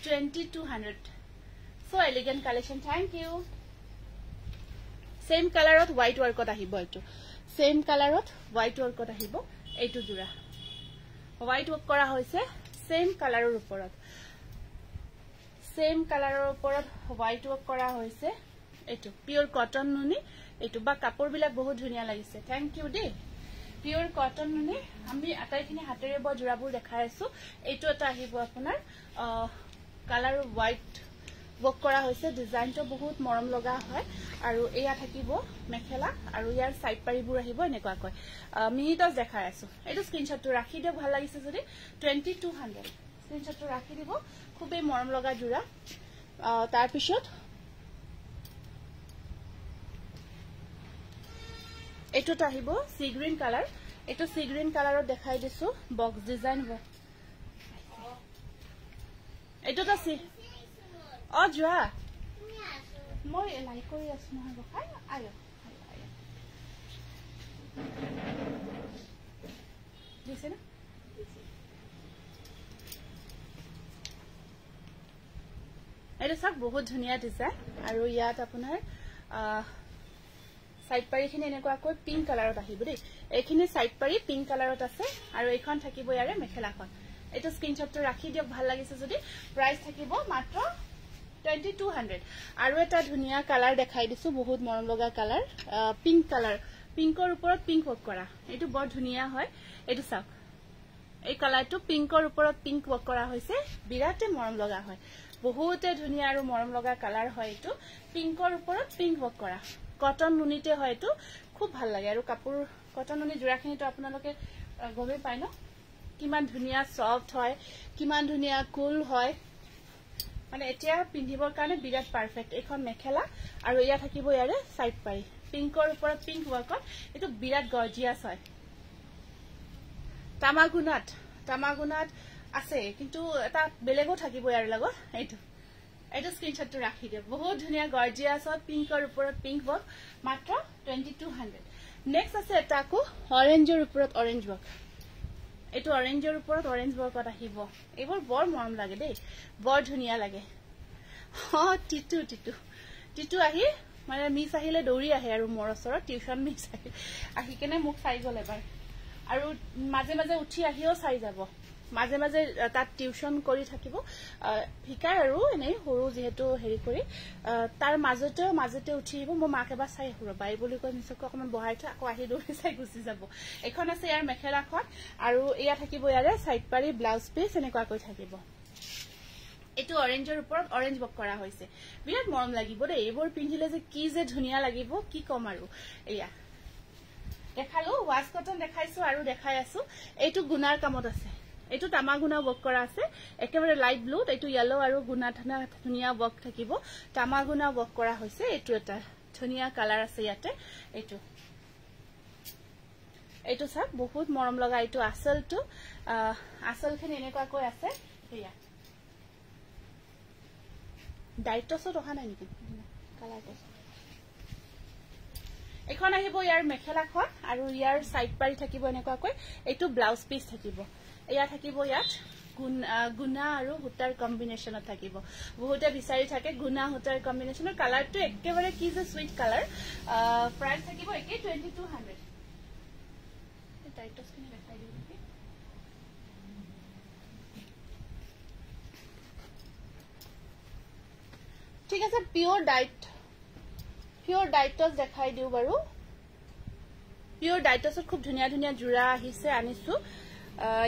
2200 so elegant collection thank you same কালাৰত হোয়াইট ওয়াৰ্কত আহিব এটো সেম কালাৰত হোয়াইট ওয়াৰ্কত আহিব এইটো জোৰা হোয়াইট ওয়াৰ্ক কৰা হৈছে সেম কালাৰৰ ওপৰত হোয়াইট ওয়াৰ্ক কৰা হৈছে এটো পিওৰ কটন নুনি এটো বা কাপোৰ বিলাক বহুত ধুনিয়া লাগিছে থ্যাংক ইউ দে পিওৰ কটন নুনি আমি আটাইখিনি হাতেৰে ব জোৰাবোৰ দেখাই আছো এটো এটা আহিব আপোনাৰ কালাৰ হোয়াইট ওয়াৰ্ক কৰা হৈছে ডিজাইনটো বহুত মৰম লগা হয় আৰু এয়া থাকিব মেখেলা আৰু ইয়াৰ সাইড পাৰিবোৰ আহিব এনেকুৱা কয় মিনিটস দেখাই আছো এটো স্ক্ৰিনশটটো ৰাখি দিও ভাল লাগিছে যদি 2200 স্ক্ৰিনশটটো ৰাখি দিব খুবেই মৰম লগা জোৰা তাৰ পিছত এটোত আহিব সি গ্ৰীন কালাৰ এটো সি গ্ৰীন কালাৰত দেখাই দিছো বক্স ডিজাইন হ'ব এটোত আছে যোৱা মই লাইক কৰি আছো নহয় বখাই আয়ো দিছে না এটা সব বহুত ধুনিয়া ডিজাইন আৰু ইয়াত আপোনাৰ সাইড পাৰিখিনি এনেকুৱাকৈ পিংক কালাৰত আহিব দেই এইখিনি সাইড পাৰি পিংক কালাৰত আছে আৰু এইখন থাকিব ইয়াৰে মেখেলাখন এটা স্ক্ৰিনশ্বটটো ৰাখি দিয়ক ভাল লাগিছে যদি প্ৰাইস থাকিব মাত্ৰ 2200 আৰু এটা ধুনিয়া কালাৰ দেখাই দিছো বহুত মৰম লগা কালাৰ পিংক কালাৰ পিংকৰ ওপৰত পিংক ৱৰ্ক কৰা এটো বৰ ধুনিয়া হয় এটো চাওক এই কালাৰটো পিংকৰ ওপৰত পিংক ৱৰ্ক কৰা হৈছে বিৰাটে মৰম লগা হয় বহুতে ধুনিয়া আৰু মৰম লগা কালাৰ হয় এটো পিংকৰ ওপৰত পিংক ৱৰ্ক কৰা কটন নুনিতে হয় এটো খুব ভাল লাগে আৰু কাপোৰ কটন নুনি জোৰাখিনিটো আপোনালোকে গমে পায় ন কিমান ধুনিয়া সফট হয় কিমান ধুনিয়া কুল হয় মানে এতিয়া পিন্ধিবৰ কাৰণে বিৰাট পাৰফেক্ট এখন মেখেলা আৰু ইয়া থাকিব ইয়াৰে সাইড পাৰি পিংকৰ ওপৰত পিংক ৱৰ্কত এটো বিৰাট গৰ্জিয়াস হয় তামাগুনাত আছে কিন্তু এটা বেলেগো থাকিব ইয়াৰ লগত এইটো স্ক্ৰিনশ্বটটো ৰাখি দিয়ক বহুত ধুনিয়া গৰ্জিয়াস হয় পিংকৰ ওপৰত পিংক ৱৰ্ক মাত্ৰ 2200 নেক্সট আছে এটাকো অৰেঞ্জৰ ওপৰত অৰেঞ্জ ৱৰ্ক এটো অৰেঞ্জৰ ওপৰত অৰেঞ্জ ৱৰ্কত আহিব এইবোৰ বৰ মৰম লাগে দেই বৰ ধুনিয়া লাগে টিটু আহি মানে মিছ আহিলে দৌৰি আহে আৰু মোৰ ওচৰত টিউশন মিছ আহি কেনে মোক চাই গ'ল এবাৰ আৰু মাজে মাজে উঠি আহিও চাই যাব মাজে মাজে তাত টিউশন কৰি থাকিব শিকায় আৰু এনে সৰু যেহেতু হেৰি কৰি তাৰ মাজতে উঠি আহিব মই মাক এবাৰ চাই আহিব বাই বুলি কৈ মিছক অকমান বহাই থৈ আকৌ আহি দৌৰি চাই গুচি যাব এখন আছে ইয়াৰ মেখেলাখন আৰু এয়া থাকিব ইয়াৰে সাইড পাৰি ব্লাউজ পিস এনেকুৱাকৈ থাকিব এটো অৰেঞ্জৰ ওপৰত অৰেঞ্জ ৱৰ্ক কৰা হৈছে বিৰাট মৰম লাগিব দেই এইবোৰ পিন্ধিলে যে কি যে ধুনিয়া লাগিব কি কম আৰু এয়া দেখালো ওয়াশ কটন দেখাইছো আৰু দেখাই আছো এইটো গুনাৰ কামত আছে এইটো তামাগুনা ৱৰ্ক কৰা আছে একেবাৰে লাইট ব্লু এইটো ইয়েলো আৰু গুনা ধুনিয়া ৱৰ্ক থাকিব তামাগুনা ৱৰ্ক কৰা হৈছে এইটো এটা ধুনিয়া কালাৰ আছে ইয়াতে এইটো সব বহুত মৰম লগা এইটো আসলখিনি এনেকুৱাকৈ আছে এয়া ডাইটছত অহা নাই নেকি কালাৰটো এখন আহিব ইয়াৰ মেখেলাখন আৰু ইয়াৰ সাইড পাৰি থাকিব এনেকুৱাকৈ এইটো ব্লাউজ পিস থাকিব এয়া থাকিব ইয়াত গুনা আৰু হুটাৰ কম্বিনেশনত থাকিব বহুতে বিচাৰি থাকে গুনা হুটাৰ কম্বিনেশনৰ কালাৰটো একেবাৰে কি যে সুইট কালাৰ প্ৰাইস থাকিব একে 2200 টাইটস কিনে দেখাই দিও নেকি ঠিক আছে পিওর ডাইটস দেখাই দিও বাৰু পিওৰ ডাইটছত খুব ধুনিয়া ধুনিয়া জোৰা আহিছে আনিছো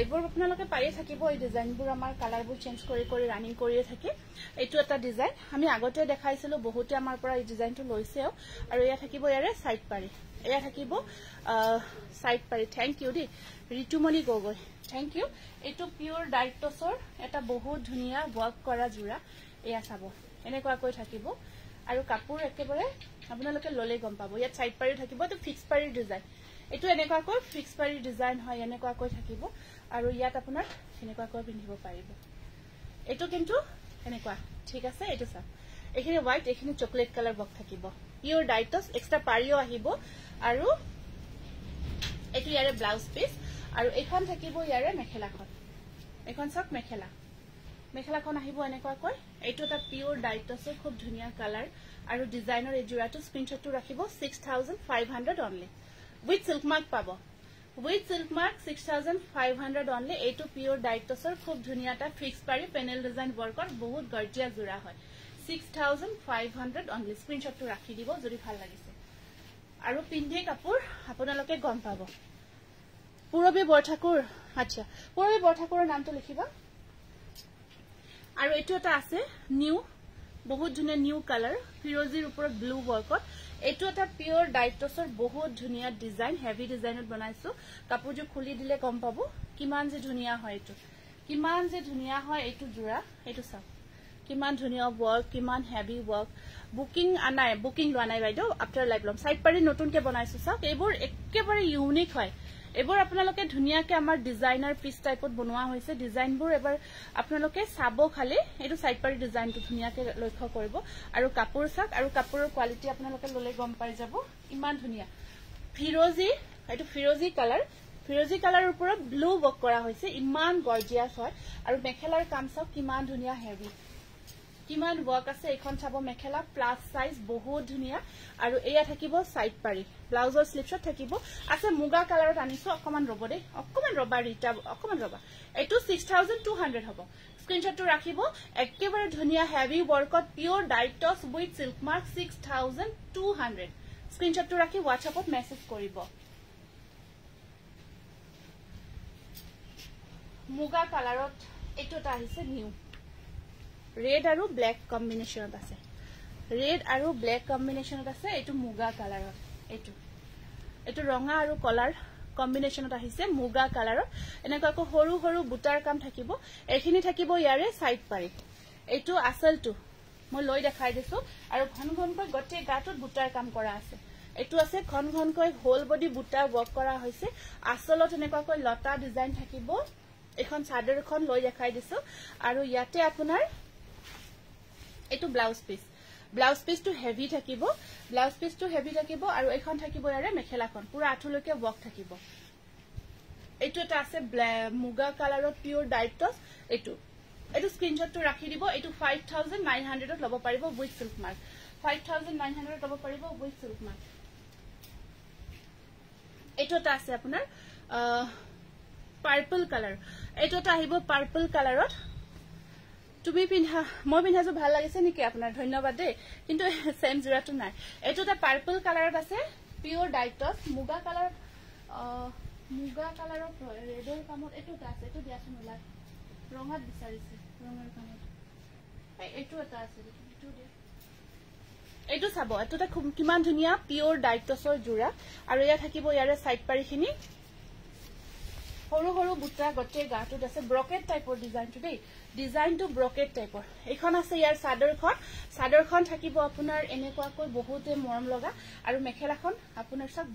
এইবোৰ আপোনালোকে পাইয়ে থাকিব এই ডিজাইনবোৰ আমাৰ কালাৰবোৰ চেঞ্জ কৰি ৰানিং কৰিয়ে থাকে এইটো এটা ডিজাইন আমি আগতে দেখাইছিলো বহুতে আমাৰ পৰা এই ডিজাইনটো লৈছেও আৰু এয়া থাকিব ইয়াৰে সাইড পাৰি এয়া থাকিব সাইড পাৰি thank U the Ritumoni Gogoi thank you এইটো পিওৰ ডাইটছৰ এটা বহুত ধুনিয়া ৱৰ্ক কৰা জোৰা এয়া চাব এনেকুৱাকৈ থাকিব আৰু কাপোৰ একেবাৰে আপোনালোকে ললে গম পাব ইয়াত সাইড পাৰি থাকিব তো ফিক্স পাৰি ডিজাইন এটো এনেকুৱাকৈ ফিক্স পাৰি ডিজাইন হয় এনেকুৱাকৈ থাকিব আৰু ইয়াত আপোনাৰ এনেকুৱাকৈ পিন্ধিব পাৰিব এটো কিন্তু এনেকুৱা ঠিক আছে এটো সব এখিনি হোৱাইট এখিনি চকলেট কালাৰ বক থাকিব পিওৰ ডাইটস এক্সট্ৰা পাৰিও আহিব আৰু এটো ইয়াৰে ব্লাউজ পিস আৰু এখন থাকিব ইয়াৰে মেখেলাখন এখন সব মেখেলাখন আহিব এনেকুৱাকৈ এইটো এটা পিওৰ ডাইটসৰ খুব ধুনিয়া কালাৰ আৰু ডিজাইনৰ এই জোৰাটো স্ক্ৰিনশ্বটটো ৰাখিব 6500 অনলি উইথ সিল্ক মাৰ্ক পাব উইথ সিল্ক মাৰ্ক 6500 অনলি এইটো পিওৰ ডাইটসৰ খুব ধুনিয়া এটা ফিক্স পাৰি পেনেল ডিজাইন ৱৰ্কৰ বহুত গৰ্জিয়া জোৰা হয় 6500 অনলি স্ক্ৰিনশ্বটটো ৰাখি দিব যদি ভাল লাগিছে আৰু পিন্ধে কাপোৰ আপোনালোকে গম পাব পুৰবী বৰঠাকুৰ আচ্ছা পুৰবী বৰঠাকুৰৰ নামটো লিখিবা আৰু এটো এটা আছে নিউ বহুত ধুনিয়া নিউ কালাৰ ফিৰোজিৰ ওপৰত ব্লু ৱৰ্কত এটো এটা পিওৰ ডাইটছৰ বহুত ধুনিয়া ডিজাইন হেভি ডিজাইনত বনাইছো কাপোৰটো খুলি দিলে গম পাব কিমান যে ধুনিয়া হয় এটো কিমান যে ধুনিয়া হয় এটো জোৰা এটো চাও কিমান ধুনিয়া ৱৰ্ক কিমান হেভি ৱৰ্ক বুকিং আনাই বুকিং লোৱা নাই বাইদেউ আফটাৰ লাইভ লম সাইড পাৰি নতুনকে বনাইছো চাওক এইবোৰ একেবাৰে ইউনিক হয় এবোৰ আপোনালোকে ধুনিয়াকে আমাৰ ডিজাইনাৰ পিস টাইপত বনোৱা হৈছে ডিজাইনবোৰ এবাৰ আপোনালোকে চাবো খালি এটো সাইড পাৰি ডিজাইনটো ধুনিয়াকে লক্ষ্য কৰিব আৰু কাপোৰ চাক আৰু কাপোৰৰ কোৱালিটি আপোনালোকে ললে গম পাই যাব ইমান ধুনিয়া ফিৰোজি এটো ফিৰোজি কালাৰৰ ওপৰত ব্লু ওয়াৰ্ক কৰা হৈছে ইমান গৰ্জিয়াস হয় আৰু মেখেলাৰ কাম চাওক কিমান ধুনিয়া হেভি কিমান ওয়াৰ্ক আছে এখন চাব মেখেলা প্লাস সাইজ বহুত ধুনিয়া আৰু এয়া থাকিব সাইড পাৰি ব্লাউজৰ স্লিপছত থাকিব আছে মুগা কালাৰত আনিছো অকমান ৰব দে অকমান ৰবা ৰিটা অকমান ৰবা এটো 6200 হ'ব স্ক্ৰিনশটটো ৰাখিব একেবাৰে ধুনিয়া heavy ওয়াৰ্কত pure ডাইটস with silk mark 6200 স্ক্ৰিনশটটো ৰাখি WhatsAppত মেসেজ কৰিব মুগা কালাৰত এটোটা আহিছে নিউ ৰেড আৰু ব্ল্যাক কম্বিনেশনত আছে ৰেড আৰু ব্ল্যাক কম্বিনেশনত আছে এটো মুগা কালাৰত এটো ৰঙা আৰু কলাৰ কম্বিনেশনত আহিছে মুগা কালাৰত এনেকাকো হৰু হৰু বুটাৰ কাম থাকিব এখিনি থাকিব ইয়াৰে সাইড পাৰি এটো আসলটো মই লৈ দেখাই দিছো আৰু ঘন ঘনকৈ গটে গাটত বুটাৰ কাম কৰা আছে এটো আছে ঘন ঘনকৈ হোল বডি বুটাৰ ওয়াৰ্ক কৰা হৈছে আসলত এনেকাকৈ লতা ডিজাইন থাকিব এখন চাদৰখন লৈ দেখাই দিছো আৰু ইয়াতে আপোনাৰ এটো ব্লাউজ পিস টু হেভি থাকিব আৰু এখন থাকিব ইয়াৰে মেখেলাখন পুৰা আঠলৈকে ওয়াৰ্ক থাকিব এটো এটা আছে মুগা কালাৰত পিওৰ ডাইটস এটো স্ক্ৰিনশটটো ৰাখি দিব এটো 5900 ত লব পাৰিব উইথ সিল্ক মাৰ্ক 5900 লব পাৰিব উইথ সিল্ক মাৰ্ক এটোটা আছে আপোনাৰ পাৰ্পল কালাৰ এটোটা আহিব পাৰ্পল কালাৰত তুমি পিন্ধা মই পিন্ধাজো ভাল লাগিছে নেকি আপোনাৰ ধন্যবাদ দে কিন্তু সেম জুৰাটো নাই এটোটা পাৰ্পল কালাৰত আছে পিওৰ ডাইটস মুগা কালাৰ ৰেডৰ কামত এটোটা আছে এটো দিয়াছন ওলাই ৰঙাত বিচাৰিছে ৰঙৰ কামত এটো এটা আছে এটো দে এটো চাব এটোটা কিমান ধুনিয়া পিওর ডাইটসৰ জোৰা আৰু ইয়া থাকিব ইয়াৰে সাইড পাৰিখিনি হৰু হৰু বুটা গটে গাটুত আছে ব্ৰকেট টাইপৰ ডিজাইনটো দেই ডিজাইনটো ব্ৰকেট টাইপৰ এখন আছে ইয়াৰ সাদৰখন থাকিব আপোনাৰ এনেকুৱাকৈ বহুতে মৰম লগা আৰু মেখেলাখন আপোনাৰ সব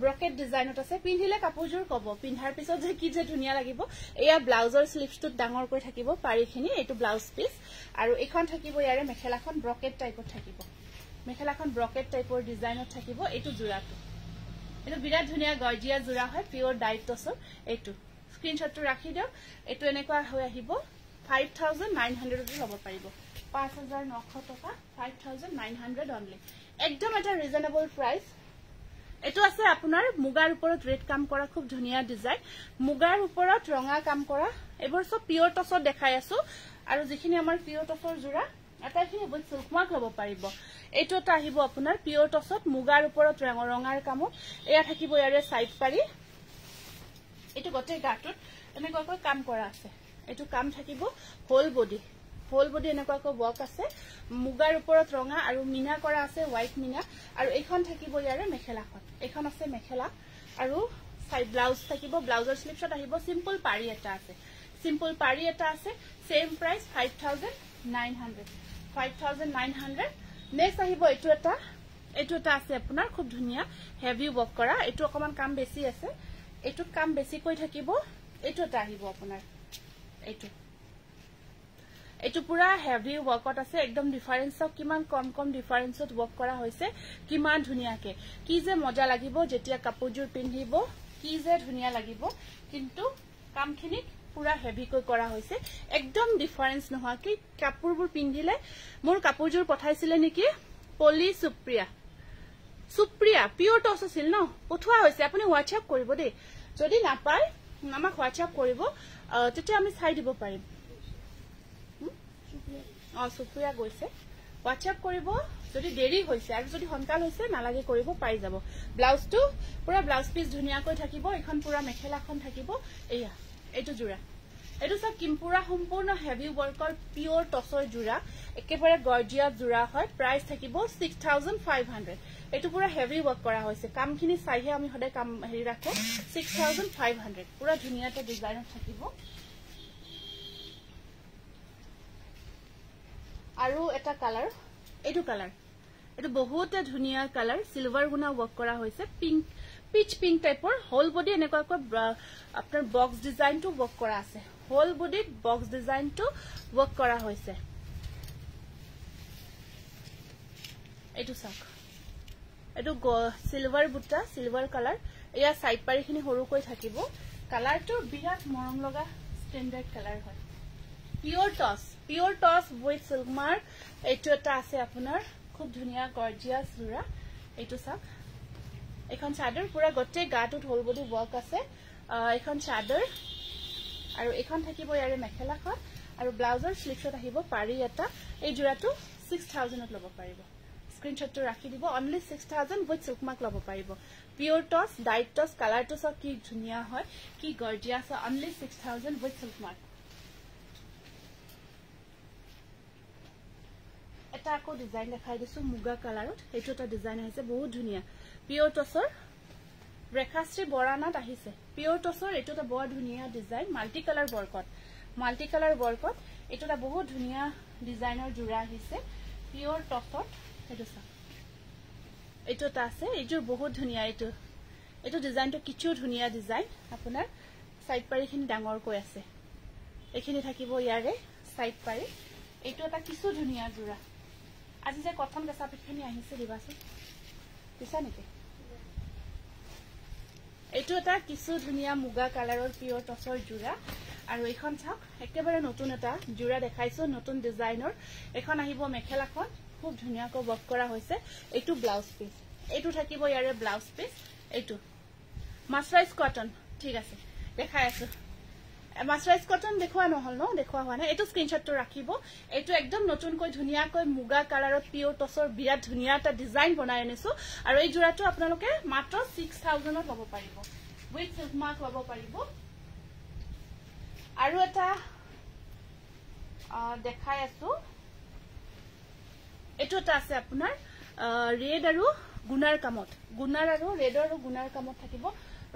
ব্ৰকেট ডিজাইনত আছে পিন্ধিলে কাপোৰজোৰ কব পিন্ধাৰ পিছত যে কি যে ধুনিয়া লাগিব এয়া ব্লাউজৰ স্লিপছটো ডাঙৰ কৰি থাকিব পাৰিখিনি এটো ব্লাউজ পিস আৰু এখন থাকিব ইয়াৰে মেখেলাখন ব্ৰকেট টাইপত থাকিব মেখেলাখন ব্ৰকেট টাইপৰ ডিজাইনত থাকিব এটো জোৰাটো এটো বিৰাট ধুনিয়া গৰ্জিয়া জোৰা হয় পিওৰ ডাইটসৰ এটো স্ক্ৰিনশটটো ৰাখি দিও এটো এনেকুৱা হৈ আহিব 5900 ত লব পাৰিব 5900 টকা 5900 অনলি একদম এটা ৰিজনেবল প্ৰাইস এটো আছে আপোনাৰ মুগাৰ ওপৰত ৰেড কাম কৰা খুব ধুনিয়া ডিজাইন মুগাৰ ওপৰত ৰঙা কাম কৰা এবৰ সব পিওৰ টছত দেখাই আছো আৰু যিখিনি আমাৰ পিওৰ টছৰ জোৰা আটাইখিনি বৈ সিল্ক মাৰ্ক লব পাৰিব এটোটা আহিব আপোনাৰ পিওৰ টছত মুগাৰ ওপৰত ৰঙাৰ কামত এয়া থাকিব ইয়াৰে সাইড পাৰি এটো গটে গাটত এনেকুৱাকৈ কাম কৰা আছে এটো কাম থাকিব হোল বডি এনেকুৱাকৈ ওয়াৰ্ক আছে মুগাৰ ওপৰত ৰঙা আৰু মিনা কৰা আছে হোৱাইট মিনা আৰু এখন থাকিব ইয়াৰে মেখেলাখন এখন আছে মেখেলা আৰু সাইড ব্লাউজ থাকিব ব্লাউজৰ স্লিপছত আহিব সিম্পল পাৰি এটা আছে সেম প্ৰাইস 5900 নেক্সট আহিব এটো এটা আছে আপোনাৰ খুব ধুনিয়া হেভি ওয়াৰ্ক কৰা এটো অকমান কাম বেছি আছে এটোত কাম বেছি কৈ থাকিব এটোটা আহিব আপোনাৰ এটো পুৰা হেভি ওয়াৰ্কত আছে একদম ডিফাৰেন্সক কিমান কম ডিফাৰেন্সত ওয়াৰ্ক কৰা হৈছে কিমান ধুনিয়াকে কি যে মজা লাগিব যেতিয়া কাপোৰজোৰ পিন্ধিব কি যে ধুনিয়া লাগিব কিন্তু কামখিনি পুৰা হেভি কৈ কৰা হৈছে একদম ডিফাৰেন্স নহয় কি কাপোৰবোৰ পিন্ধিলে মোৰ কাপোৰজোৰ পঠাইছিলে নেকি পলি সুপ্ৰিয়া পিওৰ টস আছিল ন পঠোৱা হৈছে আপুনি WhatsApp কৰিব দে যদি না পায় আমাক WhatsApp কৰিব তেতিয়া আমি চাই দিব পাৰিম সুপ্ৰিয়া গৈছে WhatsApp কৰিব যদি দেৰি হৈছে আৰু যদি হনকাল হৈছে নালাগে কৰিব পাই যাব ব্লাউজটো পুৰা ব্লাউজ পিস ধুনিয়াকৈ থাকিব এখন পুৰা মেখেলাখন থাকিব এয়া এটো জোৰা এটো সব কিমপুৰা সম্পূৰ্ণ হেভি ওয়াৰ্কৰ পিওৰ টসৰ জোৰা একেবাৰে গৰ্জিয়াস জোৰা হয় প্ৰাইস থাকিব 6500 এটো পুৰা হেভি ওয়াৰ্ক কৰা হৈছে কামখিনি চাইহে আমি হদে কাম হেৰি ৰাখো 6500 পুৰা ধুনিয়াটা ডিজাইনত থাকিব আৰু এটা কালাৰ এইটো কালাৰ এটো বহুতে ধুনিয়া কালাৰ সিলভাৰ গুনা ওয়াৰ্ক কৰা হয়েছে পিঙ্ক পিচ পিঙ্ক টাইপৰ হোল বডি এনেকুৱা আপনাৰ বক্স ডিজাইন টু ওয়ার্ক করা আছে হোল বডিত বক্স ডিজাইন টু ওয়ার্ক করা হয়েছে এটো সাক এটো সিলভাৰ বুটা সিলভাৰ কালাৰ এয়া সাইড পাৰিখিনি হৰুকৈ থাকিব কালাৰটো বিৰাট মৰম লগা স্ট্যান্ডাৰ্ড কালাৰ হয় পিওৰ টস উইথ সিল্ক মাৰ্ক এটো এটা আছে আপোনাৰ খুব ধুনিয়া গৰ্জিয়াস জোৰা এইটো সাক এখন চাদৰ পুৰা গটে গাটুত হোল বডি ওয়াৰ্ক আছে এখন চাদৰ আৰু এখন থাকিব ইয়াৰে মেখেলাখন আৰু ব্লাউজৰ স্লিভছত আহিব পাৰি এটা এই জোৰাটো 6000 ত লব পাৰিব স্ক্ৰিনশটটো ৰাখি দিব অনলি 6000 উইথ সিল্ক মাৰ্ক লব পাৰিব পিওৰ টস ডাইট টস কালাৰটো সব কি ধুনিয়া হয় কি gorgeous only 6000 with silk mark এটা আকো ডিজাইন দেখাই দিছো মুগা কালাৰত এইটো এটা ডিজাইন আহিছে বহুত ধুনিয়া পিওৰ টসৰ ৰেখাশ্ৰী বৰানাত আহিছে পিওৰ টসৰ এইটো এটা বৰ ধুনিয়া ডিজাইন মাল্টি কালাৰ বৰকত এইটো এটা বহুত ধুনিয়া ডিজাইনৰ জোৰা আহিছে পিওর টসত এইটো সা এইটো এটা আছে এইটো বহুত ধুনিয়া এইটো ডিজাইনটো কিচু ধুনিয়া ডিজাইন আপোনাৰ সাইড পাৰিখিনি ডাঙৰ কৈ আছে এইখিনি থাকিব ইয়াৰে সাইড পাৰি এইটো এটা কিচু ধুনিয়া জোৰা আজি যে কটন কেঁচা পিঠখিনি আহিছে দিবাচোন দিছা নেকি এইটো এটা কিছু ধুনিয়া মুগা কালাৰৰ পিওৰ টসৰ জোৰা আৰু এইখন চাওক একেবাৰে নতুন এটা জোৰা দেখাইছো নতুন ডিজাইনৰ এখন আহিব মেখেলাখন খুব ধুনিয়াকৈ ওয়াৰ্ক কৰা হৈছে এইটো ব্লাউজ পিস এইটো থাকিব ইয়াৰে ব্লাউজ পিস এইটো মাসৰাইজ কটন ঠিক আছে দেখাই আছো মাসৰাইজ কটন দেখুৱা নহল ন দেখুৱা হোৱা নাই এইটো স্ক্ৰিনশটটো ৰাখিব এইটো একদম নতুনকৈ ধুনিয়াকৈ মুগা কালাৰত পিওৰ টসৰ বিৰাট ধুনিয়া এটা ডিজাইন বনাই আনিছো আৰু এই জোৰাটো আপোনালোকে মাত্ৰ 6000 ত লব পাৰিব উইথ সিল্ক মাৰ্ক লব পাৰিব আৰু এটা দেখাই আছো এইটো এটা আছে আপোনাৰ ৰেড আৰু গুনাৰ কামত গুনাৰ আৰু ৰেড আৰু গুনাৰ কামত থাকিব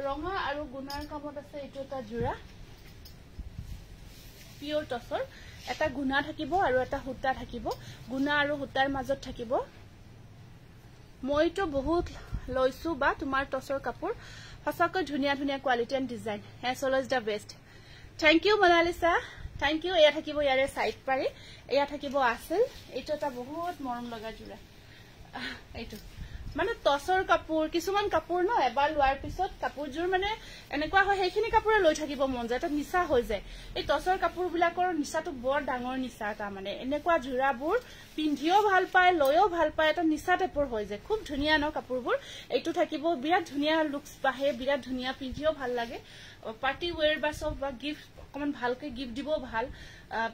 ৰঙা আৰু গুনাৰ কামত আছে এইটো এটা জোৰা পিওৰ টসৰ এটা গুনা থাকিব আৰু এটা হুটা থাকিব গুনা আৰু হুটাৰ মাজত থাকিব মইটো বহুত লৈছো বা তোমাৰ টসৰ কাপোৰ হসাকৈ ধুনিয়া ধুনিয়া quality and design as always the best thank you Monalisa thank you এয়া থাকিব ইয়াৰে সাইড পাৰি এয়া থাকিব আছিল এইটো এটা বহুত মৰম লগা জোৰা এইটো মানে টসৰ কাপোৰ কিছুমান কাপোৰ ন এবাৰ লোৱাৰ পিছত কাপোৰজোৰ মানে এনেকুৱা হয় সেইখিনি কাপোৰে লৈ থাকিব মন যায় এটা নিচা হৈ যায় এই টসৰ কাপোৰবিলাকৰ নিচাটো বৰ ডাঙৰ নিচা এটা মানে এনেকুৱা জোৰাবোৰ পিন্ধিও ভাল পায় লৈও ভাল পায় এটা নিচা টাইপৰ হৈ যায় খুব ধুনিয়া ন কাপোৰবোৰ এইটো থাকিব বিৰাট ধুনিয়া লুকস পাহে বিৰাট ধুনিয়া পিন্ধিও ভাল লাগে পাৰ্টি ওয়্যাৰ বা সব বা গিফট অকমান ভালকে গিফট দিব ভাল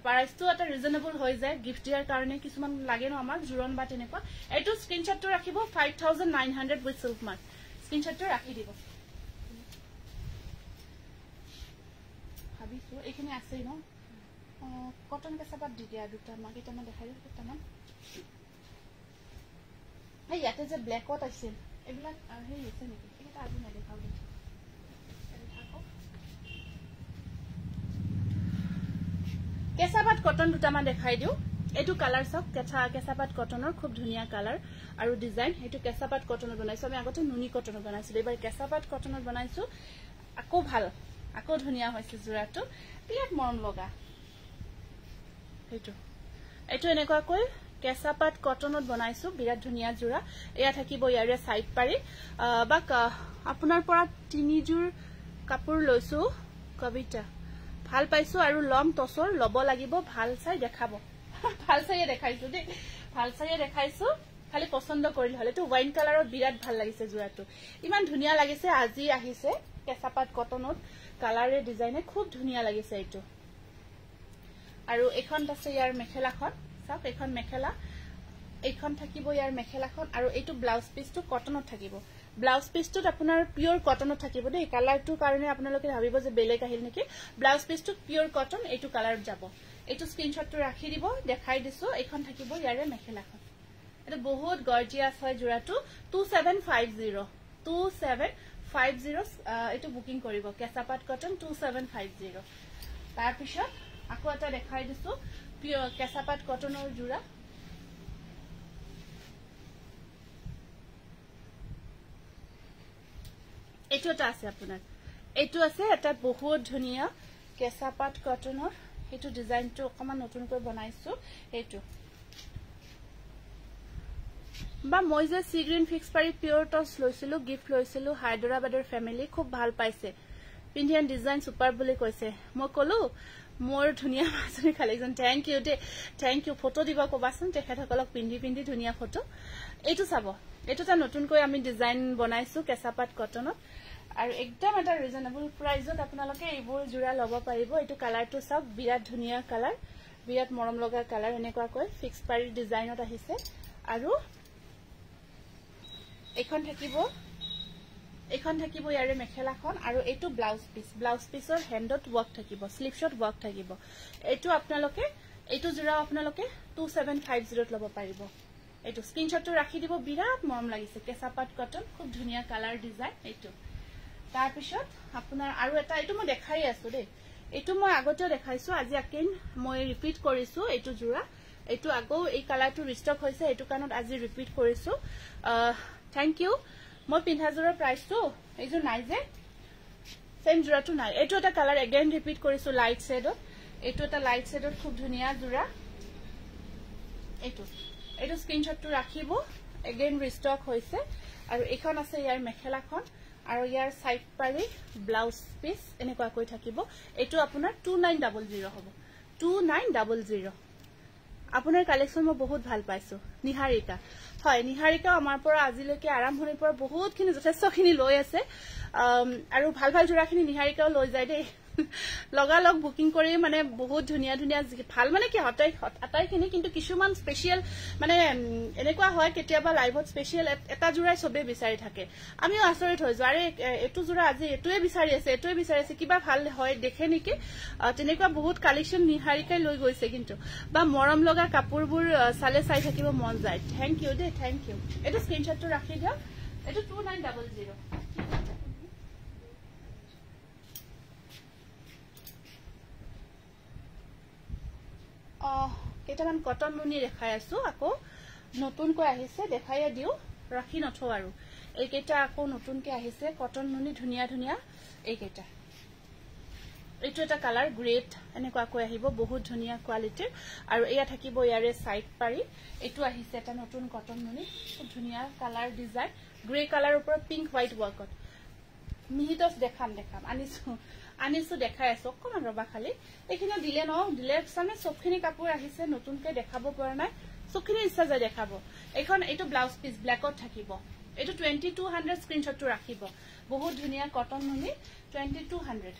প্ৰাইসটো এটা ৰিজনেবল হৈ যায় গিফট দিয়াৰ কাৰণে কিছুমান লাগে ন আমাক জোৰণ বা তেনেকুৱা এইটো স্ক্ৰিনশটটো ৰাখিব 5900 উইথ সিল্ক মাৰ্ক স্ক্ৰিনশটটো ৰাখি দিব ভাবিছো এইখিনি আছে ন কটন কেঁচাপাত দি দিয়া দুটা মাক এটা মান দেখাই দিও দুটামান এই ইয়াতে যে ব্ল্যাকত আছিল এইবিলাক হেৰি আছে নেকি এটা আজি নেদেখাও দে কেঁচাপাত কটন দুটামান দেখাই দিও এইটো কালাৰ সব কেঁচাপাত কটনৰ খুব ধুনিয়া কালাৰ আৰু ডিজাইন এইটো কেঁচাপাত কটনত বনাইছো আমি আগতে নুনি কটনত বনাইছিলো এবাৰ কেঁচাপাত কটনত বনাইছো আকো ভাল আকো ধুনিয়া হৈছে জোৰাটো বিৰাট মৰম লগা এইটো এনেকুৱাকৈ কেঁচাপাত কটনত বনাইছো বিৰাট ধুনিয়া জোৰা এয়া থাকিব ইয়াৰে সাইড পাৰি বা আপোনাৰ পৰা তিনিজোৰ কাপোৰ লৈছো কবিতা ভাল পাইছো আৰু লং টসৰ লব লাগিব ভাল চাই দেখাব ভাল চাইয়ে দেখাইছো দে ভাল চাইয়ে দেখাইছো খালি পছন্দ কৰিলে হলে তো ওয়াইন কালাৰত বিৰাট ভাল লাগিছে জোৰাটো ইমান ধুনিয়া লাগিছে আজি আহিছে কেঁচাপাত কটনত কালাৰে ডিজাইনে খুব ধুনিয়া লাগিছে এইটো আৰু এখন আছে ইয়াৰ মেখেলাখন সব এখন মেখেলা এইখন থাকিব ইয়াৰ মেখেলাখন আৰু এইটো ব্লাউজ পিসটো কটনত থাকিব ব্লাউজ পিসটোত আপোনাৰ পিওৰ কটনত থাকিব দেই কালাৰটোৰ কাৰণে আপোনালোকে ভাবিব যে বেলেগ আহিল নেকি ব্লাউজ পিসটো পিওৰ কটন এইটো কালাৰত যাব এইটো স্ক্ৰিনশটটো ৰাখি দিব দেখাই দিছো এইখন থাকিব ইয়াৰে মেখেলাখন এটা বহুত গৰ্জিয়াস হয় জোৰাটো 2750 এইটো বুকিং কৰিব কেঁচাপাত কটন 2750 তাৰ পিছত আকৌ এটা দেখাই দিছো পিওৰ কেঁচাপাত কটনৰ জোৰা এইটো এটা আছে আপোনাৰ এইটো আছে এটা বহুত ধুনিয়া কেঁচা পাট কটনৰ এইটো ডিজাইনটো অকমান নতুনকৈ বনাইছো এইটো বা মই যে সি গ্ৰীন ফিক্স পাৰি পিওৰ টছ লৈছিলো গিফট লৈছিলো হায়দৰাবাদৰ ফ্যামিলি খুব ভাল পাইছে পিন্ধিয়ান ডিজাইন সুপাৰ বুলি কৈছে মই কলো মোৰ ধুনিয়া মাছনি collection thank U De thank you photo দিবা কবাচোন তেখেতসকলক পিন্ধি পিন্ধি ধুনিয়া ফটো এইটো চাব এইটোটা নতুনকৈ আমি ডিজাইন বনাইছো কেঁচাপাত কটনত আৰু একদম এটা ৰিজনেবল প্ৰাইজত আপোনালোকে এইবোৰ জোৰা লব পাৰিব এইটো কালাৰটো সব বিৰাট ধুনিয়া কালাৰ বিৰাট মৰম লগা কালাৰ এনেকুৱা কৈ ফিক্স পাৰি ডিজাইনত আহিছে আৰু এখন থাকিব ইয়াৰে মেখেলাখন আৰু এইটো ব্লাউজ পিছৰ হেণ্ডত ওয়াৰ্ক থাকিব স্লিভছত ওয়াৰ্ক থাকিব এইটো আপোনালোকে এইটো জোৰা আপোনালোকে 2750 লব পাৰিব এইটো স্ক্ৰিনশ্বটটো ৰাখি দিব বিৰাট মৰম লাগিছে কেঁচাপাত কটন খুব ধুনিয়া কালাৰ ডিজাইন এইটো তাৰ পিছত আপোনাৰ আৰু এটা এইটো মই দেখাই আছো দেই এইটো মই আগতেও দেখাইছো আজি আকেন মই ৰিপিট কৰিছো এইটো জোৰা এইটো আগৌ এই কালাৰটো ৰিষ্টক হৈছে এইটো কাৰণত আজি ৰিপিট কৰিছো থ্যাংক ইউ মই পিন্ধা জোৰাৰ প্ৰাইসটো এইজো নাই যে সেম জোৰাটো নাই এইটো এটা কালাৰ এগেইন ৰিপিট কৰিছো লাইট শেডত এইটো এটা লাইট শেডত খুব ধুনিয়া জোৰা এইটো স্ক্ৰিনশ্বটটো ৰাখিব এগেইন ৰিষ্টক হৈছে আৰু এখন আছে ইয়াৰ মেখেলাখন আৰু ইয়াৰ সাইড পাৰি ব্লাউজ পিস এনেকুৱা কৈ থাকিব এইটো আপোনাৰ 2900 হ'ব 2900 আপোনাৰ কালেকশন মই বহুত ভাল পাইছো নিহাৰিকা হয় নিহাৰিকা আমাৰ পৰা আজিলৈকে আৰম্ভণিৰ পৰা বহুতখিনি যথেষ্টখিনি লৈ আছে আৰু ভাল ভাল জোৰাখিনি নিহাৰিকাও লৈ যায় দেই লগালগ বুকিং কৰি মানে বহুত ধুনিয়া ধুনিয়া ভাল মানে কি আটাইখিনি কিন্তু কিছুমান স্পেশাল মানে এনেকুৱা হয় কেতিয়াবা লাইভত স্পেশাল এটা জোৰাই সবে বিচাৰি থাকে আমিও আচৰিত হৈ যাও আৰে এটো জোৰা আজি এটোৱে বিচাৰি আছে কিবা ভাল হয় দেখে নেকি তেনেকুৱা বহুত কালেকশন নিহাৰিকাই লৈ গৈছে কিন্তু বা মৰম লগা কাপোৰবোৰ চালে চাই থাকিব মন যায় থ্যাংক ইউ দে থ্যাংক ইউ এটো স্ক্ৰিনশ্বটটো ৰাখি দিয়ক এটো 2900 কেটামান কটন নুনি দেখাই আছো আকৌ নতুনকৈ আহিছে দেখাইয়া দিও ৰাখি নথো আৰু এই কেটা আকৌ নতুনকৈ আহিছে কটন নুনি ধুনিয়া ধুনিয়া এই কেটা এইটো এটা কালাৰ গ্ৰেট এনেকুৱা কৈ আহিব বহুত ধুনিয়া কোৱালিটিৰ আৰু এয়া থাকিব ইয়াৰে সাইড পাৰি এইটো আহিছে এটা নতুন কটন নুনি খুব ধুনিয়া কালাৰ ডিজাইন গ্ৰে কালাৰ ওপৰত পিংক হোৱাইট ওয়াৰ্কত মিহিটস দেখাম আনিছো দেখাই আছো অকমান ৰবা খালি এইখিনি দিলে সামনে সবখিনি কাপোৰ আহিছে নতুনকৈ দেখাব পৰা নাই সবখিনি ইচ্ছা যায় দেখাব এখন এইটো ব্লাউজ পিস ব্ল্যাকত থাকিব এইটো 2200 স্ক্ৰিনশ্বটটো ৰাখিব বহুত ধুনিয়া কটন নুনি 2200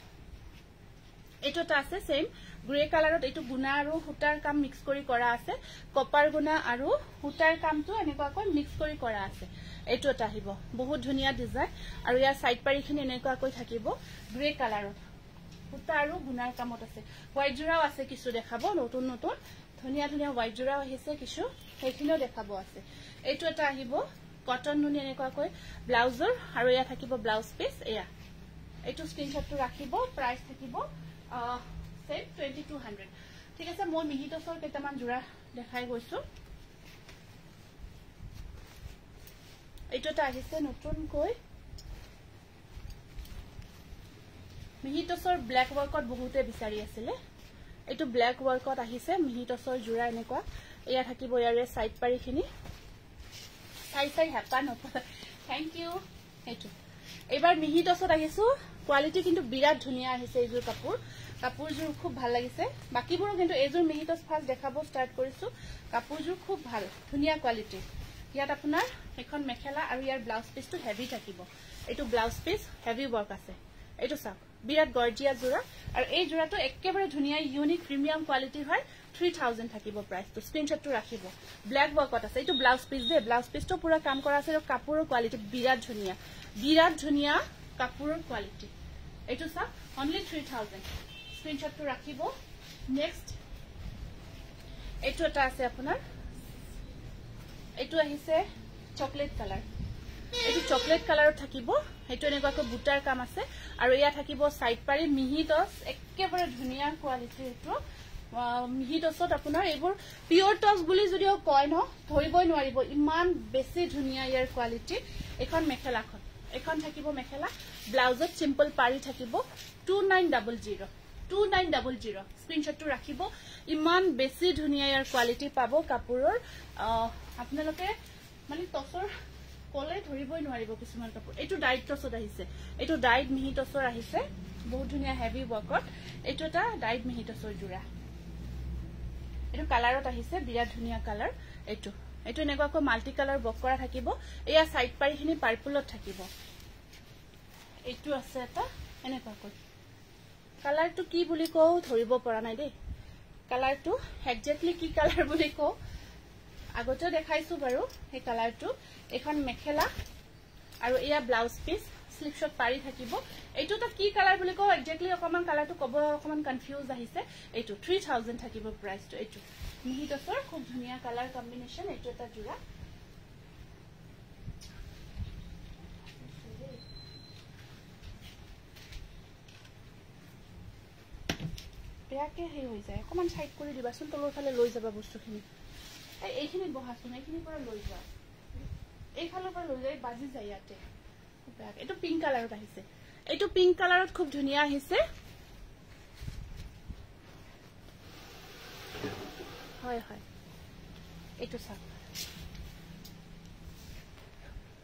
এইটো এটা আছে সেম গ্ৰে কালাৰত এইটো গুণা আৰু হুটাৰ কাম মিক্স কৰি কৰা আছে কপাৰ গুণা আৰু হুটাৰ কামটো এনেকুৱাকৈ মিক্স কৰি কৰা আছে এইটো এটা আহিব বহুত ধুনিয়া ডিজাইন আৰু ইয়াৰ সাইড পাৰিখিনি এনেকুৱাকৈ থাকিব গ্ৰে কালাৰত হুটা আৰু গুণাৰ কামত আছে হোৱাইট জোৰাও আছে কিছু দেখাব নতুন ধুনিয়া ধুনিয়া হোৱাইট জোৰাও আহিছে কিছু সেইখিনিও দেখাব আছে এইটো এটা আহিব কটন নুনি এনেকুৱাকৈ ব্লাউজৰ আৰু ইয়া থাকিব ব্লাউজ পিস এয়া এইটো স্ক্ৰিনশ্বটটো ৰাখিব প্ৰাইস থাকিব সেম 2200 ঠিক আছে মই মিহিটসৰ কেটামান জোৰা দেখাই গৈছো এইটোটা আহিছে নতুনকৈ মিহিটসৰ ব্ল্যাক ওয়াৰ্কত বহুতে বিচাৰি আছিল এইটো ব্ল্যাক ওয়াৰ্কত আহিছে মিহিটসৰ জোৰা এনেকুৱা এয়া থাকিব ইয়াৰে সাইড পাৰিখিনি চাই হেপা নপৰা থ্যাংক ইউ এইটো এবাৰ মিহিটসত আহিছো কোৱালিটি কিন্তু বিৰাট ধুনিয়া আহিছে এইজোৰ কাপোৰজোৰ খুব ভাল লাগিছে বাকিবোৰো কিন্তু এইজোৰ মিহিটস ফাৰ্স্ট দেখাব ষ্টাৰ্ট কৰিছো কাপোৰজোৰ খুব ভাল ধুনিয়া কোৱালিটি ইয়াত আপোনাৰ এখন মেখেলা আৰু ইয়াৰ ব্লাউজ পিসটো হেভি থাকিব এইটো ব্লাউজ পিস হেভি ওয়াৰ্ক আছে এইটো চাওক বিৰাট গৰ্জিয়াস জোৰা আৰু এই জোৰাটো একেবাৰে ধুনিয়া ইউনিক প্ৰিমিয়াম কোৱালিটি হয় 3000 থাকিব প্ৰাইসটো স্ক্ৰিনশ্বটটো ৰাখিব ব্ল্যাক ওয়াৰ্কত আছে এইটো ব্লাউজ পিস দে ব্লাউজ পিসটো পুৰা কাম কৰা আছে আৰু কাপোৰৰ কোৱালিটি বিৰাট ধুনিয়া কাপোৰৰ কোৱালিটি এইটো চাওক অনলি 3000 স্ক্ৰিনশ্বটটো ৰাখিব নেক্সট এইটো এটা আছে আপোনাৰ এইটো আহিছে চকলেট কালাৰ এইটো চকলেট কালাৰত থাকিব এইটো এনেকুৱাকৈ বুটাৰ কাম আছে আৰু ইয়া থাকিব সাইড পাৰি মিহিটস একেবাৰে ধুনিয়া কোৱালিটি এইটো মিহিটসত আপোনাৰ এইবোৰ পিওৰ টস বুলি যদিও কয় ন ধৰিবই নোৱাৰিব ইমান বেছি ধুনিয়া ইয়াৰ কোৱালিটি এখন মেখেলাখন এখন থাকিব মেখেলা ব্লাউজত সিম্পল পাৰি থাকিব 2900 2900 স্ক্ৰিনশ্বটটো ৰাখিব ইমান বেছি ধুনিয়া ইয়াৰ কোৱালিটি পাব কাপোৰৰ আপোনালোকে মানে টছৰ কলে ধৰিবই নোৱাৰিব কিছুমান কাপোৰ এটো ডাইট টছত আহিছে এটো ডাইট মিহি টছৰ আহিছে বহুত ধুনিয়া হেভি ওয়াৰ্কত এটো এটা ডাইট মিহি টছৰ জোৰা এটো কালাৰত আহিছে বিৰাট ধুনিয়া কালাৰ এটো এটো এনেকুৱাকৈ মাল্টি কালাৰ বক কৰা থাকিব এয়া সাইড পাৰিখিনি পাৰ্পলত থাকিব এটো আছে এটা এনেকুৱাকৈ কালাৰটো কি বুলি কও ধৰিব পৰা নাই দেই কালাৰটো এক্স্যাক্টলি কি কালাৰ বুলি কও আগতে দেখাইছো বাৰু এই কালাৰটো এখন মেখেলা আৰু এয়া ব্লাউজ পিস স্লিপ শট পাৰি থাকিব এইটো তো কি কালাৰ বুলি কও এক্স্যাক্টলি অকমান কালাৰটো কব অকমান কনফিউজ আহিছে এইটো 3000 থাকিব প্ৰাইসটো এইটো মিহি টছৰ খুব ধুনিয়া কালাৰ কম্বিনেশন এইটো এটা জোৰা বেয়াকে হেই হৈ যায় অকমান সাইড কৰি দিবাচোন তলৰ ফালে লৈ যাবা বস্তুখিনি এইখিনি বহাচোন এইখিনি পৰা লৈ যোৱা এই ফালৰ পৰা লৈ যাই বাজি যায় ইয়াতে এটো পিংক কালাৰত আহিছে এটো পিংক কালাৰত খুব ধুনিয়া আহিছে হয় হয় এটো চাক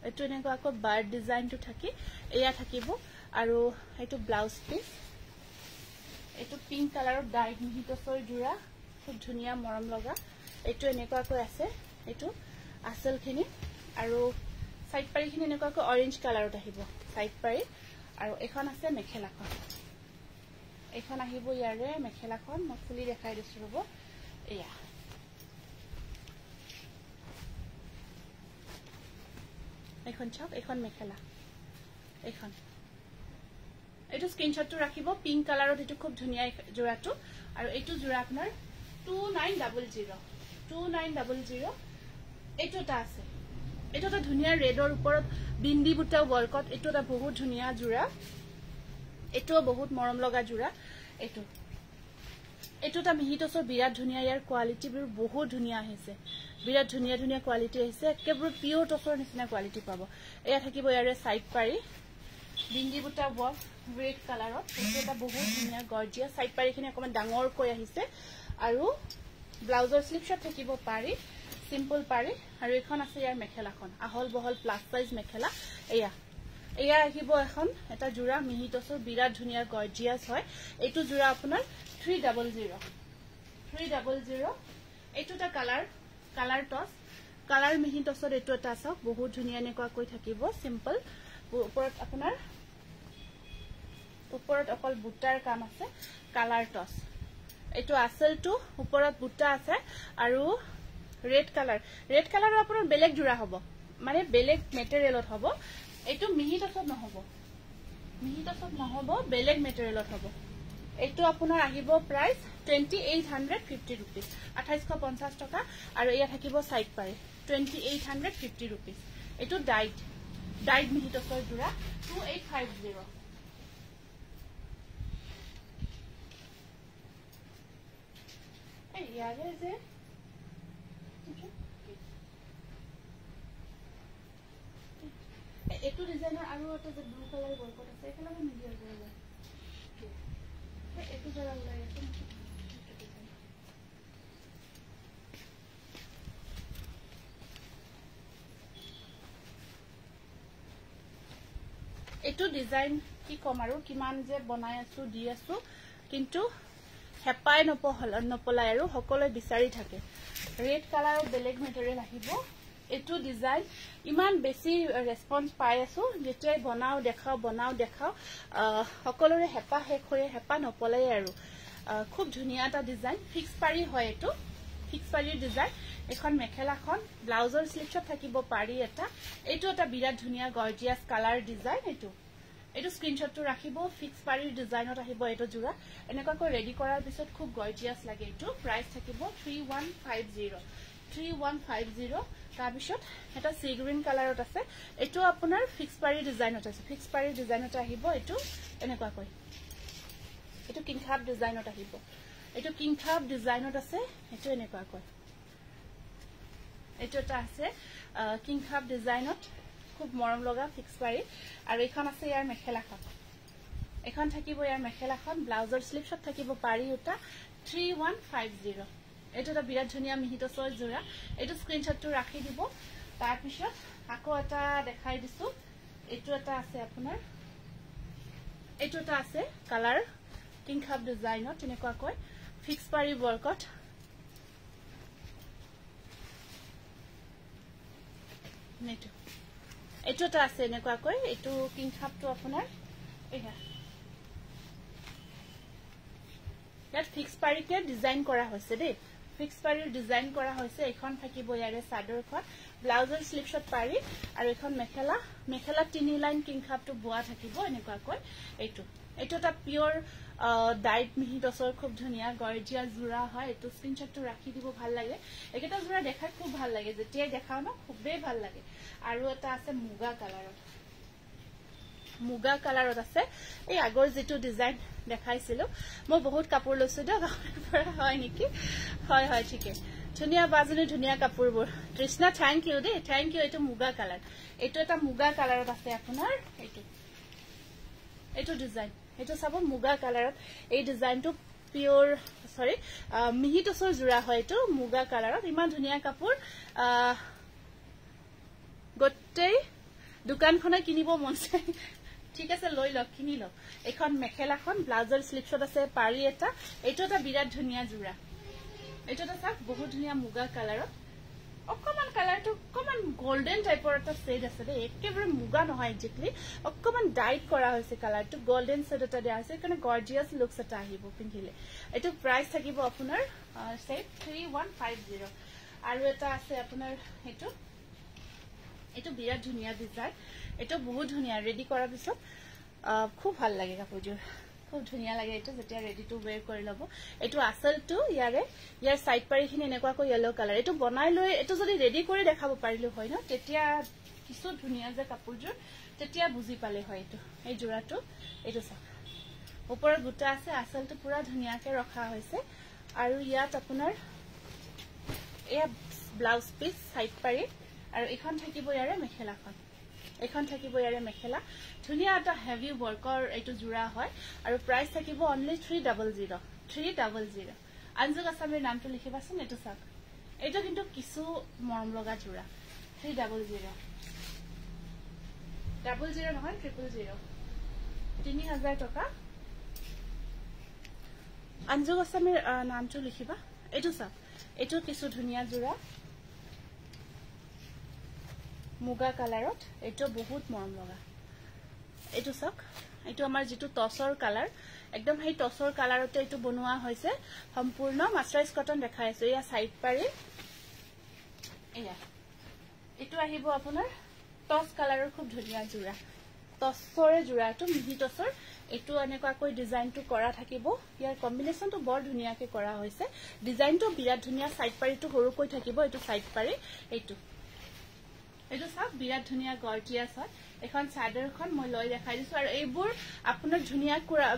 এটো এনেকুৱা আকৌ বাৰ্ড ডিজাইনটো থাকি এয়া থাকিব আৰু এটো ব্লাউজ পিস এটো পিংক কালাৰত ডাইট মিহি টছৰ জোৰা খুব ধুনিয়া মৰম লগা এটো এনেকুৱাকৈ আছে এটো আসলখিনি আৰু সাইড পাৰিখিনি এনেকুৱাকৈ অৰেঞ্জ কালাৰত আহিব সাইড পাৰি আৰু এখন আছে মেখেলাখন এখন আহিব ইয়াৰে মেখেলাখন মই খুলি দেখাই দিছো ৰব এয়া এখন চাওক এখন মেখেলা এখন এটো স্ক্ৰিনশ্বটটো ৰাখিব পিংক কালাৰত এটো খুব ধুনিয়া জোৰাটো আৰু এটো জোৰা আপোনাৰ 2900 এটোটা আছে এটোটা ধুনিয়া ৰেডৰ ওপৰত বিন্দি বুটা ওয়াৰ্কত এটোটা বহুত ধুনিয়া জোৰা এটো বহুত মৰম লগা জোৰা এটোটা মিহি টছৰ বিৰাট ধুনিয়া ইয়াৰ কোৱালিটি বহুত ধুনিয়া আহিছে বিৰাট ধুনিয়া ধুনিয়া কোৱালিটি আহিছে কেৱল পিওৰ টছৰ নিচিনা কোৱালিটি পাব এয়া থাকিব ইয়াৰে সাইড পাৰি বিন্দি বুটা ওয়াৰ্ক ৰেড কালাৰত এটোটা বহুত ধুনিয়া গৰ্জিয়া সাইড পাৰিখিনি অকমান ডাঙৰ কৈ আহিছে আৰু ব্লাউজৰ স্লিপ শট থাকিব পাৰি সিম্পল পাৰি আৰু এখন আছে ইয়াৰ মেখেলাখন আহল বহল প্লাস সাইজ মেখেলা এয়া আহিব এখন এটা জোৰা মিহি টছৰ বিৰাট ধুনিয়া গৰ্জিয়াস হয় এইটো জোৰা আপোনাৰ 300 এইটোটা কালাৰ টছ কালাৰ মিহি টছৰ এইটো এটা আছে বহুত ধুনিয়া নেকুৱা কৈ থাকিব সিম্পল ওপৰত আপোনাৰ ওপৰত অকল বুটাৰ কাম আছে কালাৰ টছ এইটো আসলটো ওপৰত বুটা আছে আৰু ৰেড কালাৰ আপোনাৰ বেলেগ জোৰা হ'ব মানে বেলেগ মেটেৰিয়েলত হ'ব এইটো মিহি টছত নহব বেলেগ মেটেৰিয়েলত হ'ব এইটো আপোনাৰ আহিব প্ৰাইস 2850 रुपीस 2850 টকা আৰু এয়া থাকিব সাইড পাৰি 2850 रुपीस এইটো ডাইট মিহি টছৰ জোৰা 2850 ইয়াৰে যে এটো ডিজাইনৰ আৰু এটা যে ব্লু কালাৰ বৰকট আছে একেলগে মিডিয়াৰ কৰিব এটো জৰা ওলাই আছে এটো ডিজাইন কি কম আৰু কিমান যে বনাই আছো দি আছো কিন্তু হেপাই নপলাই আৰু সকলে বিচাৰি থাকে ৰেড কালাৰৰ বেলেগ মেটেৰিয়েল আহিব এটো ডিজাইন ইমান বেছি ৰেসপন্স পাই আছো যেতিয়াই বনাও দেখাও সকলৰে হেপা শেষ হৈ হেপা নপলাই আৰু খুব ধুনিয়া এটা ডিজাইন ফিক্স পাৰি হয় এটো ফিক্স পাৰিৰ ডিজাইন এখন মেখেলাখন ব্লাউজৰ স্লিপ শট থাকিব পাৰি এটা এইটো এটা বিৰাট ধুনিয়া গৰ্জিয়াস কালাৰ ডিজাইন এইটো স্ক্ৰিনশ্বটটো ৰাখিব ফিক্স পাৰিৰ ডিজাইনত আহিব এইটো জোৰা এনেকুৱাকৈ ৰেডি কৰাৰ পিছত খুব গৰ্জিয়াস লাগে এইটো প্ৰাইস থাকিব 3150 তাৰ পিছত এটা সি গ্ৰীন কালাৰত আছে এইটো আপোনাৰ ফিক্স পাৰি ডিজাইনত আছে ফিক্স পাৰি ডিজাইনত আহিব এইটো এনেকুৱাকৈ এইটো কিংখাব ডিজাইনত আহিব এইটো কিংখাব ডিজাইনত আছে এইটো এনেকুৱাকৈ এইটো এটা আছে কিংখাব ডিজাইনত খুব মৰম লগা ফিক্স পাৰি আৰু এইখন আছে ইয়াৰ মেখেলাখন এখন থাকিব ইয়াৰ মেখেলাখন ব্লাউজৰ স্লিপছত থাকিব পাৰি উটা 3150 এটো এটা বিৰাট ধুনিয়া মিহিত সৰ জোৰা এটো স্ক্ৰিনশ্বটটো ৰাখি দিব তাৰ পিছত আকৌ এটা দেখাই দিছো এটো এটা আছে আপোনাৰ এটো এটা আছে কালাৰ কিং খাপ ডিজাইনত তেনেকুৱা কয় ফিক্স পাৰি বৰকট নেটো এটো এটা আছে এনেকুৱা কয় এটো কিং খাপটো আপোনাৰ এয়া ইয়াত ফিক্স পাৰিকে ডিজাইন কৰা হৈছে দেই ফিক্স পাৰিৰ ডিজাইন কৰা হৈছে এখন থাকিব ইয়াৰে চাদৰখন ব্লাউজৰ স্লিপছত পাৰি আৰু এখন মেখেলা তিনি লাইন কিং খাপটো বোৱা থাকিব এনেকুৱা কয় এটো এটা পিওৰ ডাইট মিহি দছৰ খুব ধুনিয়া গৰ্জিয়াস জোৰা হয় এটো স্ক্ৰিনশ্বটটো ৰাখি দিব ভাল লাগে একেটা জোৰা দেখাই খুব ভাল লাগে যেতিয়াই দেখাও না খুবেই ভাল লাগে আৰু এটা আছে মুগা কালাৰত আছে এই আগৰ যেটো ডিজাইন দেখাইছিলো মই বহুত কাপোৰ লৈছো দিয়ক আপোনাৰ হয় নেকি হয় ঠিকে ধুনিয়া বাজনী ধুনিয়া কাপোৰবোৰ তৃষ্ণা থ্যাংক ইউ দে থ্যাংক ইউ এটো মুগা কালাৰ এটো এটা মুগা কালাৰত আছে আপোনাৰ এটো ডিজাইন এটো চাব মুগা কালাৰত এই ডিজাইনটো পিওৰ সৰি মিহি টছৰ জোৰা হয় এটো মুগা কালাৰত ইমান ধুনিয়া কাপোৰ গটেই দোকানখনে কিনিব মন যায় ঠিক আছে লৈ লক কিনি লক এখন মেখেলাখন ব্লাউজৰ স্লিপছত আছে পাৰি এটা এটো এটা বিৰাট ধুনিয়া জোৰা এটো এটা চাক বহুত ধুনিয়া মুগা কালাৰত অকমান কালাৰটো অকমান গোল্ডেন টাইপৰ এটা শেড আছে দে একেবাৰে মুগা নহয় একজেক্টলি অকমান ডাইট কৰা হৈছে কালাৰটো গোল্ডেন শেড এটা দিয়া আছে কাৰণে গৰ্জিয়াস লুকস এটা আহিব পিন্ধিলে এটো প্ৰাইস থাকিব আপোনাৰ সেট 3150 আৰু এটা আছে আপোনাৰ এটো বিৰাট ধুনিয়া ডিজাইন এটো বহুত ধুনিয়া ৰেডি কৰাৰ পিছত খুব ভাল লাগে কাপোৰযোৰ খুব ধুনিয়া লাগে এটো যেতিয়া ৰেডি টু ওয়্যাৰ কৰি লব এটো আসলটো ইয়াৰ সাইড পাৰিখিনি এনেকুৱা কো ইয়েলো কালাৰ এটো বনাই লৈ এটো যদি ৰেডি কৰি দেখাব পাৰিলো হয় না তেতিয়া কিছু ধুনিয়া যে কাপোৰযোৰ তেতিয়া বুজি পালে হয় এটো এই জোৰাটো এটো চাওক ওপৰত গুটা আছে আসলটো পুৰা ধুনিয়াকে ৰখা হৈছে আৰু ইয়াত আপোনাৰ এয়া ব্লাউজ পিস সাইড পাৰি আৰু এখন থাকিব ইয়াৰে মেখেলা ধুনিয়া এটা হেভি ওয়াৰ্কৰ এটো জোৰা হয় আৰু প্ৰাইস থাকিব অনলি 300 আনজুক আসামেৰ নামটো লিখিবাচোন এটো চাওক এটো কিন্তু কিছু মৰম লগা জোৰা 300 নহয় 000 3000 টকা আনজুক আসামেৰ নামটো লিখিবা এটো চাওক এটো কিছু ধুনিয়া জোৰা মুগা কালাৰত এটো বহুত মৰম লগা এটো চাওক এটো আমাৰ যেটো টসৰ কালাৰ একদম হেই টসৰ কালাৰতে এটো বনোৱা হৈছে সম্পূৰ্ণ মাস্টাৰাইজ কটন দেখাই আছে ইয়া সাইড পাৰি এয়া এটো আহিব আপোনাৰ টস কালাৰৰ খুব ধুনিয়া জোৰা টসৰে জোৰাটো মিহি টসৰ এটো এনেকুৱা কৈ ডিজাইনটো কৰা থাকিব ইয়াৰ কম্বিনেশনটো বৰ ধুনিয়াকে কৰা হৈছে ডিজাইনটো বিৰাট ধুনিয়া সাইড পাৰিটো সৰু কৈ থাকিব এটো সাইড পাৰি এটো চাওক বিৰাট ধুনিয়া গৰ্জিয়াস হয় এখন চাদৰখন মই লৈ দেখাই দিছো আৰু এইবোৰ আপোনাৰ ধুনিয়া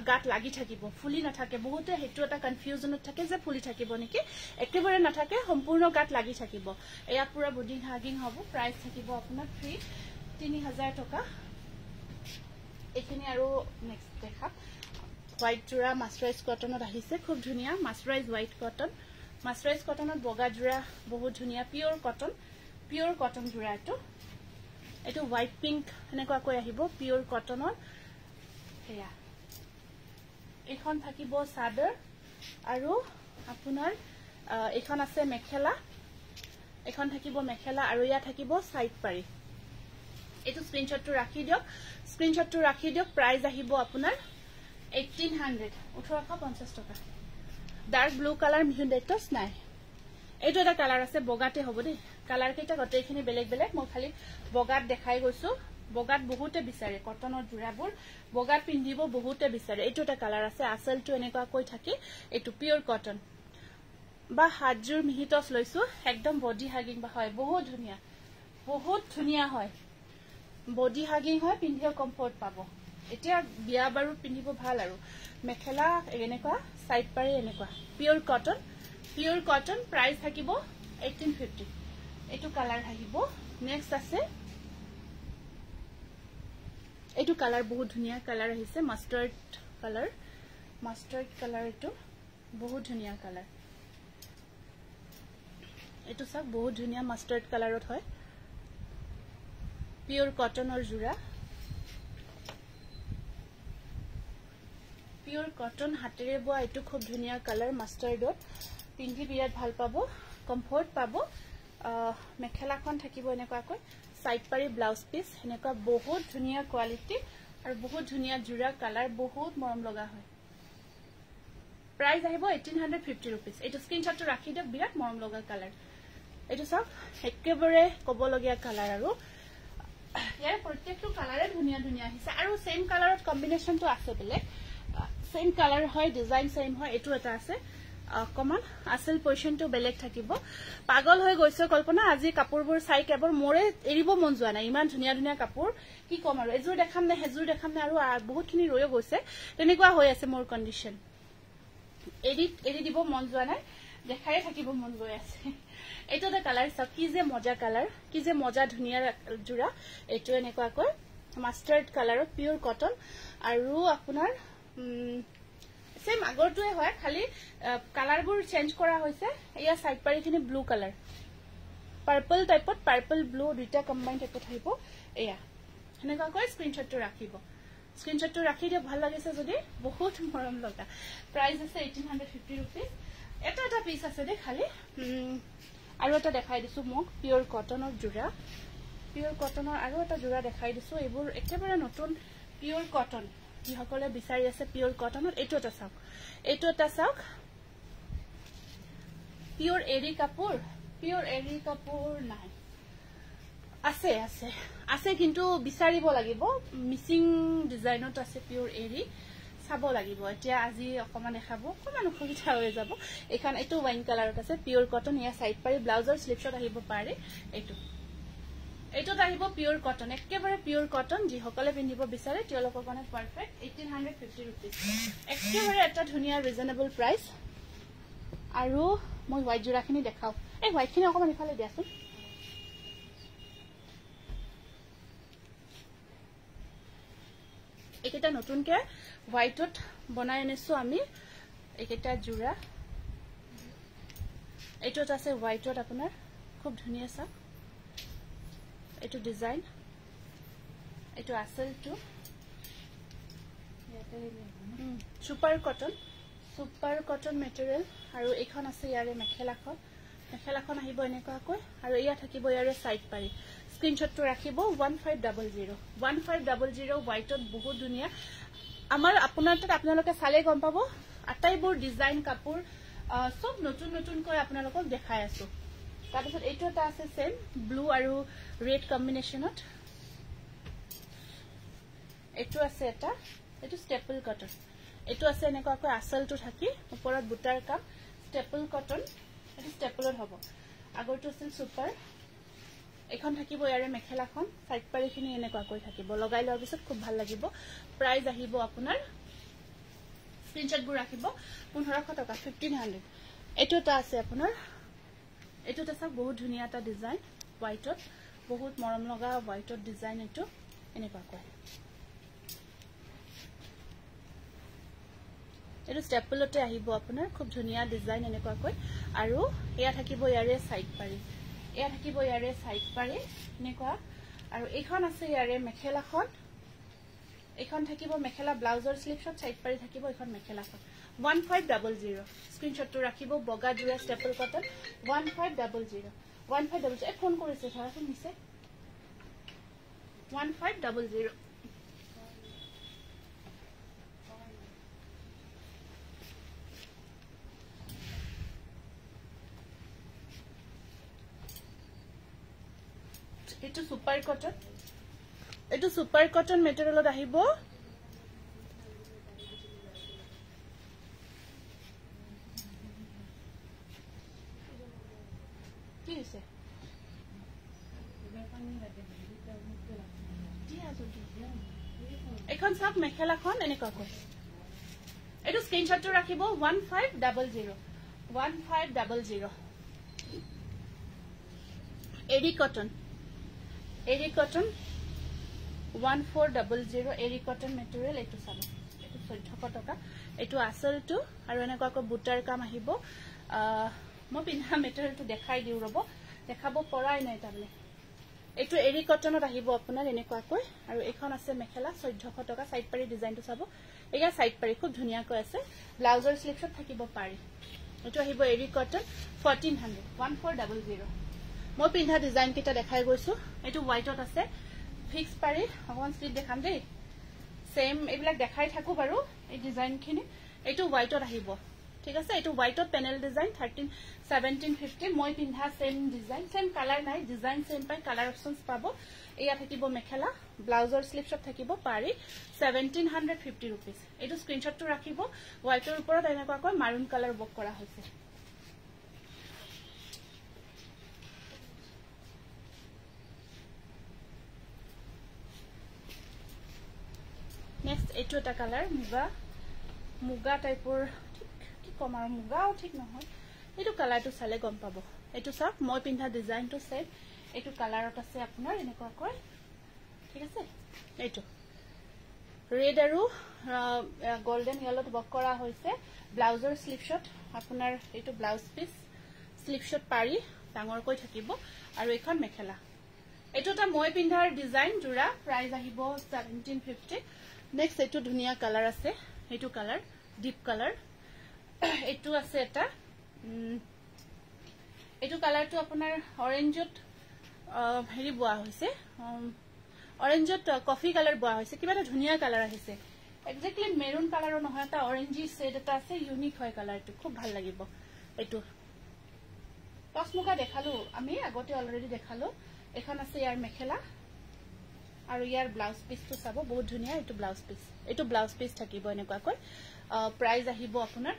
গাত লাগি থাকিব ফুলি নাথাকে বহুতে হেতু এটা কনফিউজনত থাকে যে ফুলি থাকিব নেকি একেবাৰে নাথাকে সম্পূৰ্ণ গাত লাগি থাকিব এয়া পুৰা বডি হাগিং হ'ব প্ৰাইস থাকিব আপোনাৰ 3000 টকা এখিনি আৰু নেক্সট দেখা হোৱাইট জোৰা মাস্টাৰাইজ কটনত আহিছে খুব ধুনিয়া মাস্টাৰাইজ হোৱাইট কটন মাস্টাৰাইজ কটনত বগা জোৰা বহুত ধুনিয়া পিওৰ কটন জোৰাটো এটো হোৱাইট পিংক এনেকুৱা কৈ আহিব পিওৰ কটনৰ হেয়া এখন থাকিব চাদৰ আৰু আপোনাৰ এখন আছে মেখেলা এখন থাকিব মেখেলা আৰু ইয়া থাকিব সাইড পাৰি এটো স্ক্ৰিনশ্বটটো ৰাখি দিয়ক প্ৰাইস আহিব আপোনাৰ 1850 টকা ডাৰ্ক ব্লু কালাৰ মিহুণ্ডেটস নাই এটো এটা কালাৰ আছে বগাতে হ'ব দে কালাৰ কেইটা গটেখিনি বেলেগ মই খালি বগাত দেখাই গৈছো বগাত বহুতে বিচাৰে কটনৰ জোৰাবোৰ বগাত পিন্ধিব বহুতে বিচাৰে এটো এটা কালাৰ আছে আসলটো এনেকুৱা কৈ থাকে এটো পিওৰ কটন বা হাজুৰ মিহিটস লৈছো একদম বডি হাগিং বা হয় বহুত ধুনিয়া হয় বডি হাগিং হয় পিন্ধিও কমফৰ্ট পাব এতিয়া বিয়া বাৰু পিন্ধিব ভাল আৰু মেখেলা এনেকুৱা সাইড পাৰি এনেকুৱা পিওৰ কটন প্ৰাইস থাকিব 1850 এটো কালাৰ থাকিব নেক্সট আছে এইটো কালাৰ বহুত ধুনীয়া কালাৰ আহিছে মাষ্টাৰ্ড কালাৰ এইটো বহুত ধুনীয়া কালাৰ এইটো সব বহুত ধুনীয়া মাষ্টাৰ্ড কালাৰত হয় পিওৰ কটনৰ জোৰা পিওৰ কটন হাতেৰে বোৱা এইটো খুব ধুনীয়া কালাৰ মাষ্টাৰ্ডত পিন্ধি বিৰাট ভাল পাব কমফৰ্ট পাব মেখেলাখন থাকিব এনেকুৱাকৈ সাইড পাৰি ব্লাউজ পিস এনেকুৱা বহুত ধুনীয়া কোৱালিটি আৰু বহুত ধুনীয়া জোৰা কালাৰ বহুত মৰম লগা হয় প্ৰাইস আহিব 1850 रुपीस এইটো স্ক্ৰিনশ্বটটো ৰাখি দিয়ক বিৰাট মৰম লগা কালাৰ এইটো সব একেবাৰে কবলগীয়া কালাৰ আৰু ইয়াৰ প্ৰত্যেকটো কালাৰে ধুনীয়া ধুনীয়া আহিছে আৰু সেম কালাৰত কম্বিনেশনটো আছে বেলে সেম কালাৰ হয় ডিজাইন সেম হয় এটো এটা আছে কমন আসল পজিশনটো বেলেগ থাকিব পাগল হৈ গৈছে কল্পনা আজি কাপোৰবোৰ চাই কেৱল মোৰে এৰিব মন যোৱা নাই ইমান ধুনীয়া ধুনীয়া কাপোৰ কি কম আৰু এজোৰ দেখাম নে হেজোৰ দেখাম নে আৰু বহুতখিনি ৰৈ গৈছে তেনেকুৱা হৈ আছে মোৰ কন্ডিশন এৰি দিব মন যোৱা নাই দেখাই থাকিব মন গৈ আছে এইটো এটা কালাৰ সব কি যে মজা ধুনীয়া জোৰা এইটো এনেকুৱাকৈ মাষ্টাৰ্ড কালাৰত পিওৰ কটন আৰু আপোনাৰ সেম আগৰটোৱে হয় খালি কালাৰবোৰ চেঞ্জ কৰা হৈছে এয়া সাইড পাৰিখিনি ব্লু কালাৰ পাৰ্পল টাইপত পাৰ্পল ব্লু দুইটা কম্বাইন টাইপত আহিব এয়া এনেকুৱাকৈ স্ক্ৰিনশ্বটটো ৰাখি দিয়ক ভাল লাগিছে যদি বহুত মৰম লগা প্ৰাইস আছে 1850 रुपीस এটা পিস আছে দে খালি আৰু এটা দেখাই দিছো মোক পিওৰ কটনৰ জোৰা পিওৰ কটনৰ আৰু এটা জোৰা দেখাই দিছো এইবোৰ একেবাৰে নতুন পিওৰ কটন যিসকলে বিচাৰি আছে পিওৰ কটনত এইটো এটা চাওক পিওৰ এৰি কাপোৰ নাই আছে কিন্তু বিচাৰিব লাগিব মিসিং ডিজাইনত আছে পিওৰ এৰি চাব লাগিব এতিয়া আজি অকমান দেখাব অকমান অসুবিধা হৈ যাব এখন এইটো ওয়াইন কালাৰত আছে পিওৰ কটন ইয়া সাইড পাৰি ব্লাউজৰ স্লিপছত আহিব পাৰে এইটো আহিব পিওৰ কটন একেবাৰে পিওৰ কটন যিসকলে পিন্ধিব বিচাৰে তেওঁলোকৰ কাৰণে পাৰফেক্ট 1850 रुपीस একেবাৰে এটা ধুনীয়া ৰিজনেবল প্ৰাইস আৰু মই হোৱাইট জোৰাখিনি দেখাও এই হোৱাইটখিনি অকমান ইফালে দিয়াচোন এইকেইটা নতুনকে হোৱাইটত বনাই আনিছো আমি এইকেইটা জোৰা এইটোত আছে হোৱাইটত আপোনাৰ খুব ধুনীয়া সব এইটো ডিজাইন এইটো আসলটো সুপাৰ কটন মেটেৰিয়েল আৰু এইখন আছে ইয়াৰে মেখেলাখন আহিব এনেকুৱাকৈ আৰু ইয়া থাকিব ইয়াৰে সাইড পাৰি স্ক্ৰিনশ্বটটো ৰাখিব 1500 হোৱাইটত বহুত ধুনীয়া আমাৰ আপোনাৰ তাত আপোনালোকে চালে গম পাব আটাইবোৰ ডিজাইন কাপোৰ সব নতুনকৈ আপোনালোকক দেখাই আছো তাৰপিছত এইটো এটা আছে সেম ব্লু আৰু ৰেড কম্বিনেশনত এইটো আছে এটা এইটো স্টেপল কটন এইটো আছে এনেকুৱাকৈ আসলটো থাকি ওপৰত বুটাৰ কাম স্টেপল কটন এইটো স্টেপলত হ'ব আগৰটো আছিল সুপাৰ এখন থাকিব ইয়াৰে মেখেলাখন সাইড পাৰিখিনি এনেকুৱাকৈ থাকিব লগাই লোৱাৰ পিছত খুব ভাল লাগিব প্ৰাইস আহিব আপোনাৰ স্ক্ৰিনশ্বটবোৰ ৰাখিব 1500 টকা 1500 এইটো এটা আছে আপোনাৰ এইটো এটা সব বহুত ধুনীয়া এটা ডিজাইন হোৱাইটত বহুত মৰম লগা হোৱাইটত ডিজাইন এইটো এনেকুৱাকৈ এইটো স্টেপলতে আহিব আপোনাৰ খুব ধুনীয়া ডিজাইন এনেকুৱাকৈ আৰু এয়া থাকিব ইয়াৰে সাইড পাৰি এনেকুৱা আৰু এইখন আছে ইয়াৰে মেখেলাখন এইখন থাকিব মেখেলা ব্লাউজৰ স্লিপছত সাইড পাৰি থাকিব এইখন মেখেলাখন 1500 স্ক্ৰিনশ্বটটো ৰাখিব বগা জোৰা স্টেপল কটন 1500 এই ফোন কৰিছে ধৰাচোন নিছে 1500 এইটো সুপাৰ কটন মেটেৰিয়েলত আহিব কি হৈছে এখন সব মেখেলাখন এনেকুৱাকৈ এইটো স্ক্ৰিনশ্বটটো ৰাখিব 1500 এৰি কটন 1400 এৰি কটন মেটেৰিয়েল এইটো চাব এইটো 1400 টকা এইটো আসলটো আৰু এনেকুৱাকৈ বুটাৰ কাম আহিব মই পিন্ধা মেটেৰিয়েলটো দেখাই দিও ৰব দেখাব পৰাই নাই তাৰলে এইটো এৰি কটনত আহিব আপোনাৰ এনেকুৱাকৈ আৰু এখন আছে মেখেলা 1400 টকা সাইড পাৰি ডিজাইনটো চাব এয়া সাইড পাৰি খুব ধুনিয়াকৈ আছে ব্লাউজৰ স্লিপছত থাকিব পাৰি এইটো আহিব এৰি কটন 1400 মই পিন্ধা ডিজাইন কিটা দেখাই গৈছো এইটো হোৱাইটত আছে ফিক্স পাৰি অকন স্লিপ দেখাম দেই সেম এইবিলাক দেখাই থাকো বাৰু এই ডিজাইনখিনি এইটো হোৱাইটত আহিব ঠিক আছে এইটো হোৱাইটত পেনেল ডিজাইন 1750 মই পিন্ধা সেম ডিজাইন সেম কালাৰ নাই ডিজাইন সেম পাই কালাৰ অপশনস পাব এয়া থাকিব মেখেলা ব্লাউজৰ স্লিপছত থাকিব পাৰি 1750 रुपीस এইটো স্ক্ৰিনশ্বটটো ৰাখিব হোৱাইটৰ ওপৰত এনেকুৱাকৈ মাৰুন কালাৰ বক কৰা হৈছে নেক্সট এইটো এটা কালাৰ মুগা টাইপৰ কি কমাৰ মুগাও ঠিক নহয় এইটো কালাৰটো চালে গম পাব এইটো সব মই পিন্ধা ডিজাইনটো সেম এইটো কালাৰত আছে আপোনাৰ এনেকুৱাকৈ ঠিক আছে এইটো ৰেড আৰু গোল্ডেন ইয়েলোত বক কৰা হৈছে ব্লাউজৰ স্লিপশ্বট আপোনাৰ এইটো ব্লাউজ পিস স্লিপশ্বট পাৰি ডাঙৰকৈ থাকিব আৰু এখন মেখেলা এইটো এটা মই পিন্ধাৰ ডিজাইন জোৰা প্ৰাইস আহিব 1750 নেক্সট এইটো ধুনিয়া কালাৰ আছে এইটো কালাৰ ডিপ কালাৰ এইটো আছে এটা এইটো কালাৰটো আপোনাৰ অৰেঞ্জত হেৰি boa হৈছে অৰেঞ্জত কফি কালাৰ boa হৈছে কিবা এটা ধুনিয়া কালাৰ আহিছে এক্স্যাক্টলি মেৰুন কালাৰৰ নহয় এটা অৰেঞ্জি শেড এটা আছে ইউনিক হয় কালাৰটো খুব ভাল লাগিব এইটো টসমুকা দেখালো আমি আগতে অলৰেডি দেখালো এখন আছে ইয়াৰ মেখেলা আৰু ইয়াৰ ব্লাউজ পিসটো চাব বহুত ধুনিয়া এইটো ব্লাউজ পিস থাকিব এনেকুৱাকৈ প্ৰাইস আহিব আপোনাৰ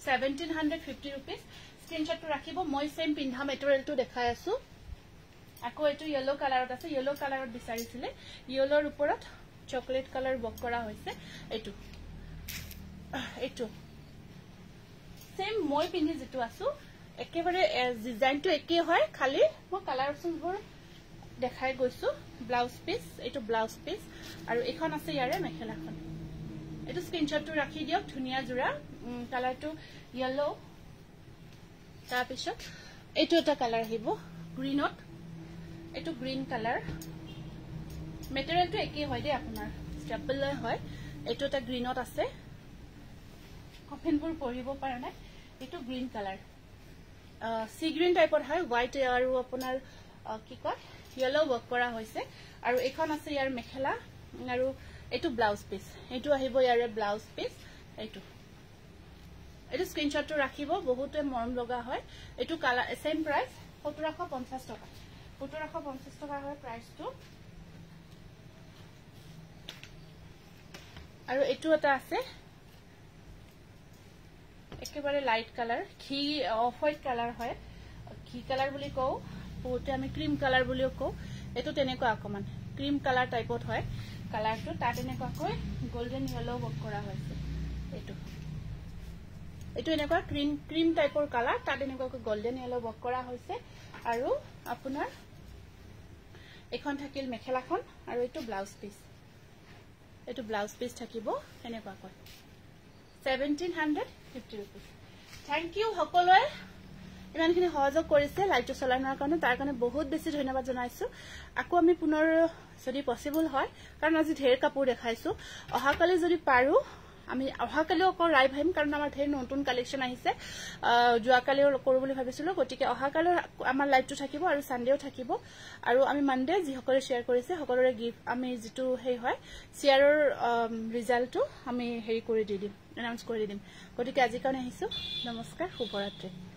1750 रुपीस স্ক্ৰিনশ্বটটো ৰাখিব মই সেম পিন্ধা মেটেৰিয়েলটো দেখাই আছো আকৌ এইটো ইয়েলো কালাৰত আছে ইয়েলো কালাৰত বিচাৰিছিলে ইয়েলোৰ ওপৰত চকলেট কালাৰ বক কৰা হৈছে এইটো সেম মই পিন্ধি যেটো আছো একেবাৰে ডিজাইনটো একে হয় খালি মই কালাৰ অপশনবোৰ দেখাই গৈছো ব্লাউজ পিস এইটো ব্লাউজ পিস আৰু এখন আছে ইয়াৰে মেখেলাখন এইটো স্ক্ৰিনশ্বটটো ৰাখি দিয়ক ধুনিয়া জোৰা কালাৰটো ইয়েলো তাৰ পিছত এইটো এটা কালাৰ আহিব গ্ৰীনত এইটো গ্ৰীন কালাৰ মেটেৰিয়েলটো একে হয় দে আপোনাৰ ষ্টেবল হয় এইটো এটা গ্ৰীনত আছে কফিনবোৰ পঢ়িব পৰা নাই এইটো গ্ৰীন কালাৰ সি গ্ৰীন টাইপৰ হয় হোৱাইট আৰু আপোনাৰ কি কয় ইয়েলো ওয়াৰ্ক কৰা হৈছে আৰু এখন আছে ইয়াৰ মেখেলা আৰু এইটো ব্লাউজ পিস এইটো আহিব ইয়াৰে ব্লাউজ পিস এইটো স্ক্ৰিনশ্বটটো ৰাখিব বহুতে মৰম লগা হয় এইটো কালাৰ সেম প্ৰাইস 1750 টকা 1750 টকা হয় প্ৰাইসটো আৰু এইটো এটা আছে একেবাৰে লাইট কালাৰ ঘি অফ হোৱাইট কালাৰ হয় ঘি কালাৰ বুলি কও বহুতে আমি ক্ৰীম কালাৰ বুলিও কও এটো তেনেকুৱা অকমান ক্ৰীম কালাৰ টাইপত হয় কালাৰটো তাত এনেকুৱাকৈ গোল্ডেন ইয়েলো বক কৰা হৈছে এইটো এনেকুৱা ক্ৰীম টাইপৰ কালাৰ তাত এনেকুৱাকৈ গোল্ডেন ইয়েলো বক কৰা হৈছে আৰু আপোনাৰ এখন থাকিল মেখেলাখন আৰু এইটো ব্লাউজ পিস থাকিব এনেকুৱাকৈ 1750 रुपीस থ্যাংক ইউ সকলোৱে ইমানখিনি সহযোগ কৰিছে লাইটটো চলানোৰ কাৰণে তাৰ কাৰণে বহুত বেছি ধন্যবাদ জনাইছো আকৌ আমি পুনৰ যদি পসিবল হয় কাৰণ আজি ঢেৰ কাপোৰ দেখাইছো অহাকালি যদি পাৰো আমি অহাকালিও আকৌ লাইভ আহিম কাৰণ আমাৰ ঢেৰ নতুন কালেকশন আহিছে জুৱাকালিও কৰো বুলি ভাবিছিলো গতিকে অহাকালি আমাৰ লাইভটো থাকিব আৰু সানডেও থাকিব আৰু আমি মানডে যি সকলে শেয়াৰ কৰিছে সকলোৰে গিফট আমি যেটো হেই হয় শেয়াৰৰ ৰিজাল্টটো আমি হেৰি কৰি দিম এনাউন্স কৰি দিম গতিকে আজি কাৰণে আহিছো নমস্কাৰ শুভৰাত্ৰি